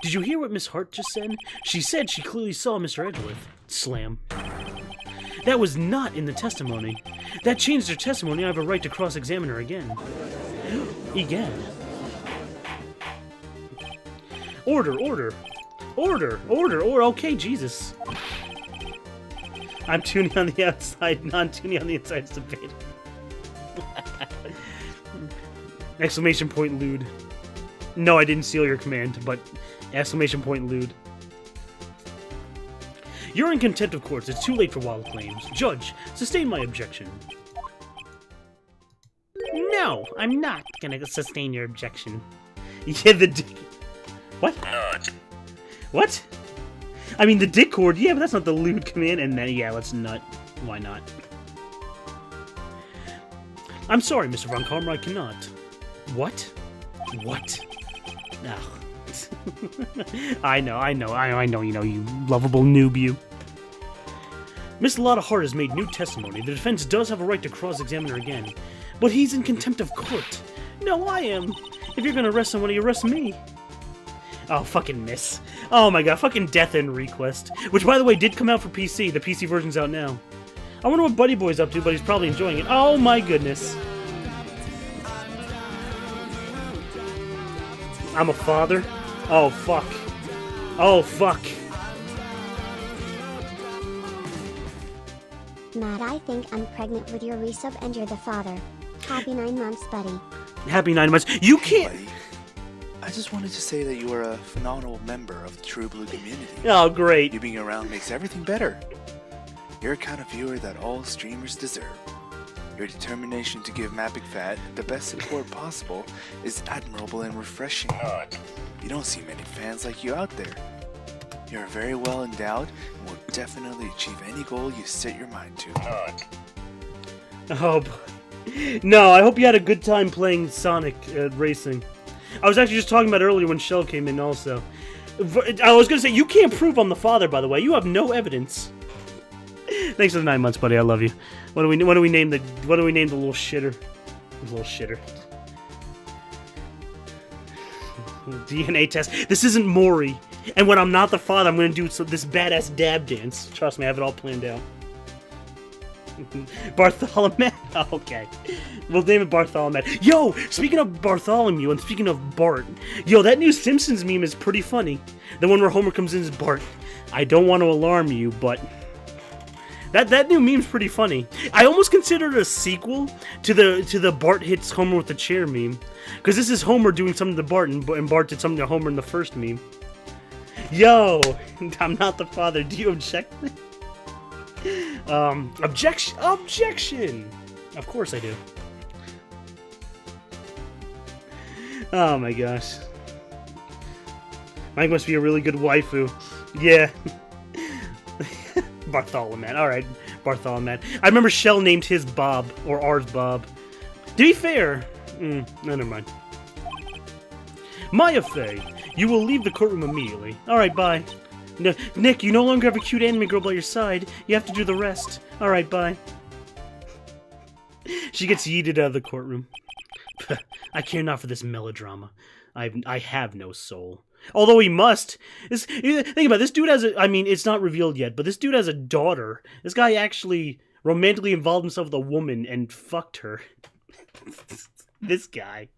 Did you hear what Miss Hart just said? She said she clearly saw Mr. Edgeworth. Slam. That was not in the testimony. That changed her testimony. I have a right to cross-examine her again. Again. Order. Okay, Jesus. I'm tuning on the outside, non-tuning on the inside. It's debated. Exclamation point, lewd. No, I didn't steal your command, but exclamation point, lewd. You're in contempt of court. It's too late for wild claims. Judge, sustain my objection. No, I'm not gonna sustain your objection. Yeah, the dick... What? What? I mean, the dick cord, yeah, but that's not the lewd command, and then, yeah, let's nut. Why not? I'm sorry, Mr. Von Karma, I cannot. What? What? Ugh. I know, you know, you lovable noob, you. Miss Lata Hart has made new testimony. The defense does have a right to cross-examine her again. But he's in contempt of court. No, I am. If you're gonna arrest somebody, arrest me. Oh, fucking miss. Oh my god, fucking Death End Request. Which, by the way, did come out for PC. The PC version's out now. I wonder what Buddy Boy's up to, but he's probably enjoying it. Oh my goodness. I'm a father? Oh, fuck. Oh, fuck. Matt, I think I'm pregnant with your resub and you're the father. Happy 9 months, buddy. Happy 9 months. You can't... Buddy, I just wanted to say that you are a phenomenal member of the True Blue community. Oh, great. You being around makes everything better. You're a kind of viewer that all streamers deserve. Your determination to give Mapic Fat the best support possible is admirable and refreshing. You don't see many fans like you out there. You're very well endowed and will definitely achieve any goal you set your mind to. Oh, no, I hope you had a good time playing Sonic Racing. I was actually just talking about earlier when Shell came in also. I was going to say, you can't prove I'm the father, by the way. You have no evidence. Thanks for the 9 months, buddy. I love you. What do we name the little shitter? The little shitter. DNA test. This isn't Maury. And when I'm not the father, I'm going to do this badass dab dance. Trust me, I have it all planned out. Bartholomew? Oh, okay. We'll name it Bartholomew. Yo, speaking of Bartholomew and speaking of Bart, yo, that new Simpsons meme is pretty funny. The one where Homer comes in as Bart. I don't want to alarm you, but... That new meme's pretty funny. I almost consider it a sequel to the Bart hits Homer with the chair meme. Because this is Homer doing something to Bart, and Bart did something to Homer in the first meme. Yo, I'm not the father. Do you object? Objection! Of course I do. Oh my gosh. Mike must be a really good waifu. Yeah. Bartholomew. Alright, Bartholomew. I remember Shell named his Bob, or ours Bob. To be fair... no, never mind. Maya Fey, you will leave the courtroom immediately. Alright, bye. No, Nick, you no longer have a cute anime girl by your side. You have to do the rest. Alright, bye. She gets yeeted out of the courtroom. I care not for this melodrama. I have no soul. Although he must. Think about it, this dude has a... I mean, it's not revealed yet, but this dude has a daughter. This guy actually romantically involved himself with a woman and fucked her. This guy.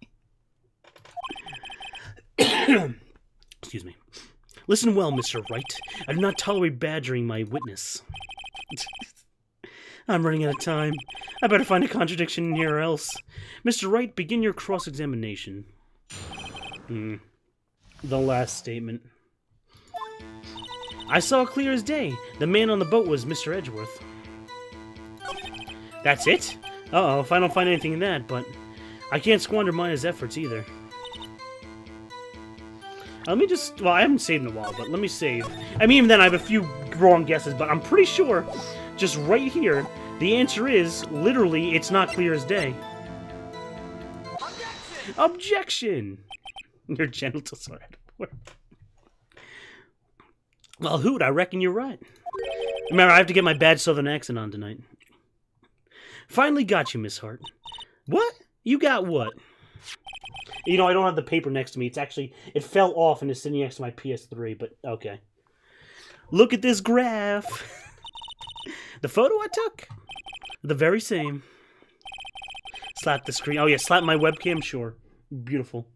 Excuse me. Listen well, Mr. Wright. I do not tolerate badgering my witness. I'm running out of time. I better find a contradiction in here or else. Mr. Wright, begin your cross-examination. The last statement. I saw clear as day. The man on the boat was Mr. Edgeworth. That's it? Uh-oh, if I don't find anything in that, but... I can't squander Maya's efforts either. Let me just... Well, I haven't saved in a while, but let me save. I mean, even then, I have a few wrong guesses, but I'm pretty sure, just right here, the answer is, literally, it's not clear as day. Objection! Your genitals are out of order. Well, Hoot, I reckon you're right. Remember, I have to get my bad southern accent on tonight. Finally got you, Miss Hart. What? You got what? You know, I don't have the paper next to me. It's actually... It fell off and is sitting next to my PS3, but okay. Look at this graph. The photo I took? The very same. Slap the screen. Oh, yeah, slap my webcam? Sure. Beautiful.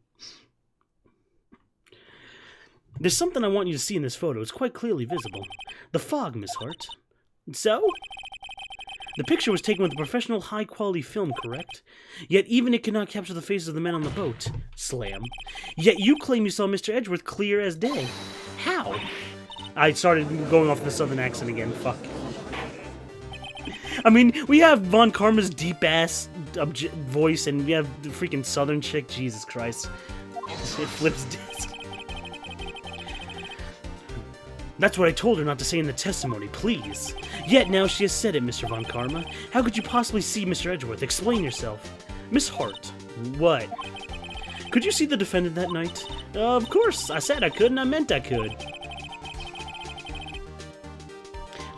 There's something I want you to see in this photo. It's quite clearly visible. The fog, Miss Hart. So? The picture was taken with a professional, high-quality film, correct? Yet even it cannot capture the faces of the men on the boat. Slam. Yet you claim you saw Mr. Edgeworth clear as day. How? I started going off the southern accent again. Fuck. I mean, we have Von Karma's deep-ass voice, and we have the freaking southern chick. Jesus Christ. It flips disc. That's what I told her not to say in the testimony, please. Yet now she has said it, Mr. Von Karma. How could you possibly see Mr. Edgeworth? Explain yourself. Miss Hart. What? Could you see the defendant that night? Of course. I said I could, and I meant I could.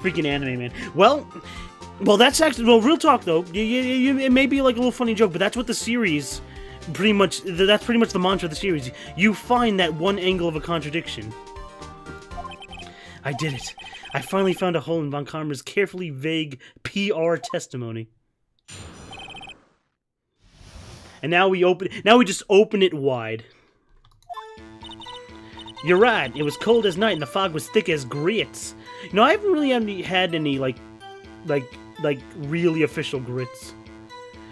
Freaking anime, man. Well, that's actually... Well, real talk, though. It may be like a little funny joke, but that's what the series... Pretty much... That's pretty much the mantra of the series. You find that one angle of a contradiction. I did it. I finally found a hole in Von Karma's carefully vague PR testimony. And now we just open it wide. You're right. It was cold as night and the fog was thick as grits. You know, I haven't really had any like really official grits.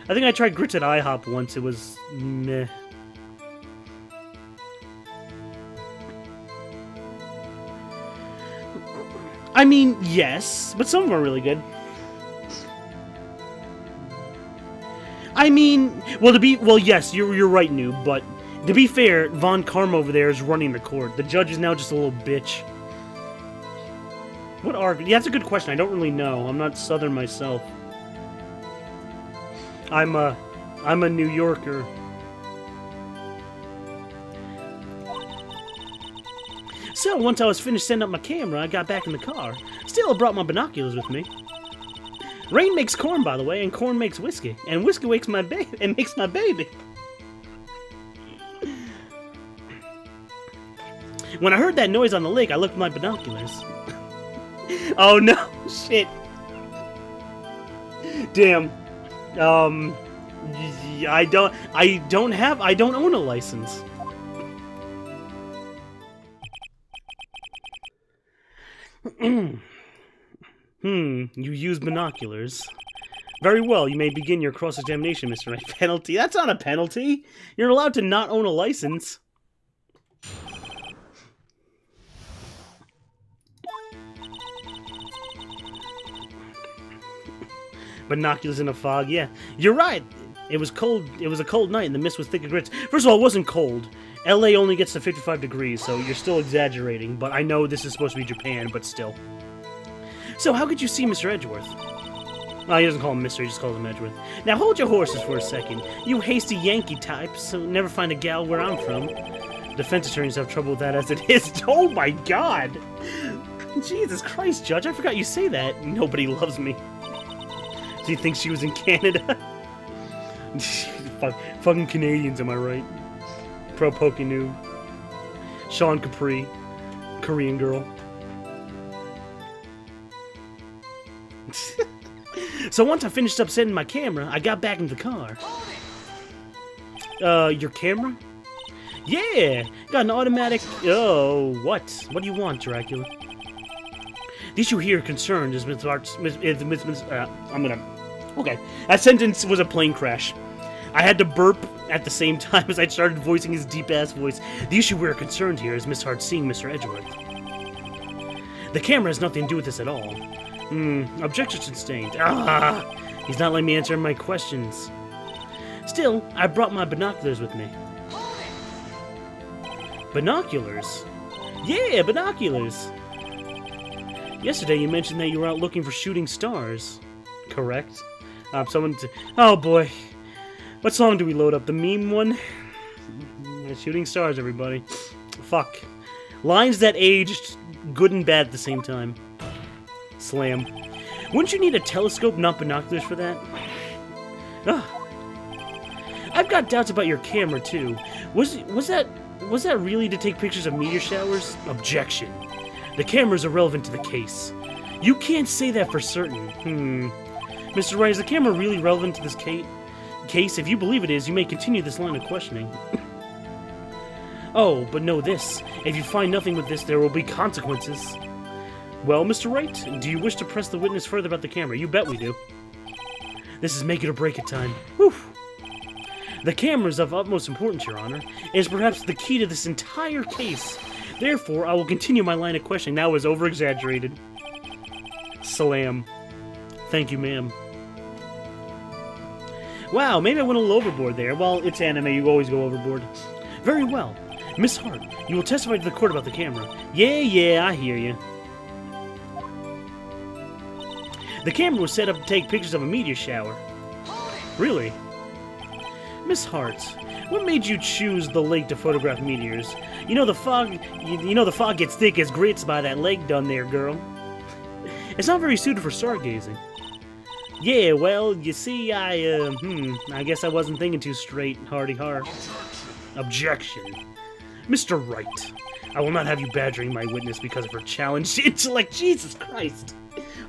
I think I tried grits at IHOP once. It was meh. I mean, yes, but some of them are really good. I mean, well, yes, you're right, Noob, but to be fair, Von Karma over there is running the court. The judge is now just a little bitch. What are... Yeah, that's a good question. I don't really know. I'm not Southern myself. I'm a New Yorker. So, once I was finished setting up my camera, I got back in the car. Still, I brought my binoculars with me. Rain makes corn, by the way, and corn makes whiskey. And whiskey makes my baby. When I heard that noise on the lake, I looked at my binoculars. Oh no, shit. Damn. I don't own a license. You use binoculars. Very well, you may begin your cross-examination, Mr. Wright. Penalty? That's not a penalty! You're allowed to not own a license. Binoculars in a fog, yeah. You're right! It was cold. It was a cold night and the mist was thick as grits. First of all, it wasn't cold. LA only gets to 55 degrees, so you're still exaggerating, but I know this is supposed to be Japan, but still. So, how could you see Mr. Edgeworth? Well, he doesn't call him Mr., he just calls him Edgeworth. Now, hold your horses for a second. You hasty Yankee types, so never find a gal where I'm from. Defense attorneys have trouble with that as it is. Oh my god! Jesus Christ, Judge, I forgot you say that. Nobody loves me. Do you think she was in Canada? Fucking Canadians, am I right? Pro Pokenu. Sean Capri. Korean girl. So once I finished up setting my camera, I got back in the car. Your camera? Yeah! Got an automatic... Oh, what? What do you want, Dracula? The issue here concerned is Miss Art's... I'm gonna... Okay. That sentence was a plane crash. I had to burp at the same time as I started voicing his deep-ass voice. The issue we're concerned here is Miss Hart seeing Mr. Edgeworth. The camera has nothing to do with this at all. Objection sustained. Ah! He's not letting me answer my questions. Still, I brought my binoculars with me. Binoculars? Yeah, binoculars! Yesterday you mentioned that you were out looking for shooting stars. Correct? Oh boy. What song do we load up? The meme one? Shooting stars, everybody. Fuck. Lines that aged good and bad at the same time. Slam. Wouldn't you need a telescope, not binoculars, for that? Ugh. I've got doubts about your camera, too. Was that really to take pictures of meteor showers? Objection. The camera's irrelevant to the case. You can't say that for certain. Mr. Wright, is the camera really relevant to this case? If you believe it is, you may continue this line of questioning. Oh, but know this. If you find nothing with this, there will be consequences. Well, Mr. Wright, do you wish to press the witness further about the camera? You bet we do. This is make it or break it time. Whew. The camera is of utmost importance, Your Honor. It is perhaps the key to this entire case. Therefore, I will continue my line of questioning. That was over-exaggerated. Salam. Thank you, ma'am. Wow, maybe I went a little overboard there. Well, it's anime, you always go overboard. Very well. Miss Hart, you will testify to the court about the camera. Yeah, I hear you. The camera was set up to take pictures of a meteor shower. Really? Miss Hart, what made you choose the lake to photograph meteors? You know the fog gets thick as grits by that lake down there, girl. It's not very suited for stargazing. Yeah, well, you see, I guess I wasn't thinking too straight, hardy-har. Objection. Mr. Wright, I will not have you badgering my witness because of her challenged intellect. Jesus Christ.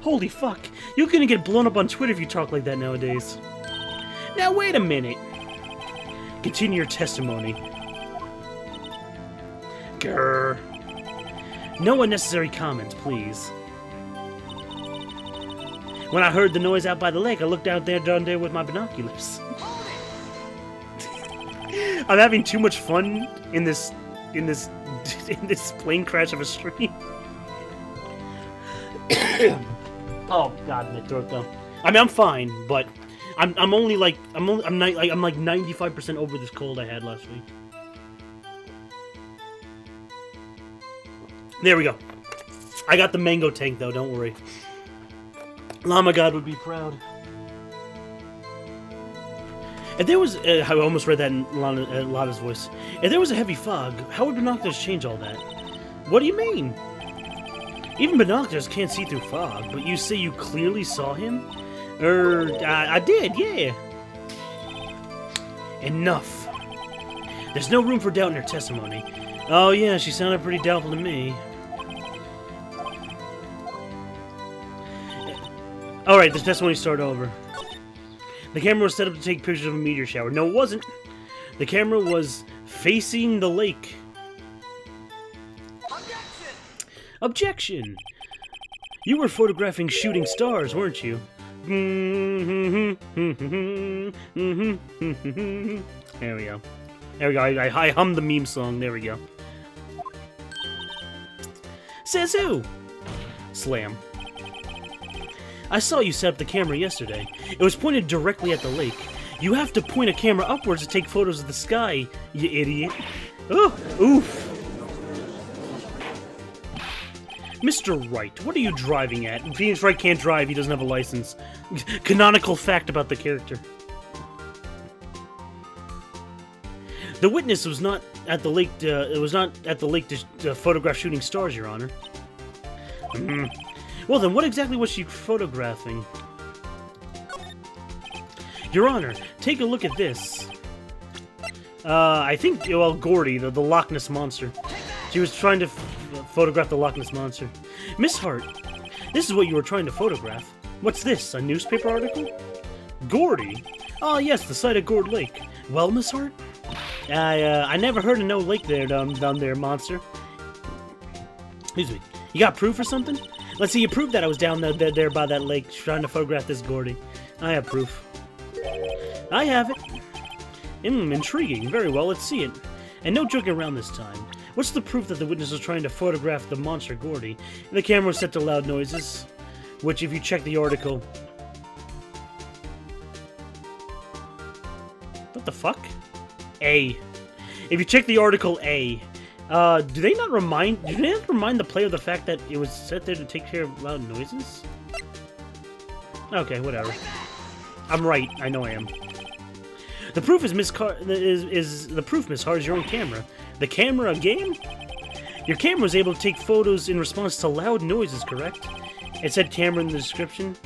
Holy fuck. You're gonna get blown up on Twitter if you talk like that nowadays. Now, wait a minute. Continue your testimony. Grr. No unnecessary comments, please. When I heard the noise out by the lake, I looked out there down there with my binoculars. I'm having too much fun in this plane crash of a stream. Oh god, my throat though. I mean, I'm fine, but I'm like 95% over this cold I had last week. There we go. I got the mango tank though, don't worry. Llama God would be proud. If there was, I almost read that in Lada's voice. If there was a heavy fog, how would binoculars change all that? What do you mean? Even binoculars can't see through fog, but you say you clearly saw him? I did, yeah. Enough. There's no room for doubt in her testimony. Oh yeah, she sounded pretty doubtful to me. Alright, the testimony started over. The camera was set up to take pictures of a meteor shower. No, it wasn't. The camera was facing the lake. Objection! You were photographing shooting stars, weren't you? There we go. There we go. I hummed the meme song. There we go. Says who? Slam. I saw you set up the camera yesterday. It was pointed directly at the lake. You have to point a camera upwards to take photos of the sky, you idiot. Oh, oof. Mr. Wright, what are you driving at? Phoenix Wright can't drive, he doesn't have a license. Canonical fact about the character. The witness was not at the lake to photograph shooting stars, Your Honor. Well then, what exactly was she photographing? Your Honor, take a look at this. I think, well, Gordy, the Loch Ness Monster. She was trying to photograph the Loch Ness Monster. Miss Hart, this is what you were trying to photograph. What's this, a newspaper article? Gordy? Oh yes, the site of Gouger Lake. Well, Miss Hart? I never heard of no lake there down there, monster. Excuse me. You got proof or something? Let's see, you proved that I was down there by that lake trying to photograph this Gordy. I have proof. I have it. Intriguing. Very well, let's see it. And no joking around this time. What's the proof that the witness was trying to photograph the monster Gordy? And the camera was set to loud noises, which if you check the article... What the fuck? A. If you check the article A, Do they not remind the player of the fact that it was set there to take care of loud noises? Okay, whatever. I'm right. I know I am. The proof is Miss your own camera. The camera game? Your camera was able to take photos in response to loud noises, correct? It said camera in the description.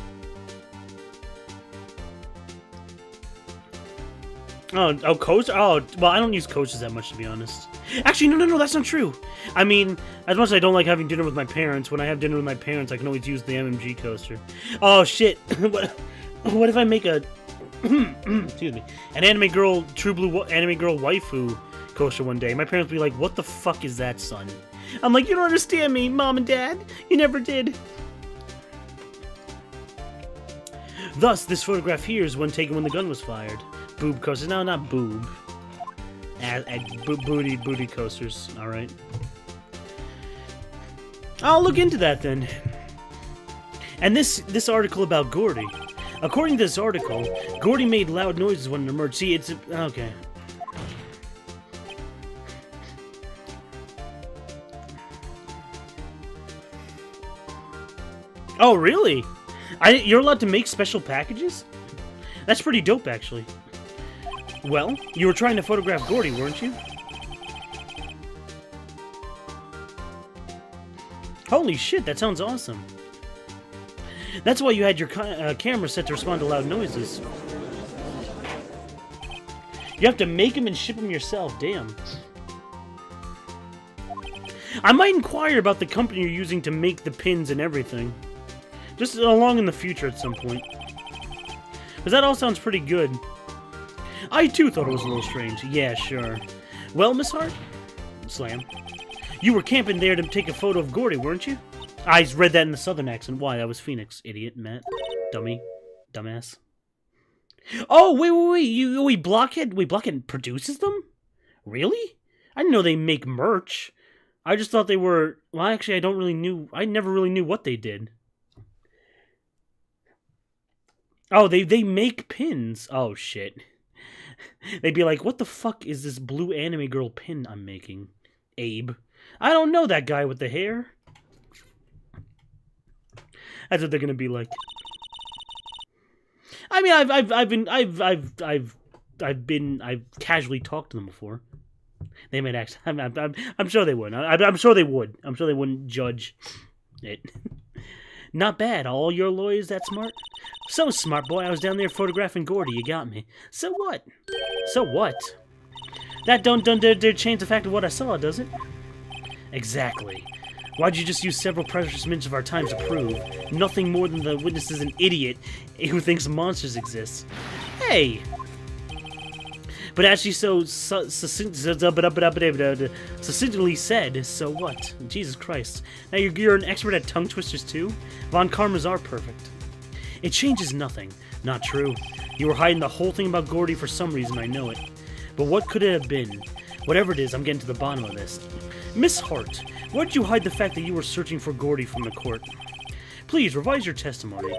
Oh, coasters? Oh, well, I don't use coasters that much, to be honest. Actually, no, that's not true. I mean, as much as I don't like having dinner with my parents, when I have dinner with my parents, I can always use the MMG coaster. Oh, shit. What if I make a... excuse me. An anime girl, true blue anime girl waifu coaster one day? My parents would be like, what the fuck is that, son? I'm like, you don't understand me, Mom and Dad. You never did. Thus, this photograph here is one taken when the gun was fired. Boob coasters. No, not boob. Booty coasters. Alright. I'll look into that then. And this article about Gordy. According to this article, Gordy made loud noises when it emerged. See, it's... Okay. Oh, really? You're allowed to make special packages? That's pretty dope, actually. Well, you were trying to photograph Gordy, weren't you? Holy shit, that sounds awesome. That's why you had your camera set to respond to loud noises. You have to make them and ship them yourself, damn. I might inquire about the company you're using to make the pins and everything. Just along in the future at some point. Because that all sounds pretty good. I too thought it was a little strange. Yeah, sure. Well, Miss Hart? Slam. You were camping there to take a photo of Gordy, weren't you? I read that in the southern accent. Why? That was Phoenix. Idiot, Matt. Dummy. Dumbass. Oh, wait. Wait, Blockhead? Wait, Blockhead produces them? Really? I didn't know they make merch. I just thought they were... Well, actually, I never really knew what they did. Oh, they make pins. Oh, shit. They'd be like, what the fuck is this blue anime girl pin I'm making? Abe. I don't know that guy with the hair. That's what they're gonna be like. I mean, I've casually talked to them before. They might actually. I'm sure they would. I'm sure they would. I'm sure they wouldn't judge it. Not bad. All your lawyers that smart? So smart, boy. I was down there photographing Gordy. You got me. So what? So what? That don't change the fact of what I saw, does it? Exactly. Why'd you just use several precious minutes of our time to prove? Nothing more than the witness is an idiot who thinks monsters exist. Hey! But as she so succinctly said, so what? Jesus Christ. Now you're an expert at tongue twisters too? Von Karmas are perfect. It changes nothing. Not true. You were hiding the whole thing about Gordy for some reason, I know it. But what could it have been? Whatever it is, I'm getting to the bottom of this. Miss Hart, why did you hide the fact that you were searching for Gordy from the court? Please, revise your testimony.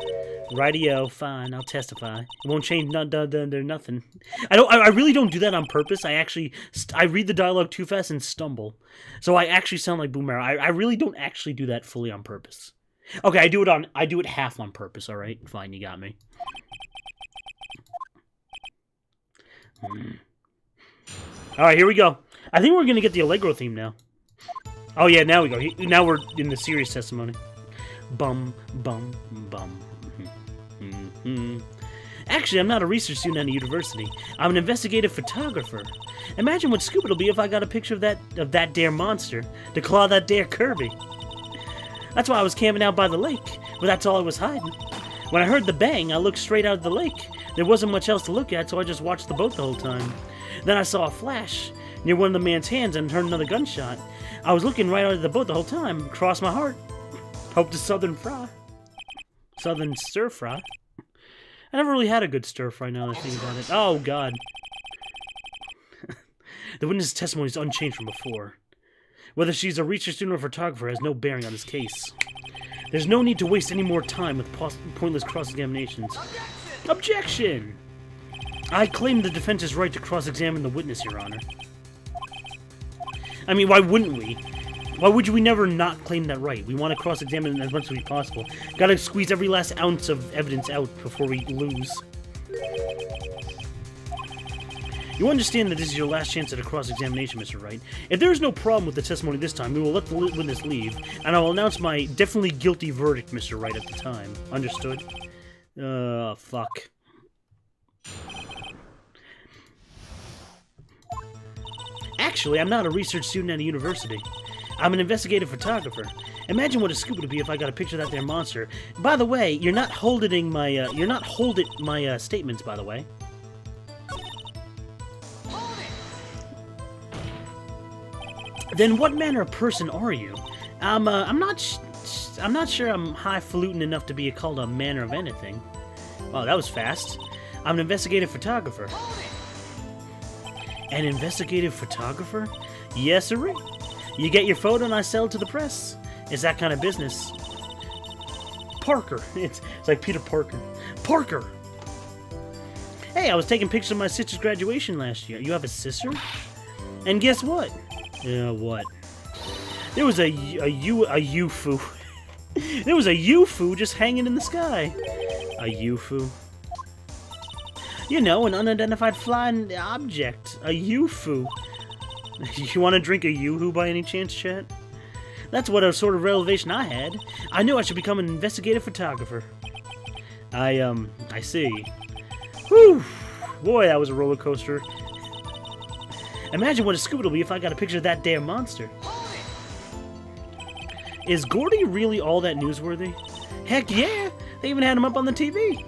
Rightio, fine, I'll testify. It won't change nothing. I really don't do that on purpose. I read the dialogue too fast and stumble. So I actually sound like Boomerang. I really don't actually do that fully on purpose. Okay, I do it half on purpose, alright? Fine, you got me. Alright, here we go. I think we're gonna get the Allegro theme now. Oh yeah, now we go. Now we're in the serious testimony. Bum, bum, bum. Actually, I'm not a research student at a university. I'm an investigative photographer. Imagine what scoop it'll be if I got a picture of that dare monster to claw that dare Kirby. That's why I was camping out by the lake, but that's all I was hiding. When I heard the bang, I looked straight out of the lake. There wasn't much else to look at, so I just watched the boat the whole time. Then I saw a flash near one of the man's hands and heard another gunshot. I was looking right out of the boat the whole time. Crossed my heart. Hope to Southern stir fry. I never really had a good stir fry now that I think about it. Oh, God. The witness' testimony is unchanged from before. Whether she's a research student or photographer has no bearing on this case. There's no need to waste any more time with pointless cross-examinations. Objection! I claim the defense's right to cross-examine the witness, Your Honor. I mean, why wouldn't we? Why would we never not claim that right? We want to cross-examine as much as possible. Gotta squeeze every last ounce of evidence out before we lose. You understand that this is your last chance at a cross-examination, Mr. Wright. If there is no problem with the testimony this time, we will let the witness leave, and I will announce my definitely guilty verdict, Mr. Wright, at the time. Understood? Fuck. Actually, I'm not a research student at a university. I'm an investigative photographer. Imagine what a scoop it would be if I got a picture of that there monster. By the way, you're not holding my statements, by the way. Then what manner of person are you? I'm not sure I'm highfalutin enough to be called a manner of anything. Wow, that was fast. I'm an investigative photographer. An investigative photographer? Yes, sir. You get your photo and I sell it to the press. It's that kind of business. Parker. It's like Peter Parker. Parker! Hey, I was taking pictures of my sister's graduation last year. You have a sister? And guess what? What? There was a UFO. There was a UFO just hanging in the sky. A UFO. You know, an unidentified flying object. A UFO. You want to drink a Yoo-hoo by any chance, chat? That's what a sort of revelation I had. I knew I should become an investigative photographer. I see. Whew! Boy, that was a roller coaster. Imagine what a scoop it'll be if I got a picture of that damn monster. Is Gordy really all that newsworthy? Heck yeah! They even had him up on the TV.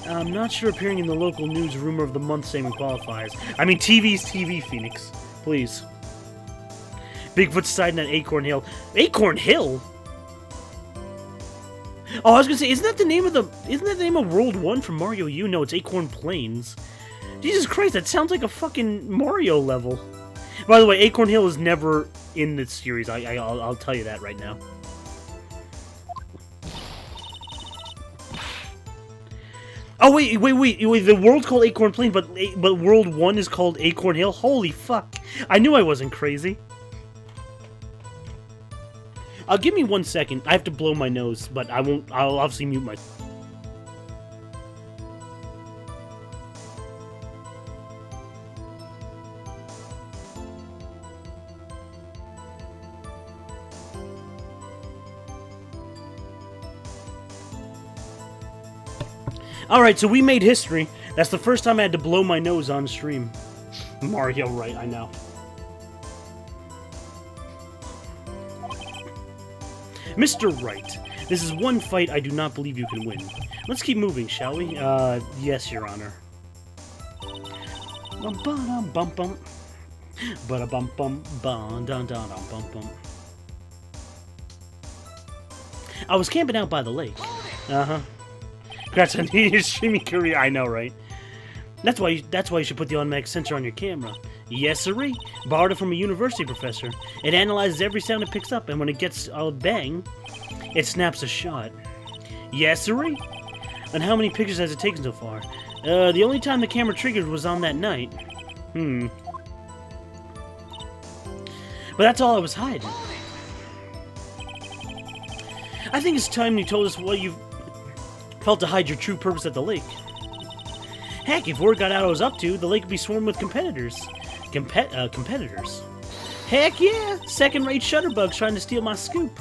I'm not sure appearing in the local news rumor of the month saving qualifies. I mean, TV's TV, Phoenix. Please. Bigfoot sighting at Acorn Hill. Acorn Hill? Oh, I was gonna say, isn't that the name of World 1 from Mario U? No, it's Acorn Plains. Jesus Christ, that sounds like a fucking Mario level. By the way, Acorn Hill is never in this series. I'll tell you that right now. Oh wait! The world's called Acorn Plains, but World 1 is called Acorn Hill. Holy fuck! I knew I wasn't crazy. Give me 1 second. I have to blow my nose, but I won't. I'll obviously mute my. Alright, so we made history. That's the first time I had to blow my nose on stream. Mario, right, I know. Mr. Wright, this is one fight I do not believe you can win. Let's keep moving, shall we? Yes, Your Honor. Bum bum bum bum. Ba bum bum bum dun dun bum bum. I was camping out by the lake. Uh-huh. Congrats on your streaming career. I know, right? That's why you should put the automatic sensor on your camera. Yes, sirree. Borrowed it from a university professor. It analyzes every sound it picks up, and when it gets a bang, it snaps a shot. Yes, sirree. And how many pictures has it taken so far? The only time the camera triggered was on that night. But that's all I was hiding. I think it's time you told us what you felt to hide your true purpose at the lake. Heck, if word got out what I was up to, the lake would be swarmed with competitors. Competitors? Heck yeah! Second-rate shutterbugs trying to steal my scoop.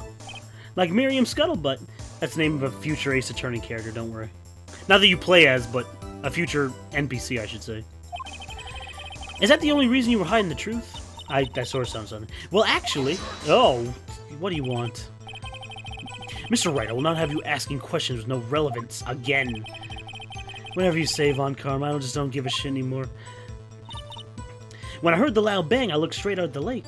Like Miriam Scuttlebutt. That's the name of a future Ace Attorney character, don't worry. Not that you play as, but a future NPC, I should say. Is that the only reason you were hiding the truth? That sort of sounds something. Well, actually... Oh, what do you want? Mr. Wright, I will not have you asking questions with no relevance again. Whatever you say, Von Karma, I just don't give a shit anymore. When I heard the loud bang, I looked straight out at the lake.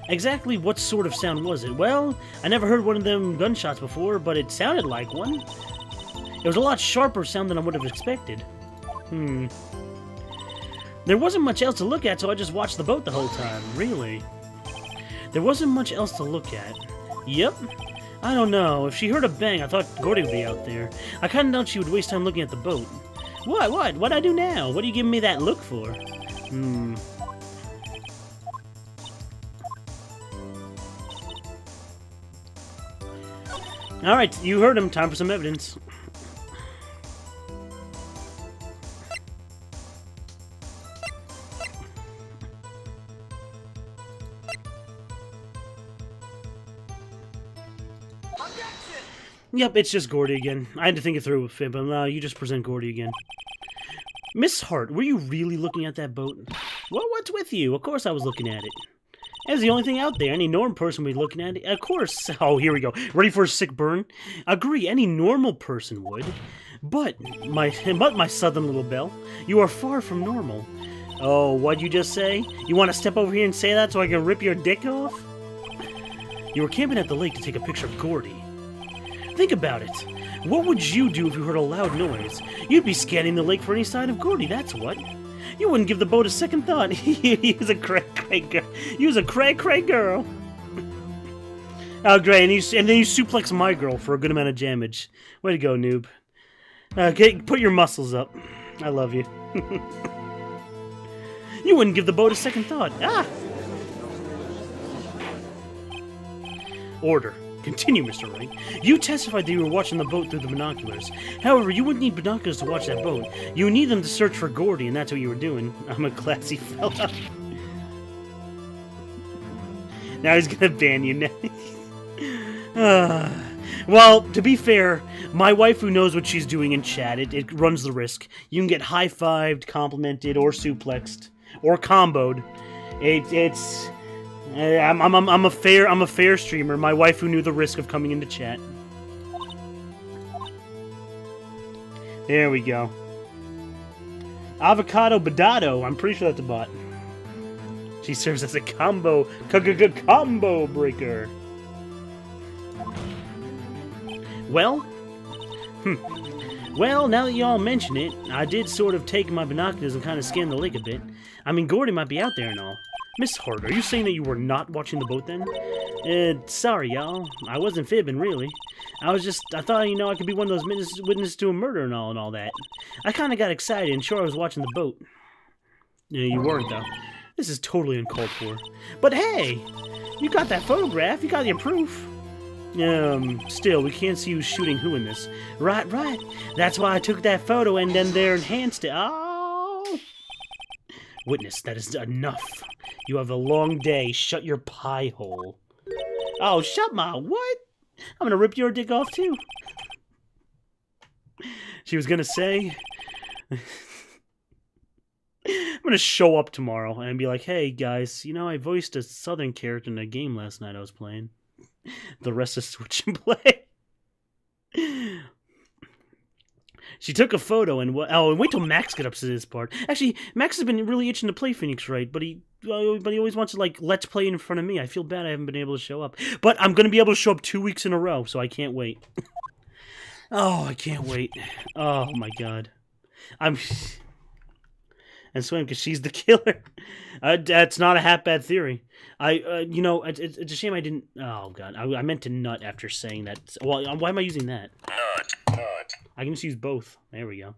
Exactly what sort of sound was it? Well, I never heard one of them gunshots before, but it sounded like one. It was a lot sharper sound than I would have expected. There wasn't much else to look at, so I just watched the boat the whole time. Really? There wasn't much else to look at. Yep. I don't know. If she heard a bang, I thought Gordy would be out there. I kind of doubt she would waste time looking at the boat. What? What'd I do now? What are you giving me that look for? Alright, you heard him. Time for some evidence. Yep, it's just Gordy again. I had to think it through with Fib, but no, you just present Gordy again. Miss Hart, were you really looking at that boat? Well, what's with you? Of course I was looking at it. It's the only thing out there. Any normal person would be looking at it. Of course. Oh, here we go. Ready for a sick burn? Agree, any normal person would. But my southern little belle, you are far from normal. Oh, what'd you just say? You want to step over here and say that so I can rip your dick off? You were camping at the lake to take a picture of Gordy. Think about it. What would you do if you heard a loud noise? You'd be scanning the lake for any sign of Gordy, that's what. You wouldn't give the boat a second thought. He was a cray-cray girl. He was a cray-cray girl. Oh, great. And then you suplex my girl for a good amount of damage. Way to go, noob. Okay, put your muscles up. I love you. You wouldn't give the boat a second thought. Ah! Order. Continue, Mr. Wright. You testified that you were watching the boat through the binoculars. However, you wouldn't need binoculars to watch that boat. You need them to search for Gordy, and that's what you were doing. I'm a classy fella. Now he's gonna ban you now. Well, to be fair, my wife who knows what she's doing in chat, it runs the risk. You can get high-fived, complimented, or suplexed, or comboed. I'm a fair streamer. My wife who knew the risk of coming into chat. There we go. Avocado Badado. I'm pretty sure that's a bot. She serves as a combo breaker. Well, well, now that y'all mention it, I did sort of take my binoculars and kind of scan the lake a bit. I mean, Gordy might be out there and all. Miss Hart, are you saying that you were not watching the boat then? Sorry, y'all. I wasn't fibbing, really. I thought, you know, I could be one of those witnesses to a murder and all that. I kind of got excited and sure I was watching the boat. Yeah, you weren't, though. This is totally uncalled for. But hey, you got that photograph. You got your proof. Still, we can't see who's shooting who in this. Right. That's why I took that photo and then there enhanced it. Oh! Witness, that is enough. You have a long day. Shut your pie hole. Oh, shut my what? I'm gonna rip your dick off, too. She was gonna say... I'm gonna show up tomorrow and be like, hey, guys, you know, I voiced a southern character in a game last night I was playing. The rest is switch and play. She took a photo and and wait till Max gets up to this part. Actually, Max has been really itching to play Phoenix Wright, but he always wants to like let's play in front of me. I feel bad I haven't been able to show up, but I'm gonna be able to show up 2 weeks in a row, so I can't wait. Oh, I can't wait. Oh my god, and Swim because she's the killer. That's not a half bad theory. You know, it's a shame I didn't. Oh god, I meant to nut after saying that. Well, why am I using that? Nut. I can just use both. There we go.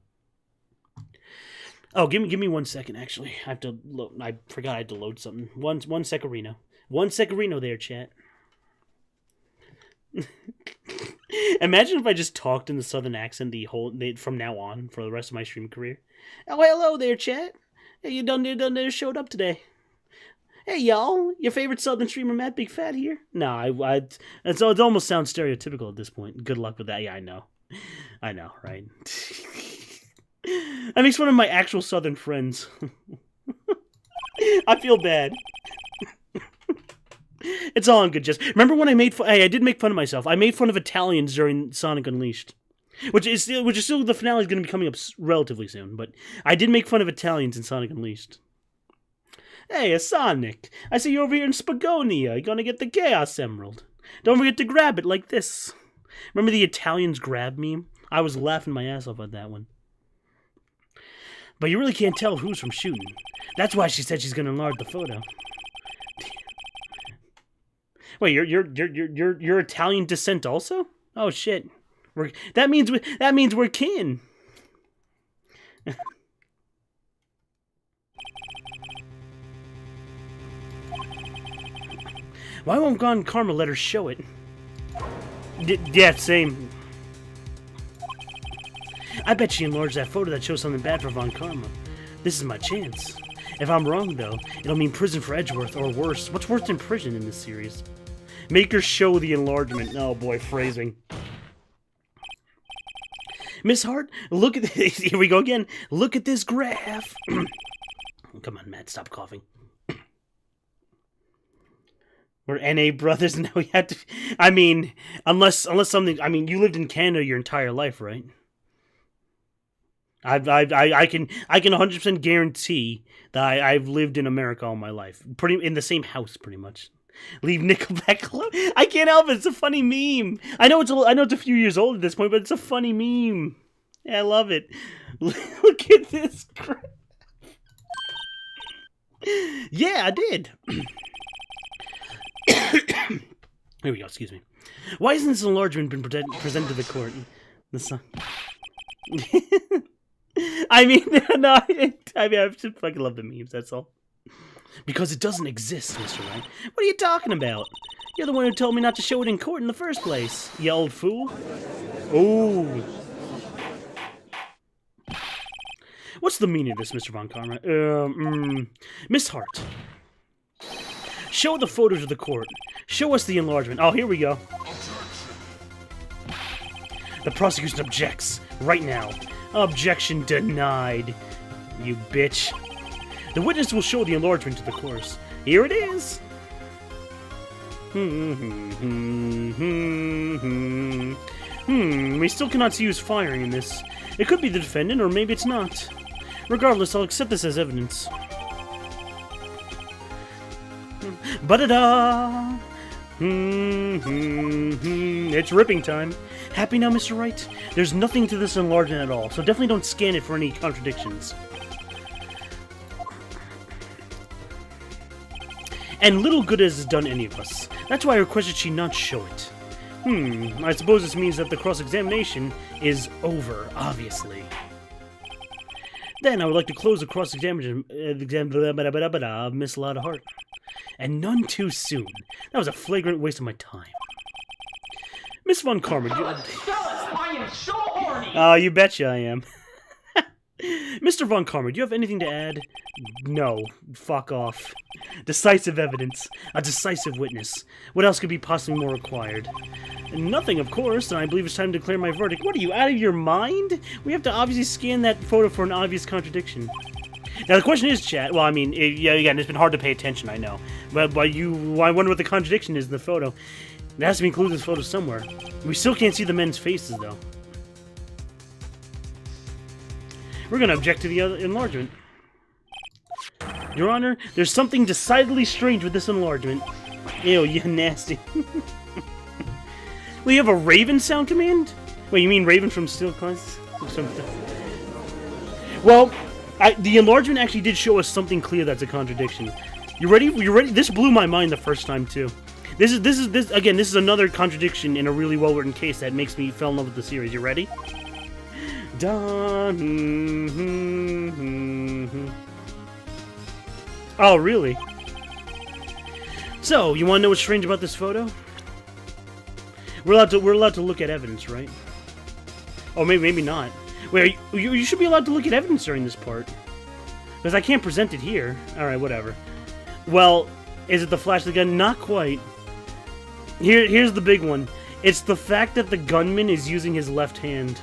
Oh, give me 1 second. Actually, I have to. I forgot I had to load something. One secarino. 1 secarino there, chat. Imagine if I just talked in the southern accent from now on for the rest of my stream career. Oh, hello there, chat. Hey, you done showed up today. Hey, y'all, your favorite southern streamer, Matt Big Fat here? No, it almost sounds stereotypical at this point. Good luck with that. Yeah, I know, right? I make fun of my actual southern friends. I feel bad. It's all in good jest. Remember when I made fun? Hey, I did make fun of myself. I made fun of Italians during Sonic Unleashed. Which is still the finale is going to be coming up relatively soon, but I did make fun of Italians in Sonic Unleashed. Hey, Sonic, I see you over here in Spagonia. You're going to get the Chaos Emerald. Don't forget to grab it like this. Remember the Italians grab meme? I was laughing my ass off at that one. But you really can't tell who's from shooting. That's why she said she's going to enlarge the photo. Wait, you're Italian descent also? Oh shit. That means we're kin. Why won't Gone Karma let her show it? Yeah, same. I bet she enlarged that photo that shows something bad for Von Karma. This is my chance. If I'm wrong, though, it'll mean prison for Edgeworth, or worse. What's worse than prison in this series? Make her show the enlargement. Oh boy, phrasing. Miss Hart, look at this. Here we go again. Look at this graph. Come on, Matt, stop coughing. We're NA brothers now. We had to. I mean, unless something. I mean, you lived in Canada your entire life, right? I can 100% guarantee that I've lived in America all my life, pretty in the same house, pretty much. Leave Nickelback alone. I can't help it. It's a funny meme. I know it's a few years old at this point, but it's a funny meme. Yeah, I love it. Look at this crap. Yeah, I did. Here we go. Excuse me. Why hasn't this enlargement been presented to the court? The sun. I mean, no. I just fucking love the memes. That's all. Because it doesn't exist, Mr. Wright. What are you talking about? You're the one who told me not to show it in court in the first place, you old fool. Oh. What's the meaning of this, Mr. Von Karma? Miss Hart. Show the photo to the court. Show us the enlargement. Oh, here we go. The prosecution objects. Right now. Objection denied. You bitch. The witness will show the enlargement to the course. Here it is. We still cannot see who's firing in this. It could be the defendant, or maybe it's not. Regardless, I'll accept this as evidence. Ba-da-da! It's ripping time. Happy now, Mr. Wright? There's nothing to this enlargement at all, so definitely don't scan it for any contradictions. And little good has done any of us. That's why I requested she not show it. I suppose this means that the cross-examination is over, obviously. Then I would like to close the cross-examination of Miss Lada Hart. And none too soon. That was a flagrant waste of my time. Miss Von Karma, I am so horny! Oh, you betcha I am. Mr. Von Karma, do you have anything to add? No. Fuck off. Decisive evidence. A decisive witness. What else could be possibly more required? Nothing, of course, and I believe it's time to declare my verdict. What are you, out of your mind? We have to obviously scan that photo for an obvious contradiction. Now, the question is, chat, well, I mean, yeah, again, it's been hard to pay attention, I know. But I wonder what the contradiction is in the photo. It has to be included in this photo somewhere. We still can't see the men's faces, though. We're going to object to the enlargement. Your Honor, there's something decidedly strange with this enlargement. Ew, you nasty. Well, you have a Raven sound command? Wait, you mean Raven from Steel Class? Well, the enlargement actually did show us something clear that's a contradiction. You ready? You ready? This blew my mind the first time, too. This is another contradiction in a really well-written case that makes me fall in love with the series. You ready? Oh, really? So, you want to know what's strange about this photo? We're allowed to look at evidence, right? Oh, maybe not. Wait, you should be allowed to look at evidence during this part. Because I can't present it here. Alright, whatever. Well, is it the flash of the gun? Not quite. Here's the big one. It's the fact that the gunman is using his left hand.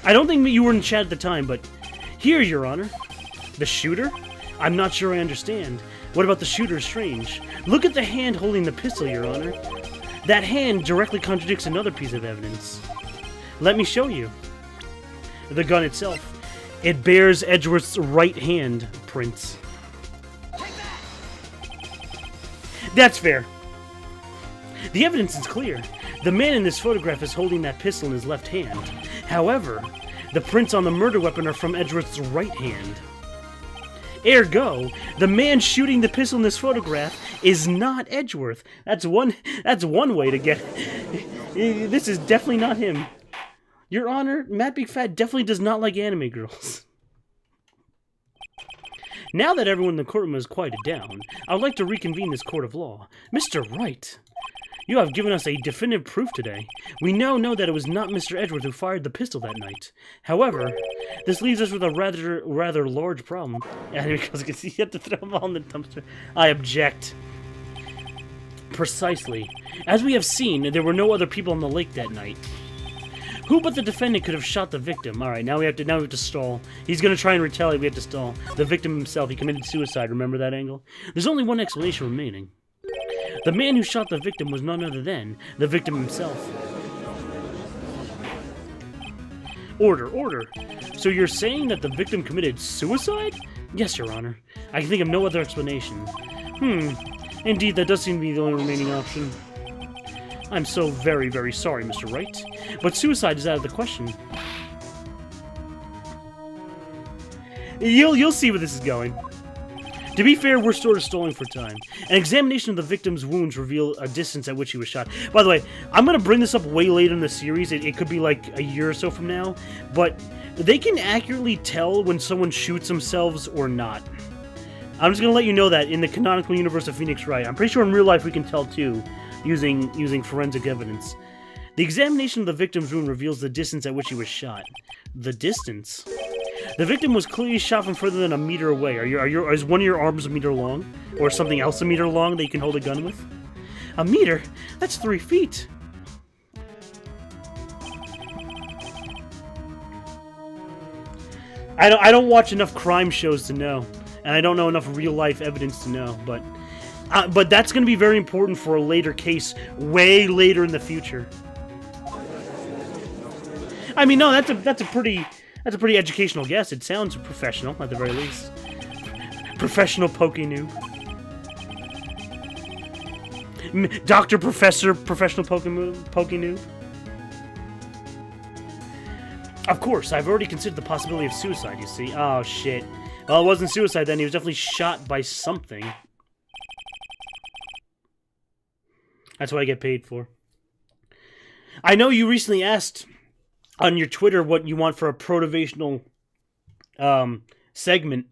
I don't think you were in chat at the time, but here, Your Honor. The shooter? I'm not sure I understand. What about the shooter is strange? Look at the hand holding the pistol, Your Honor. That hand directly contradicts another piece of evidence. Let me show you. The gun itself. It bears Edgeworth's right hand prints. That's fair. The evidence is clear. The man in this photograph is holding that pistol in his left hand. However, the prints on the murder weapon are from Edgeworth's right hand. Ergo, the man shooting the pistol in this photograph is not Edgeworth. That's one way to get it. This is definitely not him. Your Honor, Matt Big Fat definitely does not like anime girls. Now that everyone in the courtroom has quieted down, I would like to reconvene this court of law. Mr. Wright, You have given us a definitive proof today. We now know that it was not Mr. Edgeworth who fired the pistol that night. However, this leaves us with a rather large problem. And because you have to throw them all in the dumpster. I object. Precisely. As we have seen, there were no other people on the lake that night. Who but the defendant could have shot the victim? Alright, now we have to stall. He's gonna try and retaliate, we have to stall. The victim himself, he committed suicide, remember that angle? There's only one explanation remaining. The man who shot the victim was none other than the victim himself. Order. So you're saying that the victim committed suicide? Yes, Your Honor. I can think of no other explanation. Indeed, that does seem to be the only remaining option. I'm so very, very sorry, Mr. Wright, but suicide is out of the question. You'll see where this is going. To be fair, we're sort of stalling for time. An examination of the victim's wounds reveal a distance at which he was shot. By the way, I'm going to bring this up way later in the series. It could be like a year or so from now. But they can accurately tell when someone shoots themselves or not. I'm just going to let you know that in the canonical universe of Phoenix Wright. I'm pretty sure in real life we can tell too, using forensic evidence. The examination of the victim's wound reveals the distance at which he was shot. The distance? The victim was clearly shot from further than a meter away. Is one of your arms a meter long? Or something else a meter long that you can hold a gun with? A meter? That's 3 feet. I don't watch enough crime shows to know. And I don't know enough real-life evidence to know. But that's going to be very important for a later case way later in the future. I mean, no, that's a pretty educational guess. It sounds professional, at the very least. Professional pokey noob. Doctor, Professor, professional pokey noob. Of course, I've already considered the possibility of suicide, you see. Oh, shit. Well, it wasn't suicide then. He was definitely shot by something. That's what I get paid for. I know you recently asked on your Twitter what you want for a protovational segment.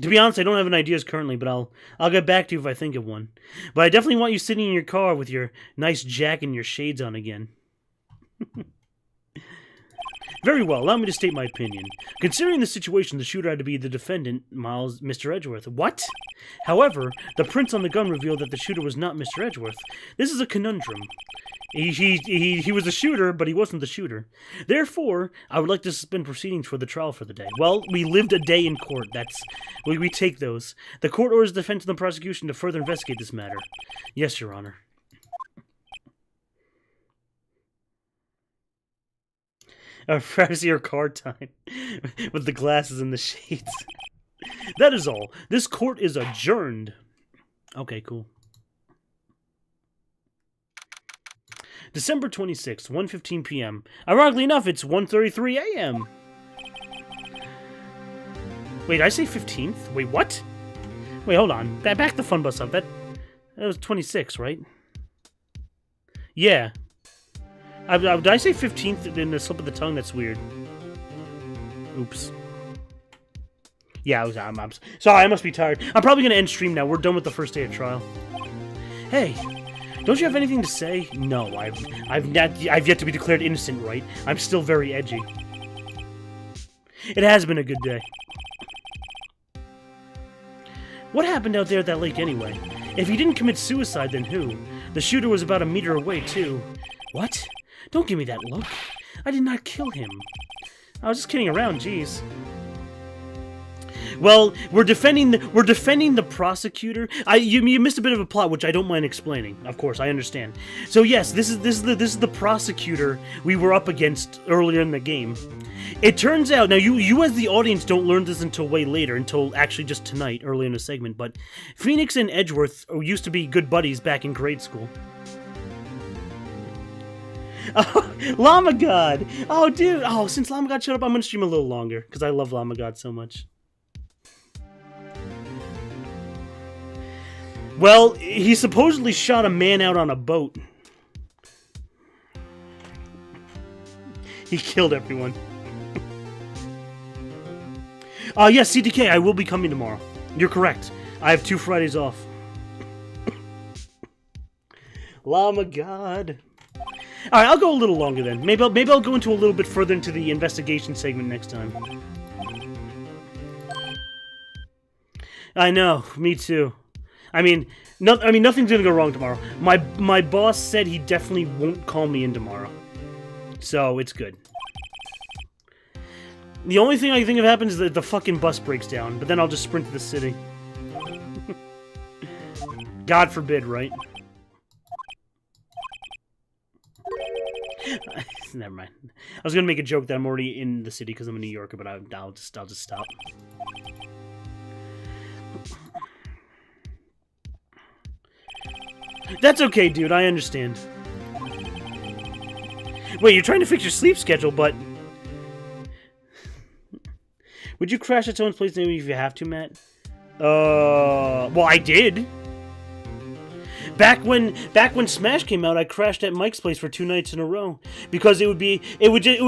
To be honest, I don't have any ideas currently, but I'll get back to you if I think of one. But I definitely want you sitting in your car with your nice jacket and your shades on again. Very well, allow me to state my opinion. Considering the situation, the shooter had to be the defendant, Mr. Edgeworth. What? However, the prints on the gun revealed that the shooter was not Mr. Edgeworth. This is a conundrum. He was the shooter, but he wasn't the shooter. Therefore, I would like to suspend proceedings for the trial for the day. Well, we lived a day in court. We take those. The court orders the defense and the prosecution to further investigate this matter. Yes, Your Honor. Privacy or card time with the glasses and the shades. That is all. This court is adjourned. Okay, cool. December 26th, 1:15 p.m. Ironically enough, it's 1:33 a.m. Wait, did I say 15th? Wait, what? Wait, hold on. Back the fun bus up. That was 26, right? Yeah. Did I say 15th in the slip of the tongue? That's weird. Oops. Yeah, I'm sorry, I must be tired. I'm probably going to end stream now. We're done with the first day of trial. Hey, don't you have anything to say? No, I've yet to be declared innocent, right? I'm still very edgy. It has been a good day. What happened out there at that lake anyway? If he didn't commit suicide, then who? The shooter was about a meter away, too. What? Don't give me that look. I did not kill him. I was just kidding around, jeez. Well, we're defending the prosecutor. You missed a bit of a plot, which I don't mind explaining. Of course, I understand. So yes, this is the prosecutor we were up against earlier in the game. It turns out, now you as the audience don't learn this until way later, until actually just tonight, early in the segment, but Phoenix and Edgeworth used to be good buddies back in grade school. Oh, Llama God! Oh, dude! Oh, since Llama God showed up, I'm gonna stream a little longer, because I love Llama God so much. Well, he supposedly shot a man out on a boat. He killed everyone. Yes, CDK, I will be coming tomorrow. You're correct. I have 2 Fridays off. Llama God. All right, I'll go a little longer then. Maybe I'll go into a little bit further into the investigation segment next time. I know, me too. I mean, nothing's gonna go wrong tomorrow. My boss said he definitely won't call me in tomorrow, so it's good. The only thing I think of happens is that the fucking bus breaks down, but then I'll just sprint to the city. God forbid, right? Never mind. I was gonna make a joke that I'm already in the city because I'm a New Yorker, but I'll just stop. That's okay, dude. I understand. Wait, you're trying to fix your sleep schedule, but would you crash at someone's place maybe if you have to, Matt? Well, I did. Back when Smash came out, I crashed at Mike's place for 2 nights in a row because it would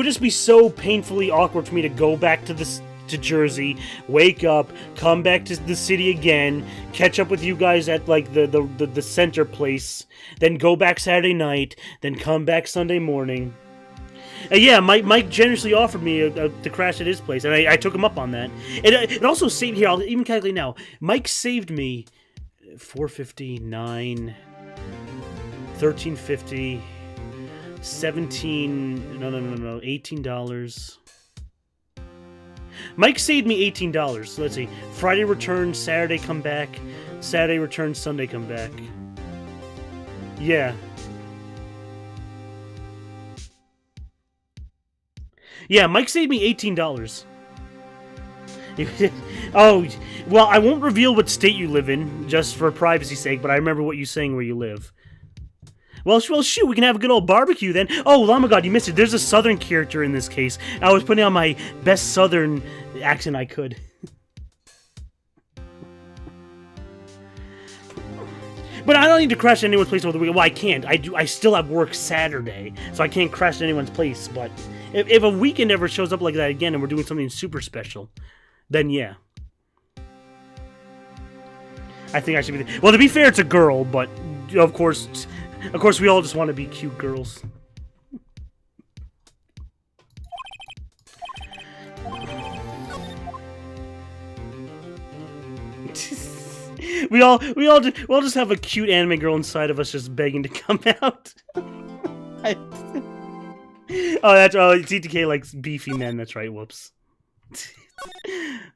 just be so painfully awkward for me to go back to Jersey, wake up, come back to the city again, catch up with you guys at like the center place, then go back Saturday night, then come back Sunday morning. Yeah, Mike generously offered me to crash at his place, and I took him up on that. It also saved here. I'll even calculate now. Mike saved me $4.50, $9, $13.50, $18. Mike saved me $18. So let's see. Friday return, Saturday come back, Saturday return, Sunday come back. Yeah. Yeah, Mike saved me $18. Oh, well, I won't reveal what state you live in, just for privacy's sake, but I remember what you're saying where you live. Well, shoot, we can have a good old barbecue then. Oh, Llama God, you missed it. There's a southern character in this case. I was putting on my best southern accent I could. But I don't need to crash at anyone's place over the weekend. Well, I can't. I still have work Saturday, so I can't crash at anyone's place. But if a weekend ever shows up like that again and we're doing something super special, then yeah. I think I should be... Well, to be fair, it's a girl, but of course, we all just want to be cute girls. We all just have a cute anime girl inside of us just begging to come out. TTK likes beefy men, that's right, whoops.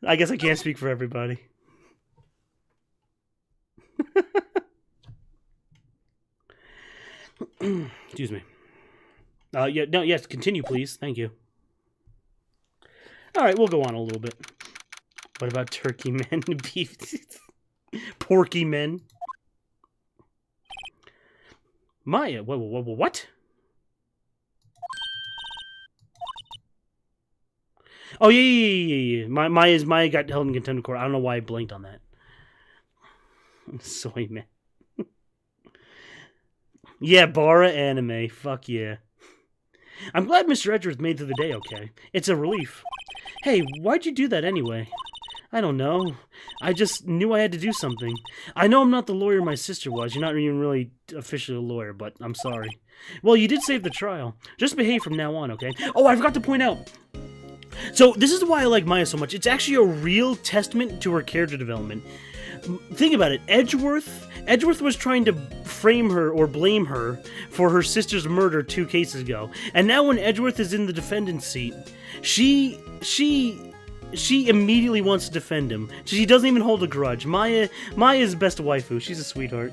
I guess I can't speak for everybody. Excuse me. Yes, continue please, thank you. Alright, we'll go on a little bit. What about turkey men? Beef... Porky men. Maya, what? Oh yeah. Maya got held in contempt of court. I don't know why I blinked on that. Soy man. Yeah, Bara anime. Fuck yeah. I'm glad Mr. Edgeworth made it through the day okay. It's a relief. Hey, why'd you do that anyway? I don't know. I just knew I had to do something. I know I'm not the lawyer my sister was. You're not even really officially a lawyer, but I'm sorry. Well, you did save the trial. Just behave from now on, okay? Oh, I forgot to point out. So, this is why I like Maya so much. It's actually a real testament to her character development. Think about it. Edgeworth was trying to frame her or blame her for her sister's murder 2 cases ago. And now when Edgeworth is in the defendant's seat, she immediately wants to defend him. She doesn't even hold a grudge. Maya's best waifu. She's a sweetheart.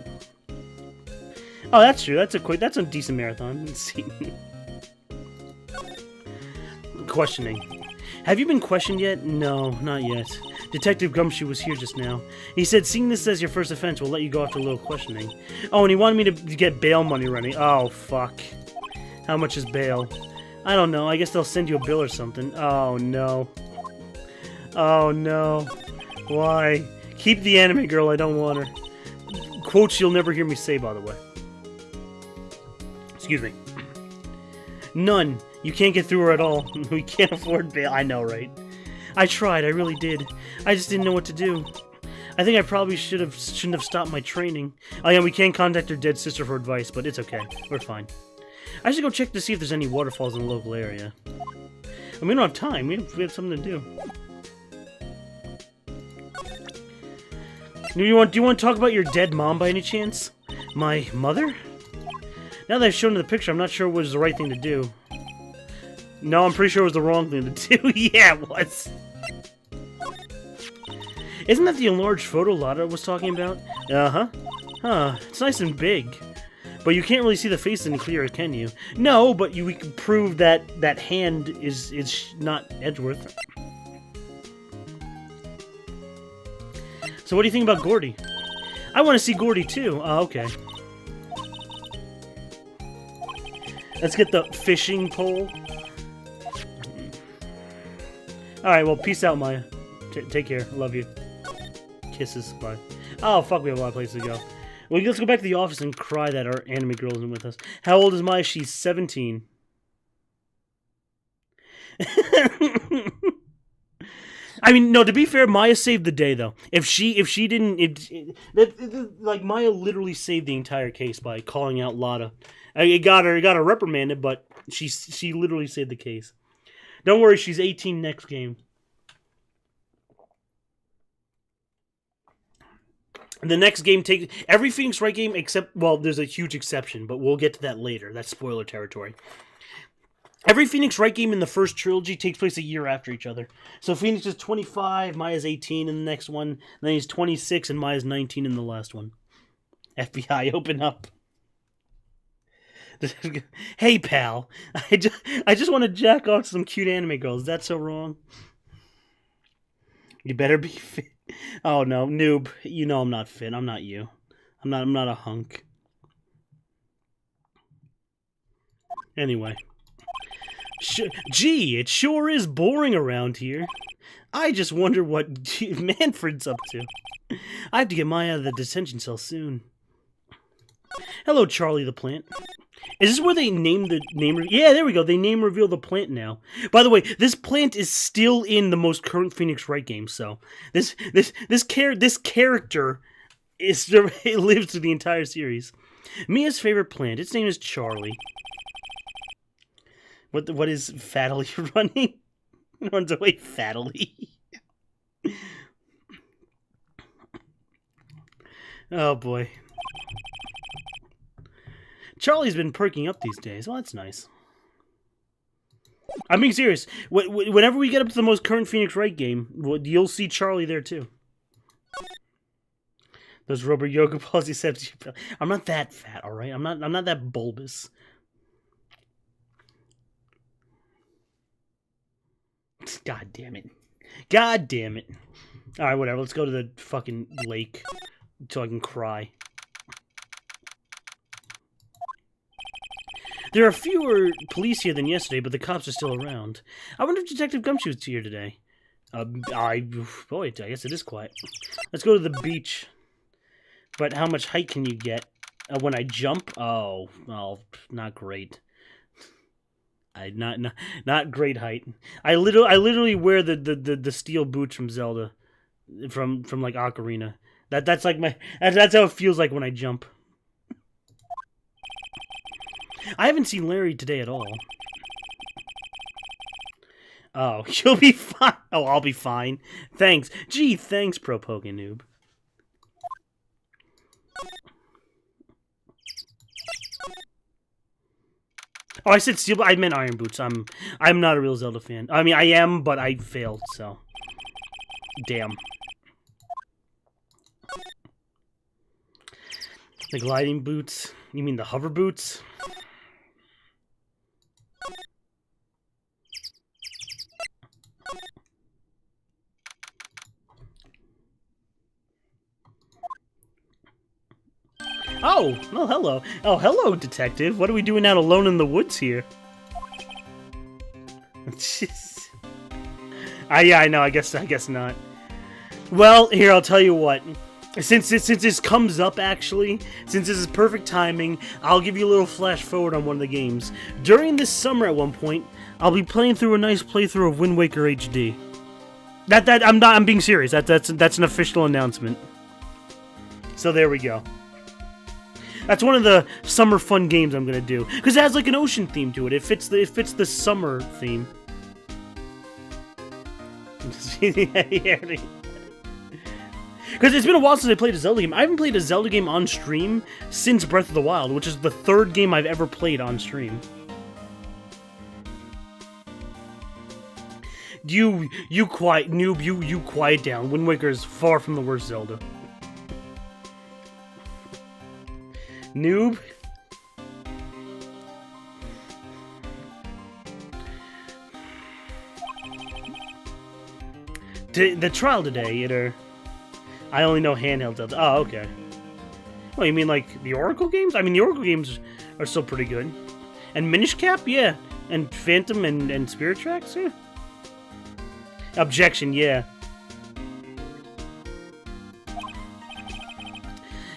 Oh, that's true. That's a decent marathon. Let's see. Questioning. Have you been questioned yet? No, not yet. Detective Gumshoe was here just now. He said, seeing this as your first offense, we'll let you go after a little questioning. Oh, and he wanted me to get bail money running. Oh, fuck. How much is bail? I don't know. I guess they'll send you a bill or something. Oh, no. Oh, no. Why? Keep the anime girl. I don't want her. Quotes you'll never hear me say, by the way. Excuse me. None. You can't get through her at all. We can't afford bail. I know, right? I tried. I really did. I just didn't know what to do. I think I probably shouldn't have stopped my training. Oh yeah, we can't contact her dead sister for advice, but it's okay. We're fine. I should go check to see if there's any waterfalls in the local area. And we don't have time. We have something to do. Do you want to talk about your dead mom by any chance? My mother? Now that I've shown the picture, I'm not sure what was the right thing to do. No, I'm pretty sure it was the wrong thing to do. Yeah, it was. Isn't that the enlarged photo Lada was talking about? Uh-huh. Huh, it's nice and big. But you can't really see the face any clearer, can you? No, but we can prove that that hand is not Edgeworth. So what do you think about Gordy? I want to see Gordy too. Oh, okay. Let's get the fishing pole. Alright, well, peace out, Maya. Take care. Love you. Kisses. Bye. Oh, fuck, we have a lot of places to go. Well, let's go back to the office and cry that our anime girl isn't with us. How old is Maya? She's 17. I mean, no, to be fair, Maya saved the day, though. If she didn't... like, Maya literally saved the entire case by calling out Lada. It got her reprimanded, but she literally saved the case. Don't worry, she's 18 next game. The next game takes... Every Phoenix Wright game except... Well, there's a huge exception, but we'll get to that later. That's spoiler territory. Every Phoenix Wright game in the first trilogy takes place a year after each other. So Phoenix is 25, Maya's 18 in the next one, then he's 26, and Maya's 19 in the last one. FBI, open up. Hey, pal. I just want to jack off some cute anime girls. Is that so wrong? You better be fit. Oh, no, noob. You know I'm not fit. I'm not you. I'm not a hunk. Anyway. Gee, it sure is boring around here. I just wonder what Manfred's up to. I have to get Maya out of the detention cell soon. Hello, Charlie the plant. Is this where they name the name? Yeah, there we go. They name reveal the plant now. By the way, this plant is still in the most current Phoenix Wright game. So this character is it lives through the entire series. Mia's favorite plant. Its name is Charlie. What is fattily running? Runs away fattily. Oh boy. Charlie's been perking up these days. Well, that's nice. I'm being serious. Whenever we get up to the most current Phoenix Wright game, you'll see Charlie there too. Those rubber yoga balls you said. I'm not that fat, all right. I'm not that bulbous. God damn it. God damn it. All right, whatever. Let's go to the fucking lake so I can cry. There are fewer police here than yesterday, but the cops are still around. I wonder if Detective Gumshoe's here today. Boy, I guess it is quiet. Let's go to the beach. But how much height can you get when I jump? Oh, well, not great. Not great height. I literally wear the steel boots from Zelda, from like Ocarina. That's like that's how it feels like when I jump. I haven't seen Larry today at all. Oh, you'll be fine. Oh, I'll be fine. Thanks. Gee, thanks, Pro Poké Noob. Oh, I said steel, but I meant iron boots. I'm not a real Zelda fan. I mean, I am, but I failed, so. Damn. The gliding boots? You mean the hover boots? Oh, well, hello. Oh, hello, detective. What are we doing out alone in the woods here? Yeah, I know. I guess not. Well, here, I'll tell you what. Since this comes up, actually, since this is perfect timing, I'll give you a little flash forward on one of the games. During this summer at one point, I'll be playing through a nice playthrough of Wind Waker HD. I'm being serious. That's an official announcement. So there we go. That's one of the summer fun games I'm gonna do because it has like an ocean theme to it. It fits the summer theme. Because it's been a while since I played a Zelda game. I haven't played a Zelda game on stream since Breath of the Wild, which is the 3rd game I've ever played on stream. You quiet, noob, you quiet down. Wind Waker is far from the worst Zelda. Noob. The trial today, I only know handheld Zelda. Oh, okay. Well, you mean like the Oracle games? I mean, the Oracle games are still pretty good. And Minish Cap, yeah. And Phantom and Spirit Tracks, yeah. Objection, yeah.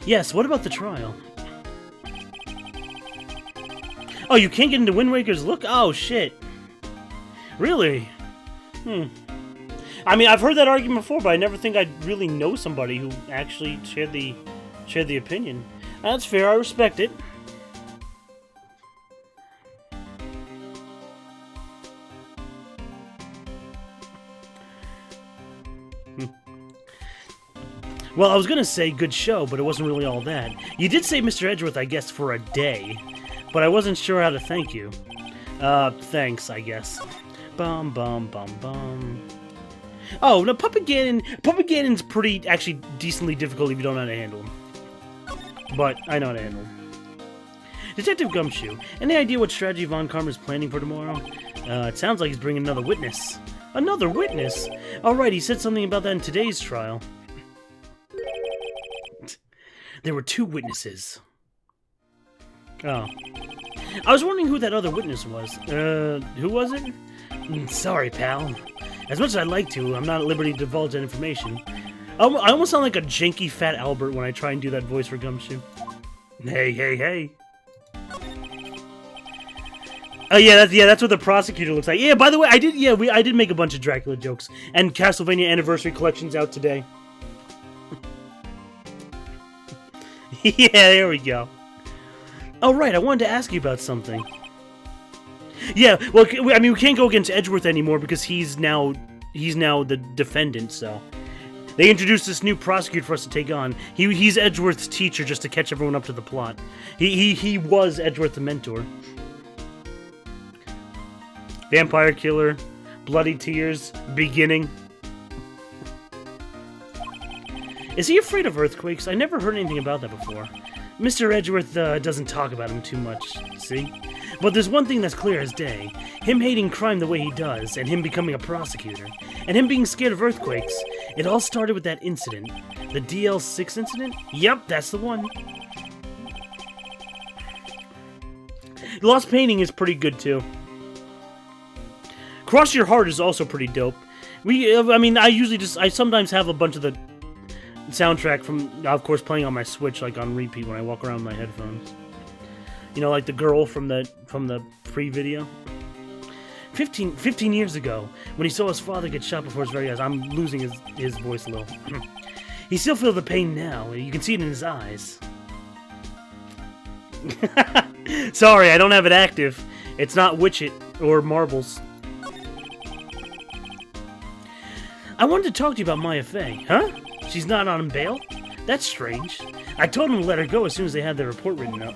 Yes, what about the trial? Oh, you can't get into Wind Waker's look? Oh, shit. Really? I mean, I've heard that argument before, but I never think I'd really know somebody who actually shared the opinion. That's fair, I respect it. Well, I was gonna say good show, but it wasn't really all that. You did say Mr. Edgeworth, I guess, for a day, but I wasn't sure how to thank you. Thanks, I guess. Bum, bum, bum, bum. Oh, no, Puppet Ganon's pretty, actually, decently difficult if you don't know how to handle him. But I know how to handle him. Detective Gumshoe, any idea what strategy Von Karma's planning for tomorrow? It sounds like he's bringing another witness. Another witness? Alright, he said something about that in today's trial. There were 2 witnesses. Oh. I was wondering who that other witness was. Who was it? Sorry, pal. As much as I'd like to, I'm not at liberty to divulge that information. I almost sound like a janky fat Albert when I try and do that voice for Gumshoe. Hey, hey, hey. Oh yeah, that's what the prosecutor looks like. Yeah, by the way, I did make a bunch of Dracula jokes. And Castlevania Anniversary Collection's out today. Yeah, there we go. Oh, right, I wanted to ask you about something. Yeah, well, I mean, we can't go against Edgeworth anymore because he's now the defendant, so. They introduced this new prosecutor for us to take on. He's Edgeworth's teacher just to catch everyone up to the plot. He was Edgeworth the mentor. Vampire killer, bloody tears, beginning. Is he afraid of earthquakes? I never heard anything about that before. Mr. Edgeworth doesn't talk about him too much, see? But there's one thing that's clear as day. Him hating crime the way he does, and him becoming a prosecutor, and him being scared of earthquakes. It all started with that incident. The DL6 incident? Yep, that's the one. Lost Painting is pretty good, too. Cross Your Heart is also pretty dope. I sometimes have a bunch of the soundtrack from, of course, playing on my Switch, like on repeat when I walk around with my headphones. You know, like the girl from the pre-video. 15 years ago, when he saw his father get shot before his very eyes. I'm losing his voice a little. He still feels the pain now. You can see it in his eyes. Sorry, I don't have it active. It's not Witch It or Marbles. I wanted to talk to you about Maya Fey. Huh? She's not on bail? That's strange. I told them to let her go as soon as they had their report written up.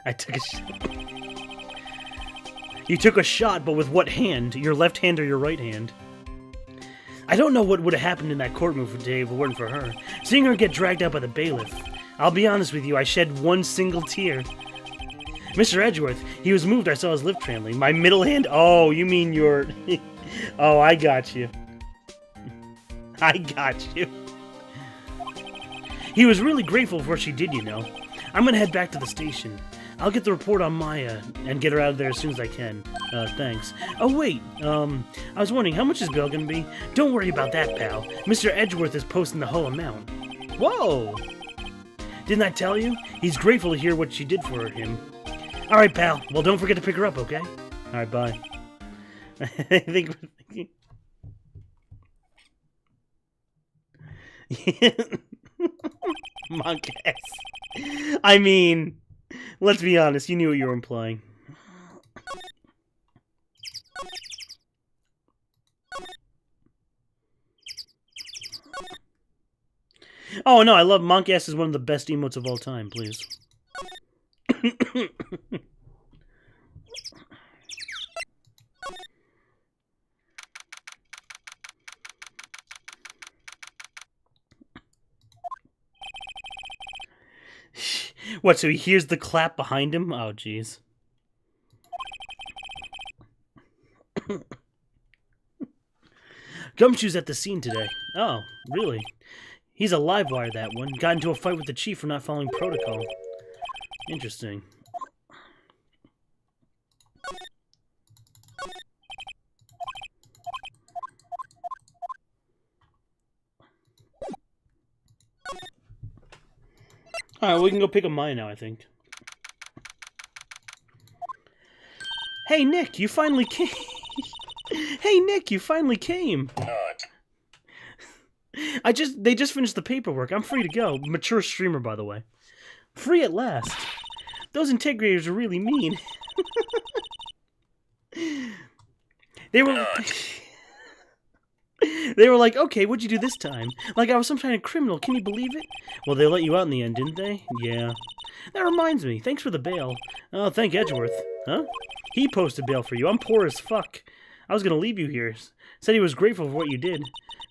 I took a shot. You took a shot, but with what hand? Your left hand or your right hand? I don't know what would have happened in that courtroom today if it weren't for her. Seeing her get dragged out by the bailiff. I'll be honest with you, I shed one single tear. Mr. Edgeworth, he was moved, I saw his lip trembling. My middle hand? Oh, you mean your... Oh, I got you. I got you. He was really grateful for what she did, you know. I'm gonna head back to the station. I'll get the report on Maya and get her out of there as soon as I can. Thanks. Oh, wait. I was wondering, how much is bail gonna be? Don't worry about that, pal. Mr. Edgeworth is posting the whole amount. Whoa! Didn't I tell you? He's grateful to hear what she did for him. Alright, pal. Well, don't forget to pick her up, okay? Alright, bye. I think we're thinking... Monk ass. I mean, let's be honest, you knew what you were implying. Oh no, I love Monk ass is one of the best emotes of all time, please. What, so he hears the clap behind him? Oh, jeez. Gumshoe's at the scene today. Oh, really? He's a live wire, that one. Got into a fight with the chief for not following protocol. Interesting. Alright, we can go pick up mine now, I think. Hey, Nick, you finally came. Hey, Nick, you finally came. They just finished the paperwork. I'm free to go. Mature streamer, by the way. Free at last. Those integrators are really mean. They were like, okay, what'd you do this time? Like I was some kind of criminal, can you believe it? Well, they let you out in the end, didn't they? Yeah. That reminds me, thanks for the bail. Oh, thank Edgeworth. Huh? He posted bail for you. I'm poor as fuck. I was gonna leave you here. Said he was grateful for what you did.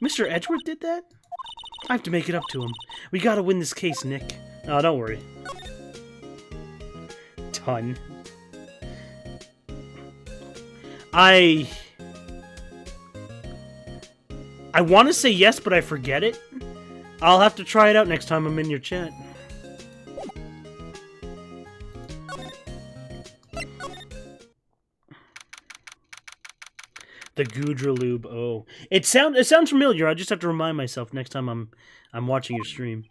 Mr. Edgeworth did that? I have to make it up to him. We gotta win this case, Nick. Oh, don't worry. Ton. I want to say yes, but I forget it. I'll have to try it out next time I'm in your chat. The Gouger Lube. Oh, it sounds familiar. I just have to remind myself next time I'm watching your stream.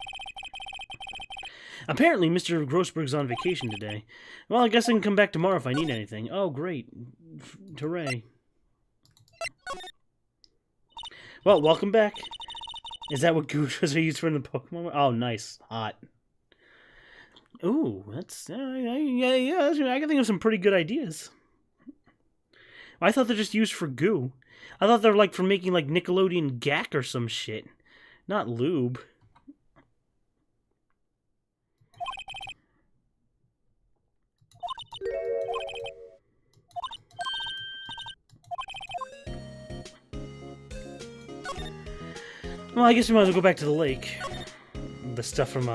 Apparently, Mr. Grossberg's on vacation today. Well, I guess I can come back tomorrow if I need anything. Oh, great. Hooray. Well, welcome back. Is that what Gougers are used for in the Pokemon? Oh, nice. Hot. Ooh, that's... yeah, I can think of some pretty good ideas. I thought they're just used for goo. I thought they're like for making like Nickelodeon gack or some shit. Not lube. Well, I guess we might as well go back to the lake. The stuff from,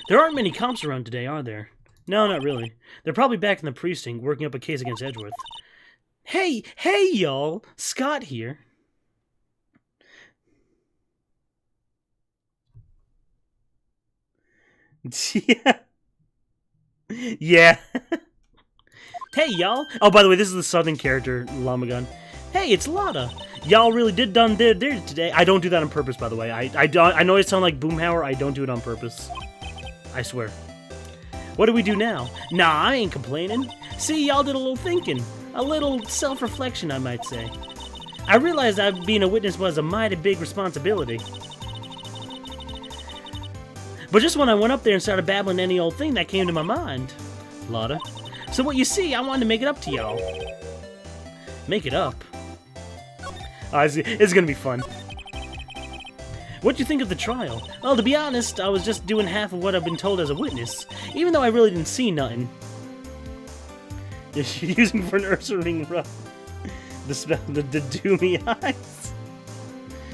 There aren't many comps around today, are there? No, not really. They're probably back in the precinct, working up a case against Edgeworth. Hey, y'all! Scott here. Yeah. Yeah. Hey, y'all. Oh, by the way, this is the southern character, Lamagun. Hey, it's Lada. Y'all really did today. I don't do that on purpose, by the way. I know it sounds like Boomhauer. I don't do it on purpose. I swear. What do we do now? Nah, I ain't complaining. See, y'all did a little thinking. A little self-reflection, I might say. I realized that being a witness was a mighty big responsibility. But just when I went up there and started babbling any old thing that came to my mind, Lada. So what you see, I wanted to make it up to y'all. Make it up? Oh, it's gonna be fun. What'd you think of the trial? Well, to be honest, I was just doing half of what I've been told as a witness, even though I really didn't see nothing. You're using for an Ursaring rub. The doomy eyes.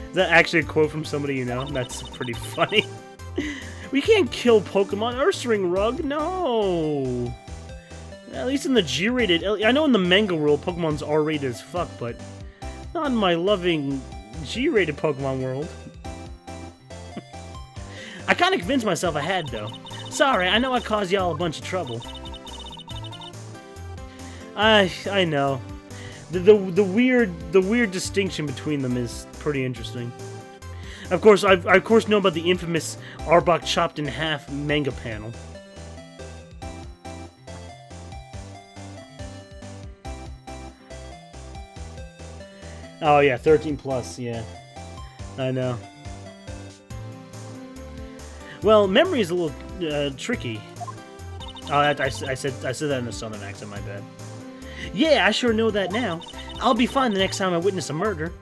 Is that actually a quote from somebody you know? That's pretty funny. We can't kill Pokemon. Ursaring Rug? No! At least in the G-rated... I know in the manga world, Pokemon's R-rated as fuck, but... not in my loving G-rated Pokemon world. I kinda convinced myself I had, though. Sorry, I know I caused y'all a bunch of trouble. I know. The weird distinction between them is pretty interesting. Of course, I of course know about the infamous Arbok chopped in half manga panel. Oh yeah, 13 plus, yeah. I know. Well, memory is a little tricky. Oh, I said that in a southern accent, my bad. Yeah, I sure know that now. I'll be fine the next time I witness a murder.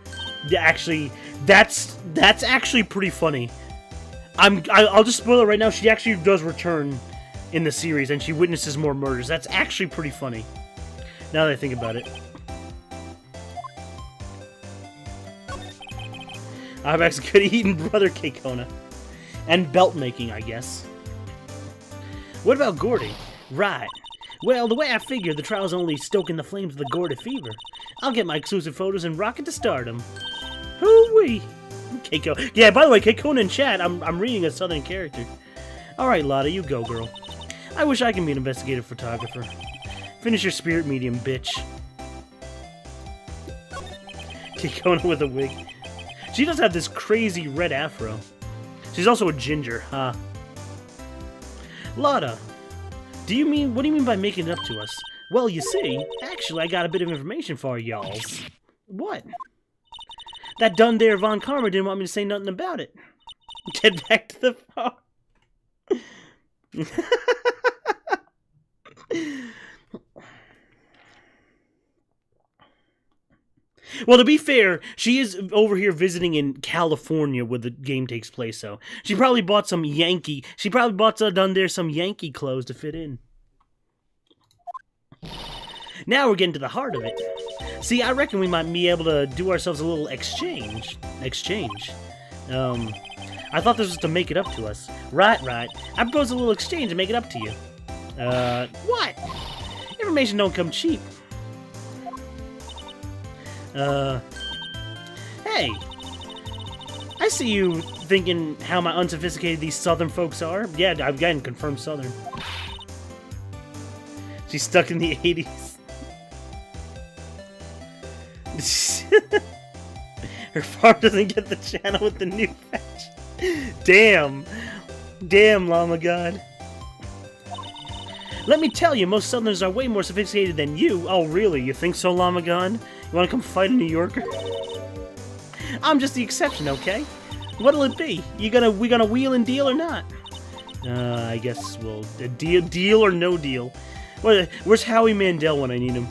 Yeah, actually, that's actually pretty funny. I'll just spoil it right now. She actually does return in the series, and she witnesses more murders. That's actually pretty funny. Now that I think about it. I'm actually good at eating brother Keikona. And belt making, I guess. What about Gordy? Right. Well, the way I figure, the trial's only stoking the flames of the Gordy fever. I'll get my exclusive photos and rocket to stardom. Hoo-wee! Keiko. Yeah, by the way, Keikona in chat, I'm reading a southern character. Alright, Lada, you go, girl. I wish I can be an investigative photographer. Finish your spirit medium, bitch. Keikona with a wig. She does have this crazy red afro. She's also a ginger, huh? Lada, what do you mean by making it up to us? Well, you see, actually I got a bit of information for y'alls. What? That done there Von Karma didn't want me to say nothing about it. Get back to the phone. Well, to be fair, she is over here visiting in California where the game takes place, so she probably bought some Yankee some Yankee clothes to fit in. Now we're getting to the heart of it. See, I reckon we might be able to do ourselves a little exchange. I thought this was to make it up to us. Right. I propose a little exchange to make it up to you. What? Information don't come cheap. Hey! I see you thinking how my unsophisticated these southern folks are. Yeah, I've gotten confirmed southern. She's stuck in the 80s. Her farm doesn't get the channel with the new patch. Damn, Llama God. Let me tell you, most Southerners are way more sophisticated than you. Oh, really? You think so, Llama God? You want to come fight a New Yorker? I'm just the exception, okay? What'll it be? We gonna wheel and deal or not? I guess we'll deal or no deal. Where's Howie Mandel when I need him?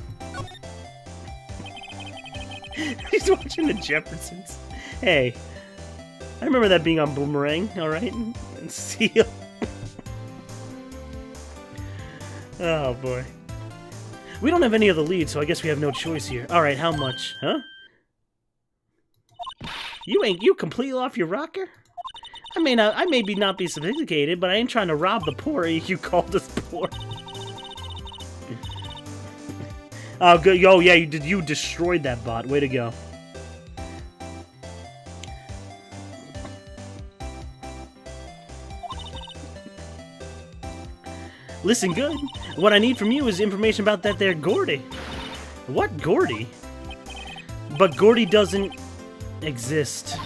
He's watching the Jeffersons. Hey, I remember that being on Boomerang. All right, and Seal. Oh boy. We don't have any other leads, so I guess we have no choice here. Alright, how much? Huh? You completely off your rocker? I may not be sophisticated, but I ain't trying to rob the poor. You called us poor. Oh, good. Yo, yeah, you destroyed that bot. Way to go. Listen good. What I need from you is information about that there Gordy. What Gordy? But Gordy doesn't exist.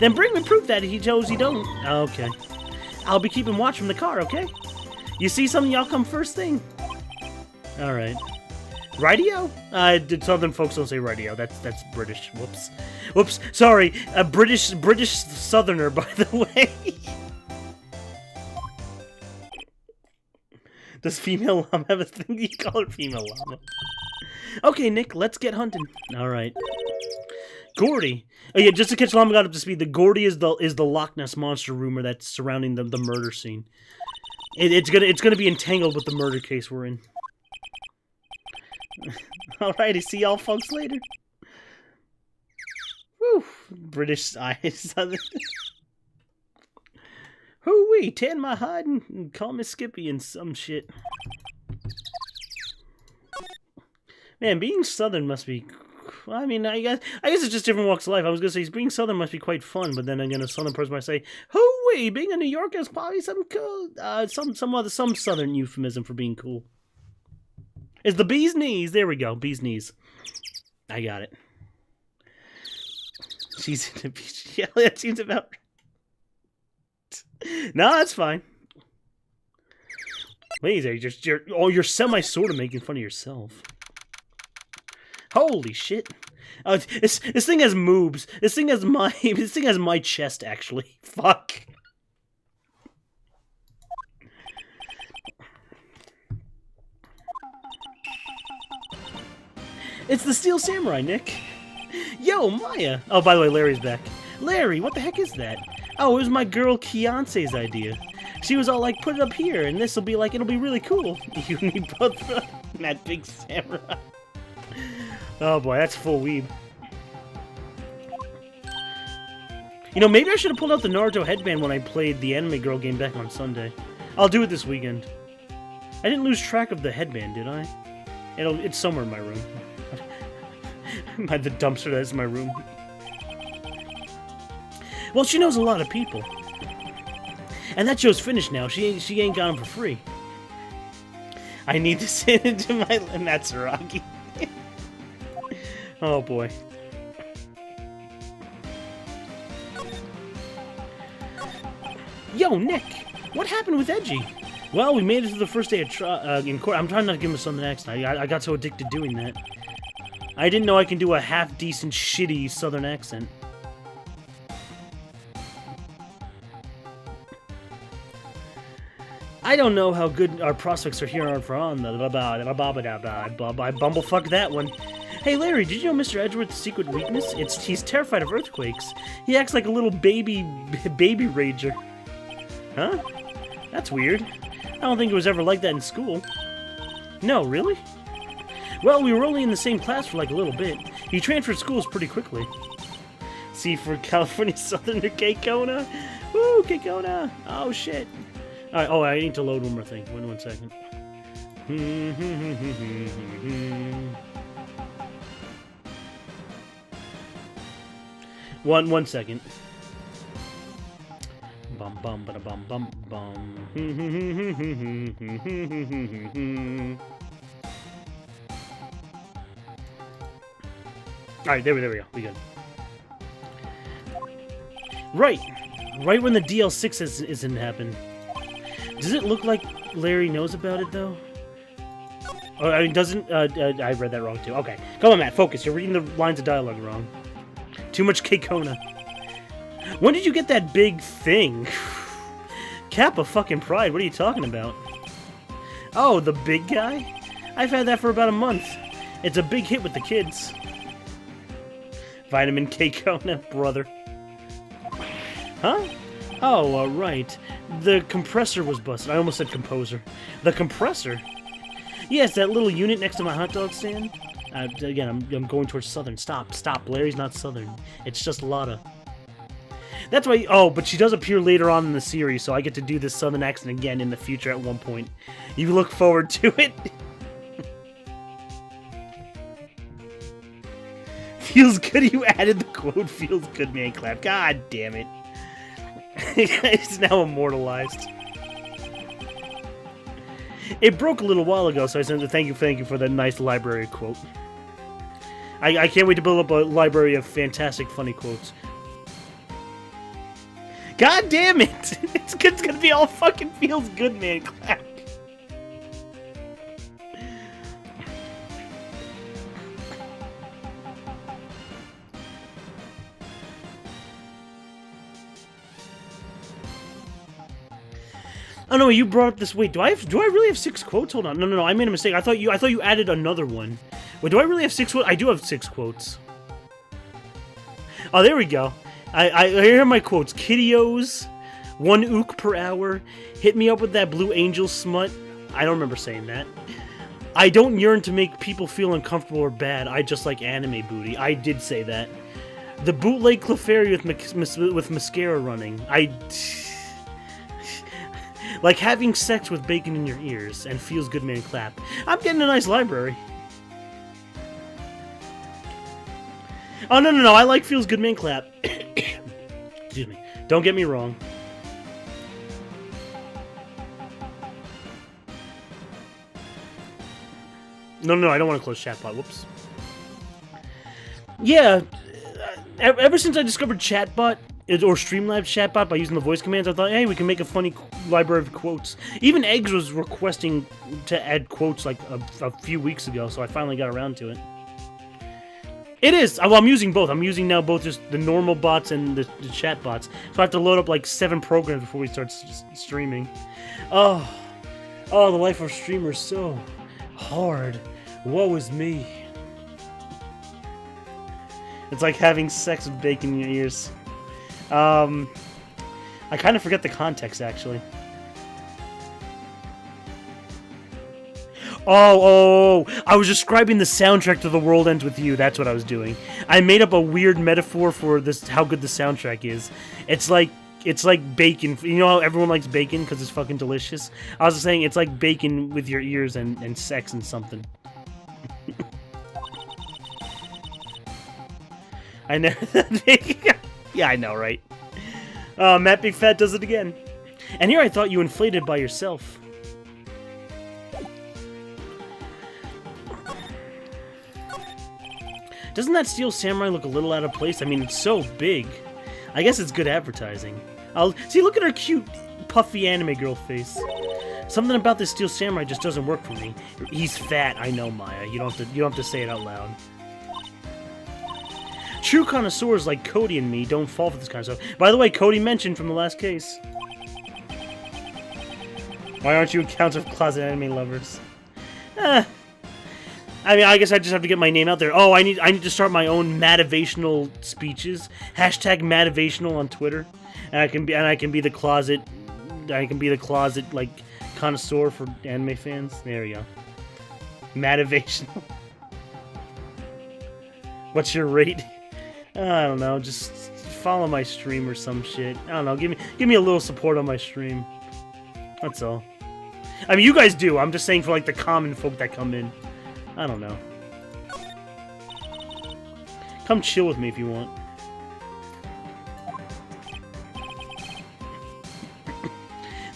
Then bring me proof that he chose he don't. Okay. I'll be keeping watch from the car, okay? You see something, y'all come first thing. Alright. Radio? The southern folks don't say radio. That's British. Whoops. Sorry. A British southerner, by the way. Does female llama have a thing? You call it female llama. Okay, Nick, let's get hunting. Alright. Gordy. Oh yeah, just to catch Llama God up to speed, the Gordy is the Loch Ness Monster rumor that's surrounding the murder scene. It's gonna be entangled with the murder case we're in. Alrighty, see y'all folks later. Whew. British eyes. Hoo-wee, tan my hide and call me Skippy and some shit. Man, being Southern must be... I mean, I guess it's just different walks of life. I was gonna say, being Southern must be quite fun, but then again, a Southern person might say, hoo-wee, being a New Yorker is probably some cool... some Southern euphemism for being cool. It's the bee's knees. There we go, bee's knees. I got it. She's in a beach. Yeah, that seems about right. No, that's fine. Wait, you're semi-sort of making fun of yourself. Holy shit. This thing has moobs. This thing has my chest, actually. Fuck. It's the Steel Samurai, Nick. Yo, Maya. Oh, by the way, Larry's back. Larry, what the heck is that? Oh, it was my girl Kiance's idea. She was all like, put it up here, and this'll be like, it'll be really cool. You and me both, that big samurai. Oh boy, that's full weeb. You know, maybe I should have pulled out the Naruto headband when I played the Anime Girl game back on Sunday. I'll do it this weekend. I didn't lose track of the headband, did I? It's somewhere in my room. The dumpster that's in my room. Well, she knows a lot of people. And that show's finished now. She ain't got them for free. I need to send it to my... And that's Rocky. Oh, boy. Yo, Nick! What happened with Edgy? Well, we made it to the first day of in court. I'm trying not to give him a Southern accent. I got so addicted doing that. I didn't know I can do a half-decent, shitty Southern accent. I don't know how good our prospects are here on Fron. I bumblefuck that one. Hey Larry, did you know Mr. Edgeworth's secret weakness? He's terrified of earthquakes. He acts like a little baby rager. Huh? That's weird. I don't think it was ever like that in school. No, really? Well, we were only in the same class for like a little bit. He transferred schools pretty quickly. See, for California Southerner K-Kona? Woo, K-Kona! Oh, shit. Alright, oh, I need to load one more thing. One second. One second. Bum bum ba bum bum bum. Alright, there we go. We good. Right when the DL6 isn't happened. Does it look like Larry knows about it, though? Oh, I mean, doesn't... I read that wrong, too. Okay. Come on, Matt. Focus. You're reading the lines of dialogue wrong. Too much K-Kona. When did you get that big thing? Kappa fucking pride. What are you talking about? Oh, the big guy? I've had that for about a month. It's a big hit with the kids. Vitamin K-Kona, brother. Huh? Oh, right. The compressor was busted. I almost said composer. The compressor? Yes, that little unit next to my hot dog stand. Again, I'm going towards Southern. Stop. Larry's not Southern. It's just Lada. That's why... Oh, but she does appear later on in the series, so I get to do this Southern accent again in the future at one point. You look forward to it. Feels good you added the quote, feels good man clap. God damn it. It's now immortalized. It broke a little while ago, so I sent a thank you for that nice library quote. I can't wait to build up a library of fantastic, funny quotes. God damn it! It's gonna be all fucking feels good, man. Clap. Oh no, you brought up this. Wait, do I really have 6 quotes? Hold on. No, I made a mistake. I thought you added another one. Wait, do I really have 6 quotes? I do have 6 quotes. Oh, there we go. Here are my quotes. Kiddios, 1 ook per hour, hit me up with that blue angel smut. I don't remember saying that. I don't yearn to make people feel uncomfortable or bad. I just like anime booty. I did say that. The bootleg Clefairy with mascara running. Like having sex with bacon in your ears and feels good man clap. I'm getting a nice library. Oh, no. I like feels good man clap. Excuse me. Don't get me wrong. No, I don't want to close chatbot. Whoops. Yeah. ever since I discovered Chatbot or Streamlabs Chatbot by using the voice commands, I thought, hey, we can make a funny library of quotes. Even Eggs was requesting to add quotes like a few weeks ago, so I finally got around to it. It is. Well, I'm using both. I'm using now both just the normal bots and the chat bots. So I have to load up like 7 programs before we start streaming. Oh, the life of a streamer is so hard. Woe is me. It's like having sex with bacon in your ears. I kind of forget the context, actually. Oh, I was describing the soundtrack to The World Ends With You. That's what I was doing. I made up a weird metaphor for this, how good the soundtrack is. It's like bacon. You know how everyone likes bacon because it's fucking delicious? I was saying it's like bacon with your ears and sex and something. I know. Yeah, I know, right? Matt Big Fat does it again. And here I thought you inflated by yourself. Doesn't that Steel Samurai look a little out of place? I mean, it's so big. I guess it's good advertising. See, look at her cute, puffy anime girl face. Something about this Steel Samurai just doesn't work for me. He's fat, I know, Maya. You don't have to say it out loud. True connoisseurs like Cody and me don't fall for this kind of stuff. By the way, Cody mentioned from the last case. Why aren't you accounts of closet anime lovers? I mean, I guess I just have to get my name out there. Oh, I need to start my own motivational speeches. Hashtag motivational on Twitter, and I can be the closet. I can be the closet like connoisseur for anime fans. There we go. Motivational. What's your rate? I don't know. Just follow my stream or some shit. I don't know. Give me a little support on my stream. That's all. I mean, you guys do. I'm just saying for like the common folk that come in. I don't know. Come chill with me if you want.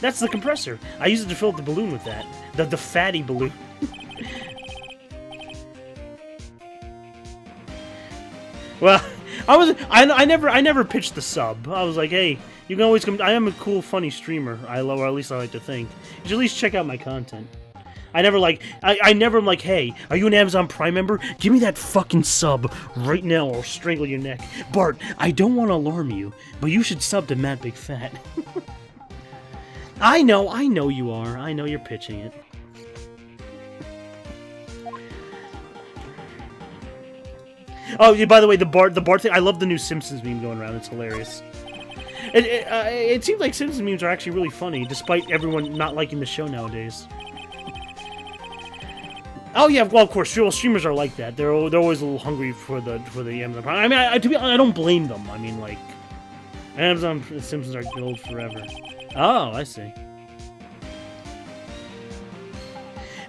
That's the compressor. I use it to fill up the balloon with that. The fatty balloon. Well, I never pitched the sub. I was like, hey, you can always come. I am a cool, funny streamer. Or at least I like to think. You should at least check out my content. I never am like, hey, are you an Amazon Prime member? Give me that fucking sub right now or I'll strangle your neck. Bart, I don't want to alarm you, but you should sub to Matt Big Fat. I know you are. I know you're pitching it. Oh, yeah, by the way, the Bart thing, I love the new Simpsons meme going around. It's hilarious. It seems like Simpsons memes are actually really funny, despite everyone not liking the show nowadays. Oh yeah, well of course, streamers are like that. They're always a little hungry for the Amazon Prime. I mean, to be honest, I don't blame them. I mean, like, Amazon Simpsons are gold forever. Oh, I see.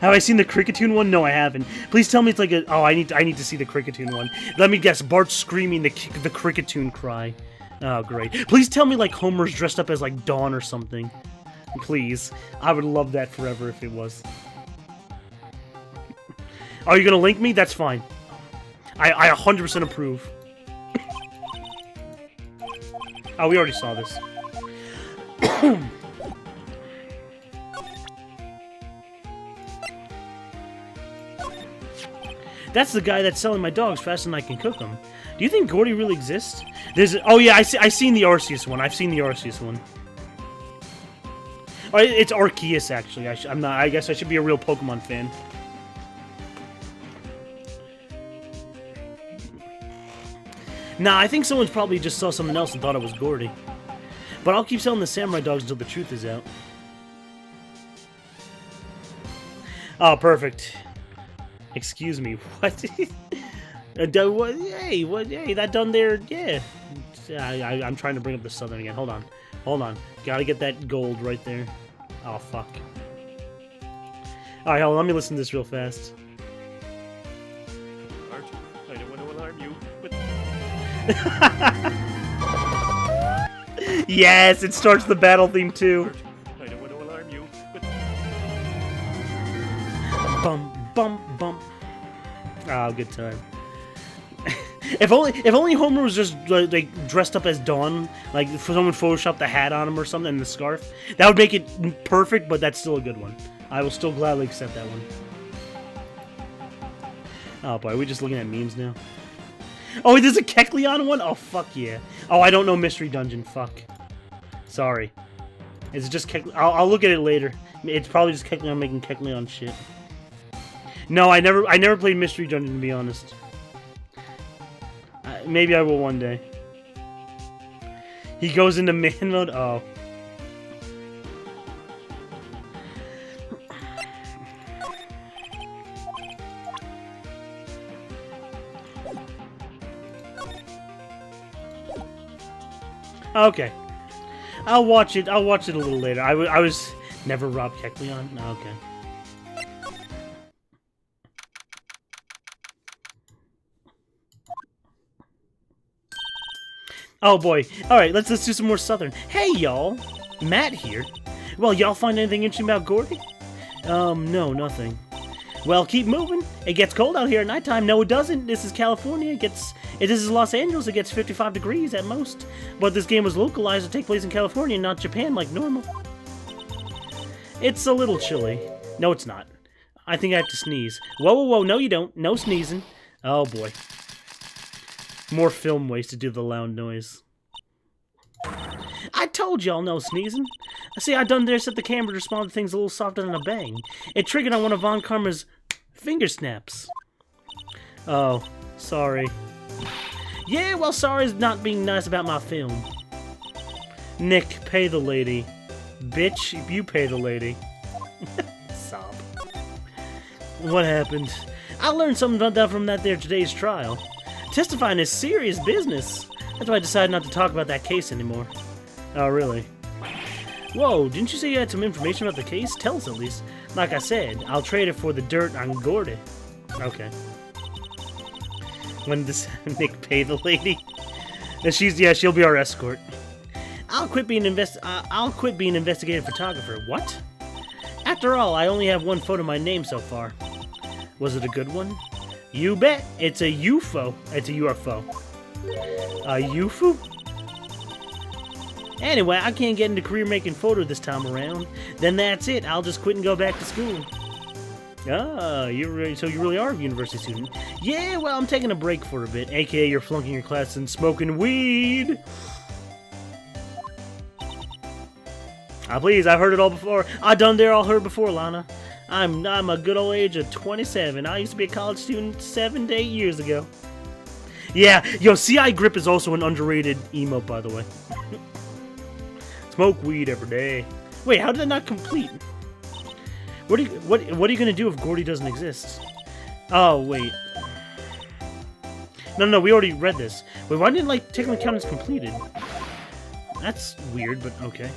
Have I seen the Cricketune one? No, I haven't. Please tell me it's like a. Oh, I need to see the Cricketune one. Let me guess. Bart's screaming the Cricketune cry. Oh, great. Please tell me like Homer's dressed up as like Dawn or something. Please, I would love that forever if it was. Are you gonna link me? That's fine. I 100% approve. Oh, we already saw this. That's the guy that's selling my dogs faster than I can cook them. Do you think Gordy really exists? Oh yeah, I seen the Arceus one. I've seen the Arceus one. Oh, it's Arceus actually. I'm not. I guess I should be a real Pokemon fan. Nah, I think someone's probably just saw something else and thought it was Gordy. But I'll keep selling the samurai dogs until the truth is out. Oh, perfect. Excuse me, what? Hey, what? Hey, that done there? Yeah. I'm trying to bring up the southern again. Hold on. Gotta get that gold right there. Oh, fuck. Alright, hold on. Let me listen to this real fast. Archie, I don't want to alarm you, but... Yes, it starts the battle theme too. I don't want to alarm you, but... Bum, bum, bum. Oh, good time. If only Homer was just like dressed up as Dawn, like if someone photoshopped the hat on him or something and the scarf. That would make it perfect, but that's still a good one. I will still gladly accept that one. Oh boy, are we just looking at memes now? Oh, there's a Kecleon one? Oh, fuck yeah. Oh, I don't know Mystery Dungeon. Fuck. Sorry. Is it just Kecleon? I'll look at it later. It's probably just Kecleon making Kecleon shit. No, I never played Mystery Dungeon, to be honest. Maybe I will one day. He goes into man mode? Oh. Okay. I'll watch it a little later. I was never Rob Kecleon? Okay. Oh boy. Alright, let's do some more Southern. Hey y'all! Matt here. Well, y'all find anything interesting about Gordy? No, nothing. Well, keep moving. It gets cold out here at nighttime. No, it doesn't. This is California. This is Los Angeles. It gets 55 degrees at most. But this game was localized to take place in California, not Japan like normal. It's a little chilly. No, it's not. I think I have to sneeze. Whoa, whoa, whoa. No, you don't. No sneezing. Oh, boy. More film waste to do the loud noise. I told y'all no sneezing. See, I done there set the camera to respond to things a little softer than a bang. It triggered on one of Von Karma's finger snaps. Oh, sorry. Yeah, well, sorry's not being nice about my film. Nick, pay the lady. Bitch, you pay the lady. Sob. What happened? I learned something about that from that there today's trial. Testifying is serious business. That's why I decided not to talk about that case anymore. Oh, really? Whoa, didn't you say you had some information about the case? Tell us at least. Like I said, I'll trade it for the dirt on Gordy. Okay. When does Nick pay the lady? She'll be our escort. I'll quit being investigative photographer. What? After all, I only have one photo of my name so far. Was it a good one? You bet. It's a UFO. It's a UFO. A UFO? Anyway, I can't get into career-making photo this time around. Then that's it. I'll just quit and go back to school. Ah, so you really are a university student? Yeah, well, I'm taking a break for a bit. AKA you're flunking your class and smoking weed. Ah, please, I've heard it all before. I done there all heard before, Lana. I'm a good old age of 27. I used to be a college student 7 to 8 years ago. Yeah, yo, CI Grip is also an underrated emote, by the way. Smoke weed every day. Wait, how did that not complete? What are you gonna do if Gordy doesn't exist? Oh wait. No, we already read this. Wait, why didn't like technically count as completed? That's weird, but okay.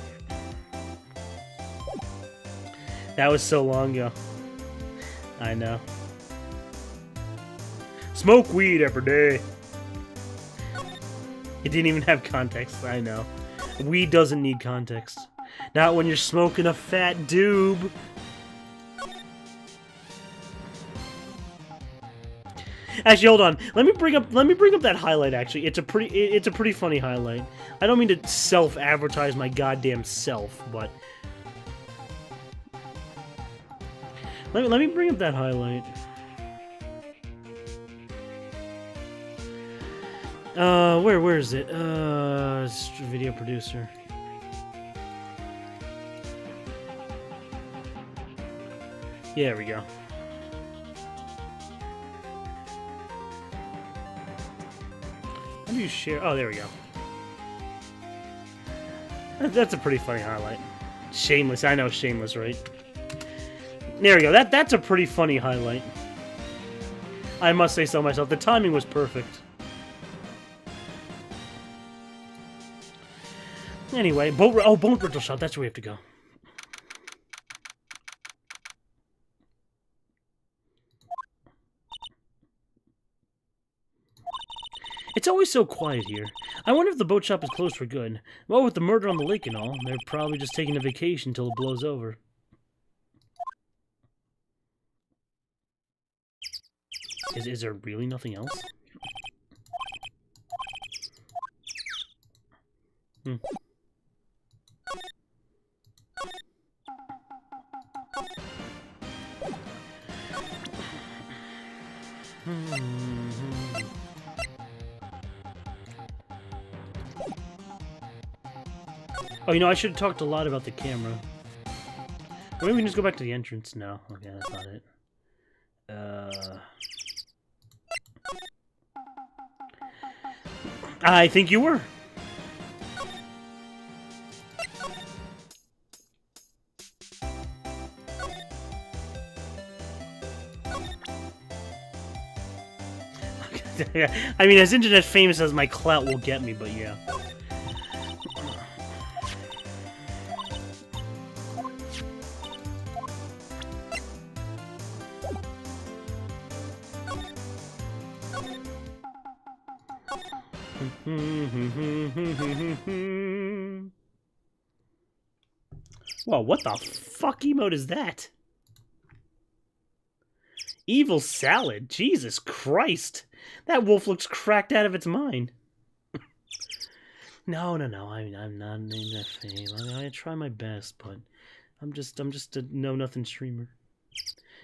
That was so long ago. I know. Smoke weed every day. It didn't even have context. I know. Weed doesn't need context. Not when you're smoking a fat doob. Actually, hold on. Let me bring up that highlight. Actually, it's a pretty funny highlight. I don't mean to self-advertise my goddamn self, but let me bring up that highlight. Where is it? Video producer. Yeah, there we go. How do you share? Oh, there we go. That's a pretty funny highlight. Shameless. I know, shameless, right? There we go. That's a pretty funny highlight. I must say so myself. The timing was perfect. Anyway, bone brittle shot. That's where we have to go. It's always so quiet here. I wonder if the boat shop is closed for good. Well, with the murder on the lake and all, they're probably just taking a vacation till it blows over. Is there really nothing else? Oh, you know, I should have talked a lot about the camera. Or maybe we can just go back to the entrance. No, okay, that's not it. I think you were. I mean, as internet famous as my clout will get me, but yeah. Whoa, what the fuck emote is that? Evil salad, Jesus Christ. That wolf looks cracked out of its mind. No, I'm not in that fame. I try my best, but I'm just a know-nothing streamer.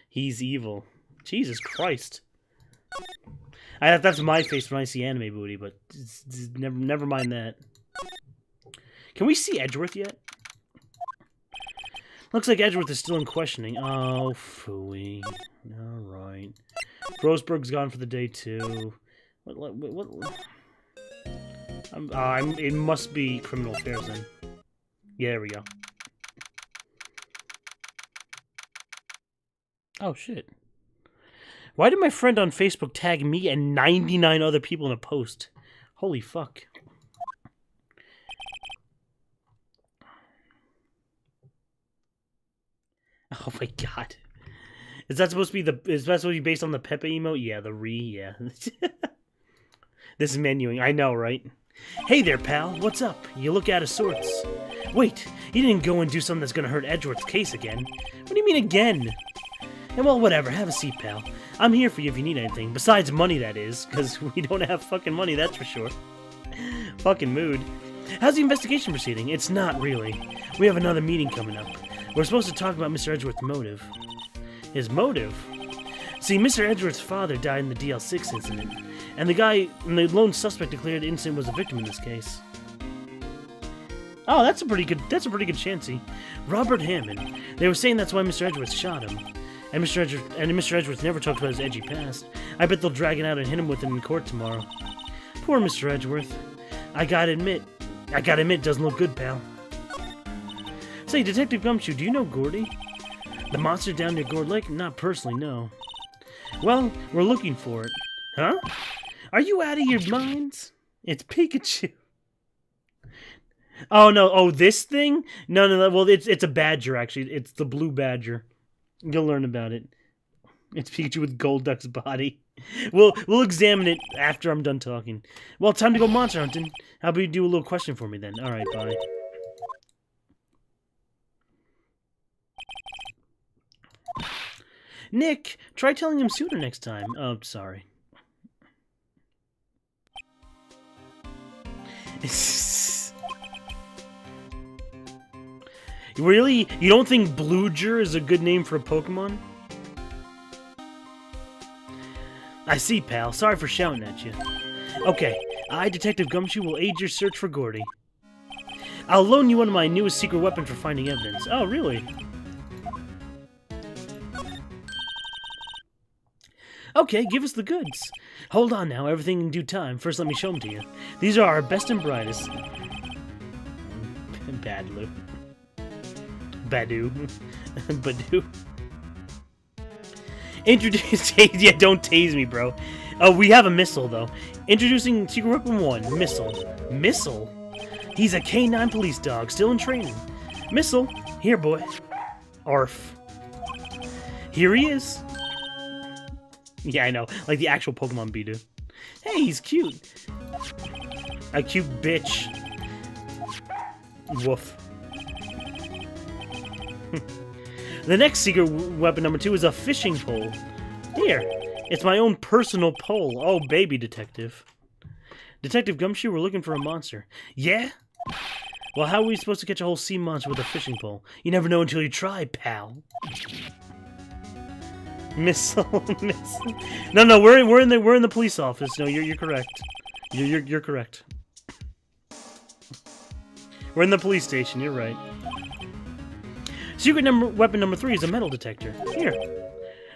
He's evil. Jesus Christ. That's my face when I see anime booty, but never mind that. Can we see Edgeworth yet? Looks like Edgeworth is still in questioning. Oh, phooey. Alright. Grossberg's gone for the day, too. What? It must be criminal affairs, then. Yeah, there we go. Oh, shit. Why did my friend on Facebook tag me and 99 other people in a post? Holy fuck. Oh my god. Is that supposed to be is that supposed to be based on the Pepe emote? Yeah, yeah. This is menuing, I know, right? Hey there, pal, what's up? You look out of sorts. Wait, you didn't go and do something that's gonna hurt Edgeworth's case again. What do you mean again? And well, whatever, have a seat, pal. I'm here for you if you need anything. Besides money, that is, because we don't have fucking money, that's for sure. Fucking mood. How's the investigation proceeding? It's not, really. We have another meeting coming up. We're supposed to talk about Mr. Edgeworth's motive. His motive? See, Mr. Edgeworth's father died in the DL6 incident, and the lone suspect declared innocent was a victim in this case. Oh, that's a pretty good chancy. Robert Hammond. They were saying that's why Mr. Edgeworth shot him. And Mr. Edgeworth never talked about his edgy past. I bet they'll drag it out and hit him with it in court tomorrow. Poor Mr. Edgeworth. I gotta admit, doesn't look good, pal. Say, Detective Gumshoe, do you know Gordy? The monster down near Gouger Lake? Not personally, no. Well, we're looking for it. Huh? Are you out of your minds? It's Pikachu. Oh, no. Oh, this thing? No. Well, it's a badger, actually. It's the blue badger. You'll learn about it. It's Pikachu with Golduck's body. We'll examine it after I'm done talking. Well, time to go monster hunting. How about you do a little question for me, then? Alright, bye. Nick, try telling him sooner next time. Oh, sorry. Really? You don't think Bluger is a good name for a Pokemon? I see, pal. Sorry for shouting at you. Okay, I, Detective Gumshoe, will aid your search for Gordy. I'll loan you one of my newest secret weapons for finding evidence. Oh, really? Okay, give us the goods. Hold on now, everything in due time. First, let me show them to you. These are our best and brightest. Badloo. Badu. Badu. Introduce... yeah, don't tase me, bro. Oh, we have a missile, though. Introducing Secret Weapon 1, Missile. Missile? He's a K9 police dog, still in training. Missile, here, boy. Arf. Here he is. Yeah, I know. Like the actual Pokemon Bidoof. Hey, he's cute. A cute bitch. Woof. The next secret weapon number 2 is a fishing pole. Here, it's my own personal pole. Oh, baby detective. Detective Gumshoe, we're looking for a monster. Yeah? Well, how are we supposed to catch a whole sea monster with a fishing pole? You never know until you try, pal. Missile. No, we're in the police office. No, you're correct. You're correct. We're in the police station. You're right. Secret weapon number 3 is a metal detector. Here,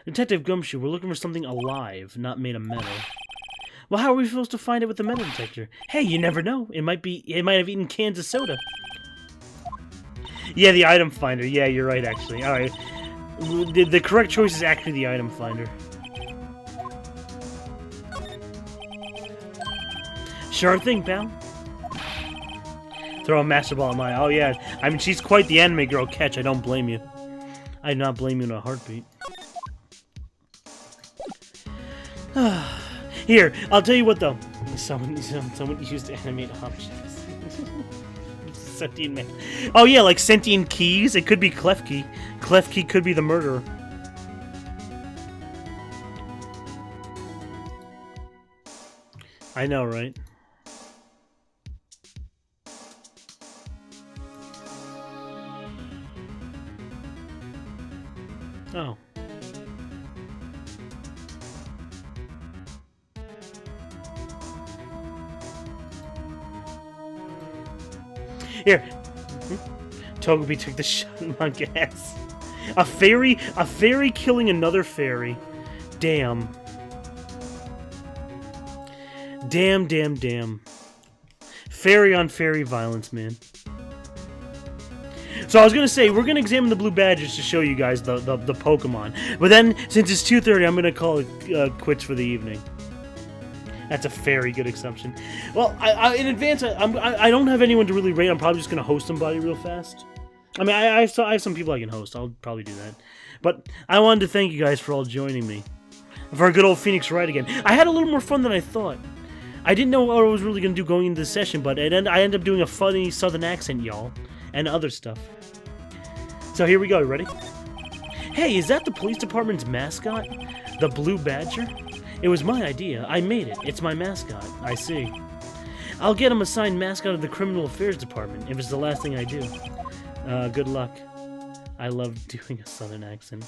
Detective Gumshoe. We're looking for something alive, not made of metal. Well, how are we supposed to find it with the metal detector? Hey, you never know. It might have eaten cans of soda. Yeah, the item finder. Yeah, you're right. Actually, all right. The correct choice is actually the item finder. Sure thing, pal. Throw a master ball at my... Oh, yeah. I mean, she's quite the anime girl catch. I don't blame you. I do not blame you in a heartbeat. Here, I'll tell you what, though. Someone used to animate objects. Sentient man. Oh, yeah, like sentient keys. It could be Klefki. Klefki could be the murderer. I know, right? Oh. Here. Togepi took the shot in my gas. A fairy killing another fairy. Damn. Damn. Fairy on fairy violence, man. So I was gonna say, we're gonna examine the blue badges to show you guys the Pokemon. But then, since it's 2:30, I'm gonna call it quits for the evening. That's a very good assumption. Well, in advance, I don't have anyone to really rate. I'm probably just gonna host somebody real fast. I mean, I have some people I can host. I'll probably do that. But I wanted to thank you guys for all joining me for a good old Phoenix Wright again. I had a little more fun than I thought. I didn't know what I was really gonna do going into this session, but I ended up doing a funny Southern accent, y'all, and other stuff. So here we go. Ready? Hey, is that the police department's mascot? The Blue Badger? It was my idea. I made it. It's my mascot. I see. I'll get him assigned mascot of the Criminal Affairs Department if it's the last thing I do. Good luck. I love doing a Southern accent.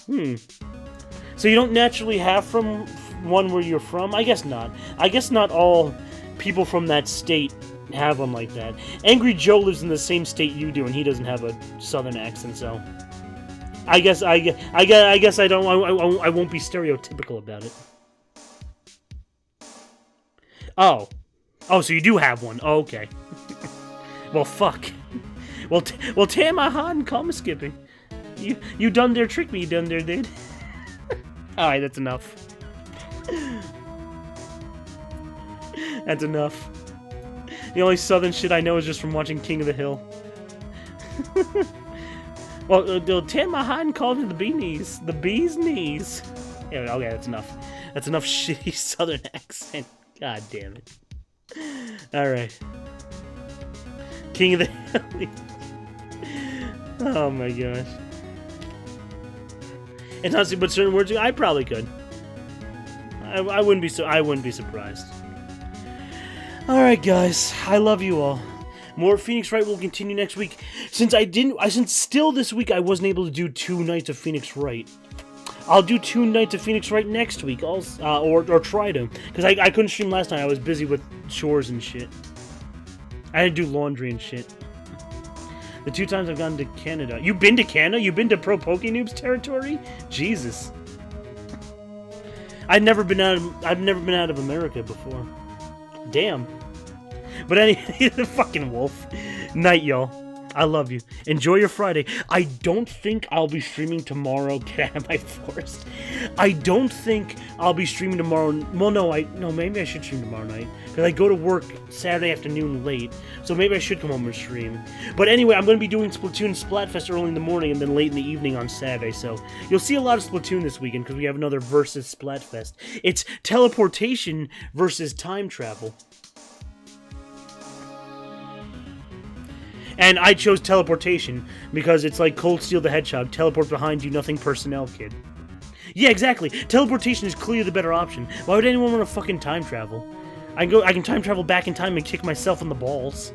So you don't naturally have from one where you're from? I guess not. I guess not all people from that state have one like that. Angry Joe lives in the same state you do, and he doesn't have a Southern accent, so... I guess I won't be stereotypical about it. Oh, so you do have one. Oh, okay. Well, fuck. Well, tear my heart and call me Skippy. You done there trick me, you done there did. All right, that's enough. That's enough. The only Southern shit I know is just from watching King of the Hill. Well, they'll tear my heart and call me the bee knees. The bee's knees. Yeah, okay, that's enough. That's enough shitty Southern accent. God damn it. Alright. King of the Hill. Oh my gosh. And honestly, but certain words, I probably could. I wouldn't be surprised. Alright guys, I love you all. More Phoenix Wright will continue next week. Since still this week I wasn't able to do 2 nights of Phoenix Wright. I'll do 2 nights of Phoenix Wright next week, also, or try to, because I couldn't stream last night. I was busy with chores and shit. I had to do laundry and shit. The 2 times I've gone to Canada. You've been to Canada? You've been to Pro Poke Noobs territory? Jesus. I've never been out of America before. Damn. But anyway, the fucking wolf. Night, y'all. I love you. Enjoy your Friday. I don't think I'll be streaming tomorrow. Get out of my forest. I don't think I'll be streaming tomorrow. Well, no, maybe I should stream tomorrow night. Because I go to work Saturday afternoon late. So maybe I should come home and stream. But anyway, I'm going to be doing Splatoon Splatfest early in the morning and then late in the evening on Saturday. So you'll see a lot of Splatoon this weekend because we have another versus Splatfest. It's teleportation versus time travel. And I chose teleportation because it's like Cold Steel the Hedgehog. Teleport behind you, nothing personnel, kid. Yeah, exactly. Teleportation is clearly the better option. Why would anyone want to fucking time travel? I can time travel back in time and kick myself in the balls.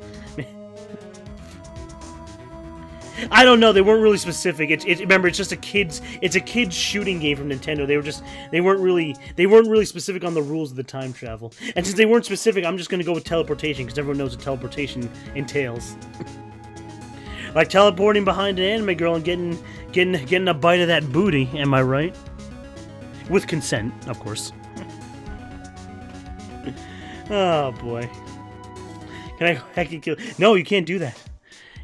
I don't know. They weren't really specific. Remember, it's just a kids shooting game from Nintendo. They weren't really specific on the rules of the time travel. And since they weren't specific, I'm just gonna go with teleportation because everyone knows what teleportation entails. Like teleporting behind an anime girl and getting a bite of that booty. Am I right? With consent, of course. Oh boy. Can I can kill? No, you can't do that.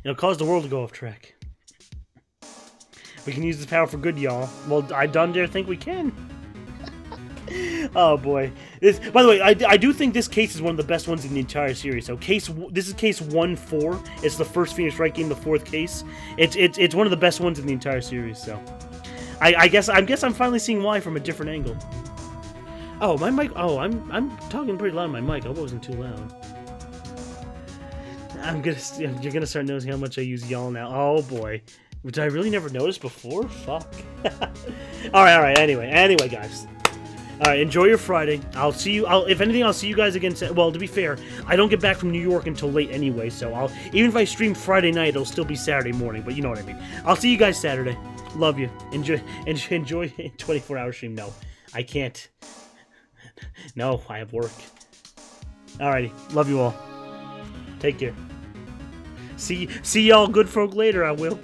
It'll cause the world to go off track. We can use this power for good, y'all. Well, I don't dare think we can. Oh boy. By the way, I do think this case is one of the best ones in the entire series. So this is case 1-4. It's the first Phoenix Wright game, the fourth case. It's one of the best ones in the entire series. So I guess I'm finally seeing why from a different angle. Oh, my mic. Oh, I'm talking pretty loud on my mic. I hope it wasn't too loud. You're gonna start noticing how much I use y'all now. Oh boy, which I really never noticed before. Fuck. all right. Anyway, guys. All right, enjoy your Friday. I'll see you. If anything, I'll see you guys again. Well, to be fair, I don't get back from New York until late anyway. So even if I stream Friday night, it'll still be Saturday morning. But you know what I mean. I'll see you guys Saturday. Love you. Enjoy 24-hour stream. No, I can't. No, I have work. Alrighty, love you all. Take care. See y'all good folk later, I will.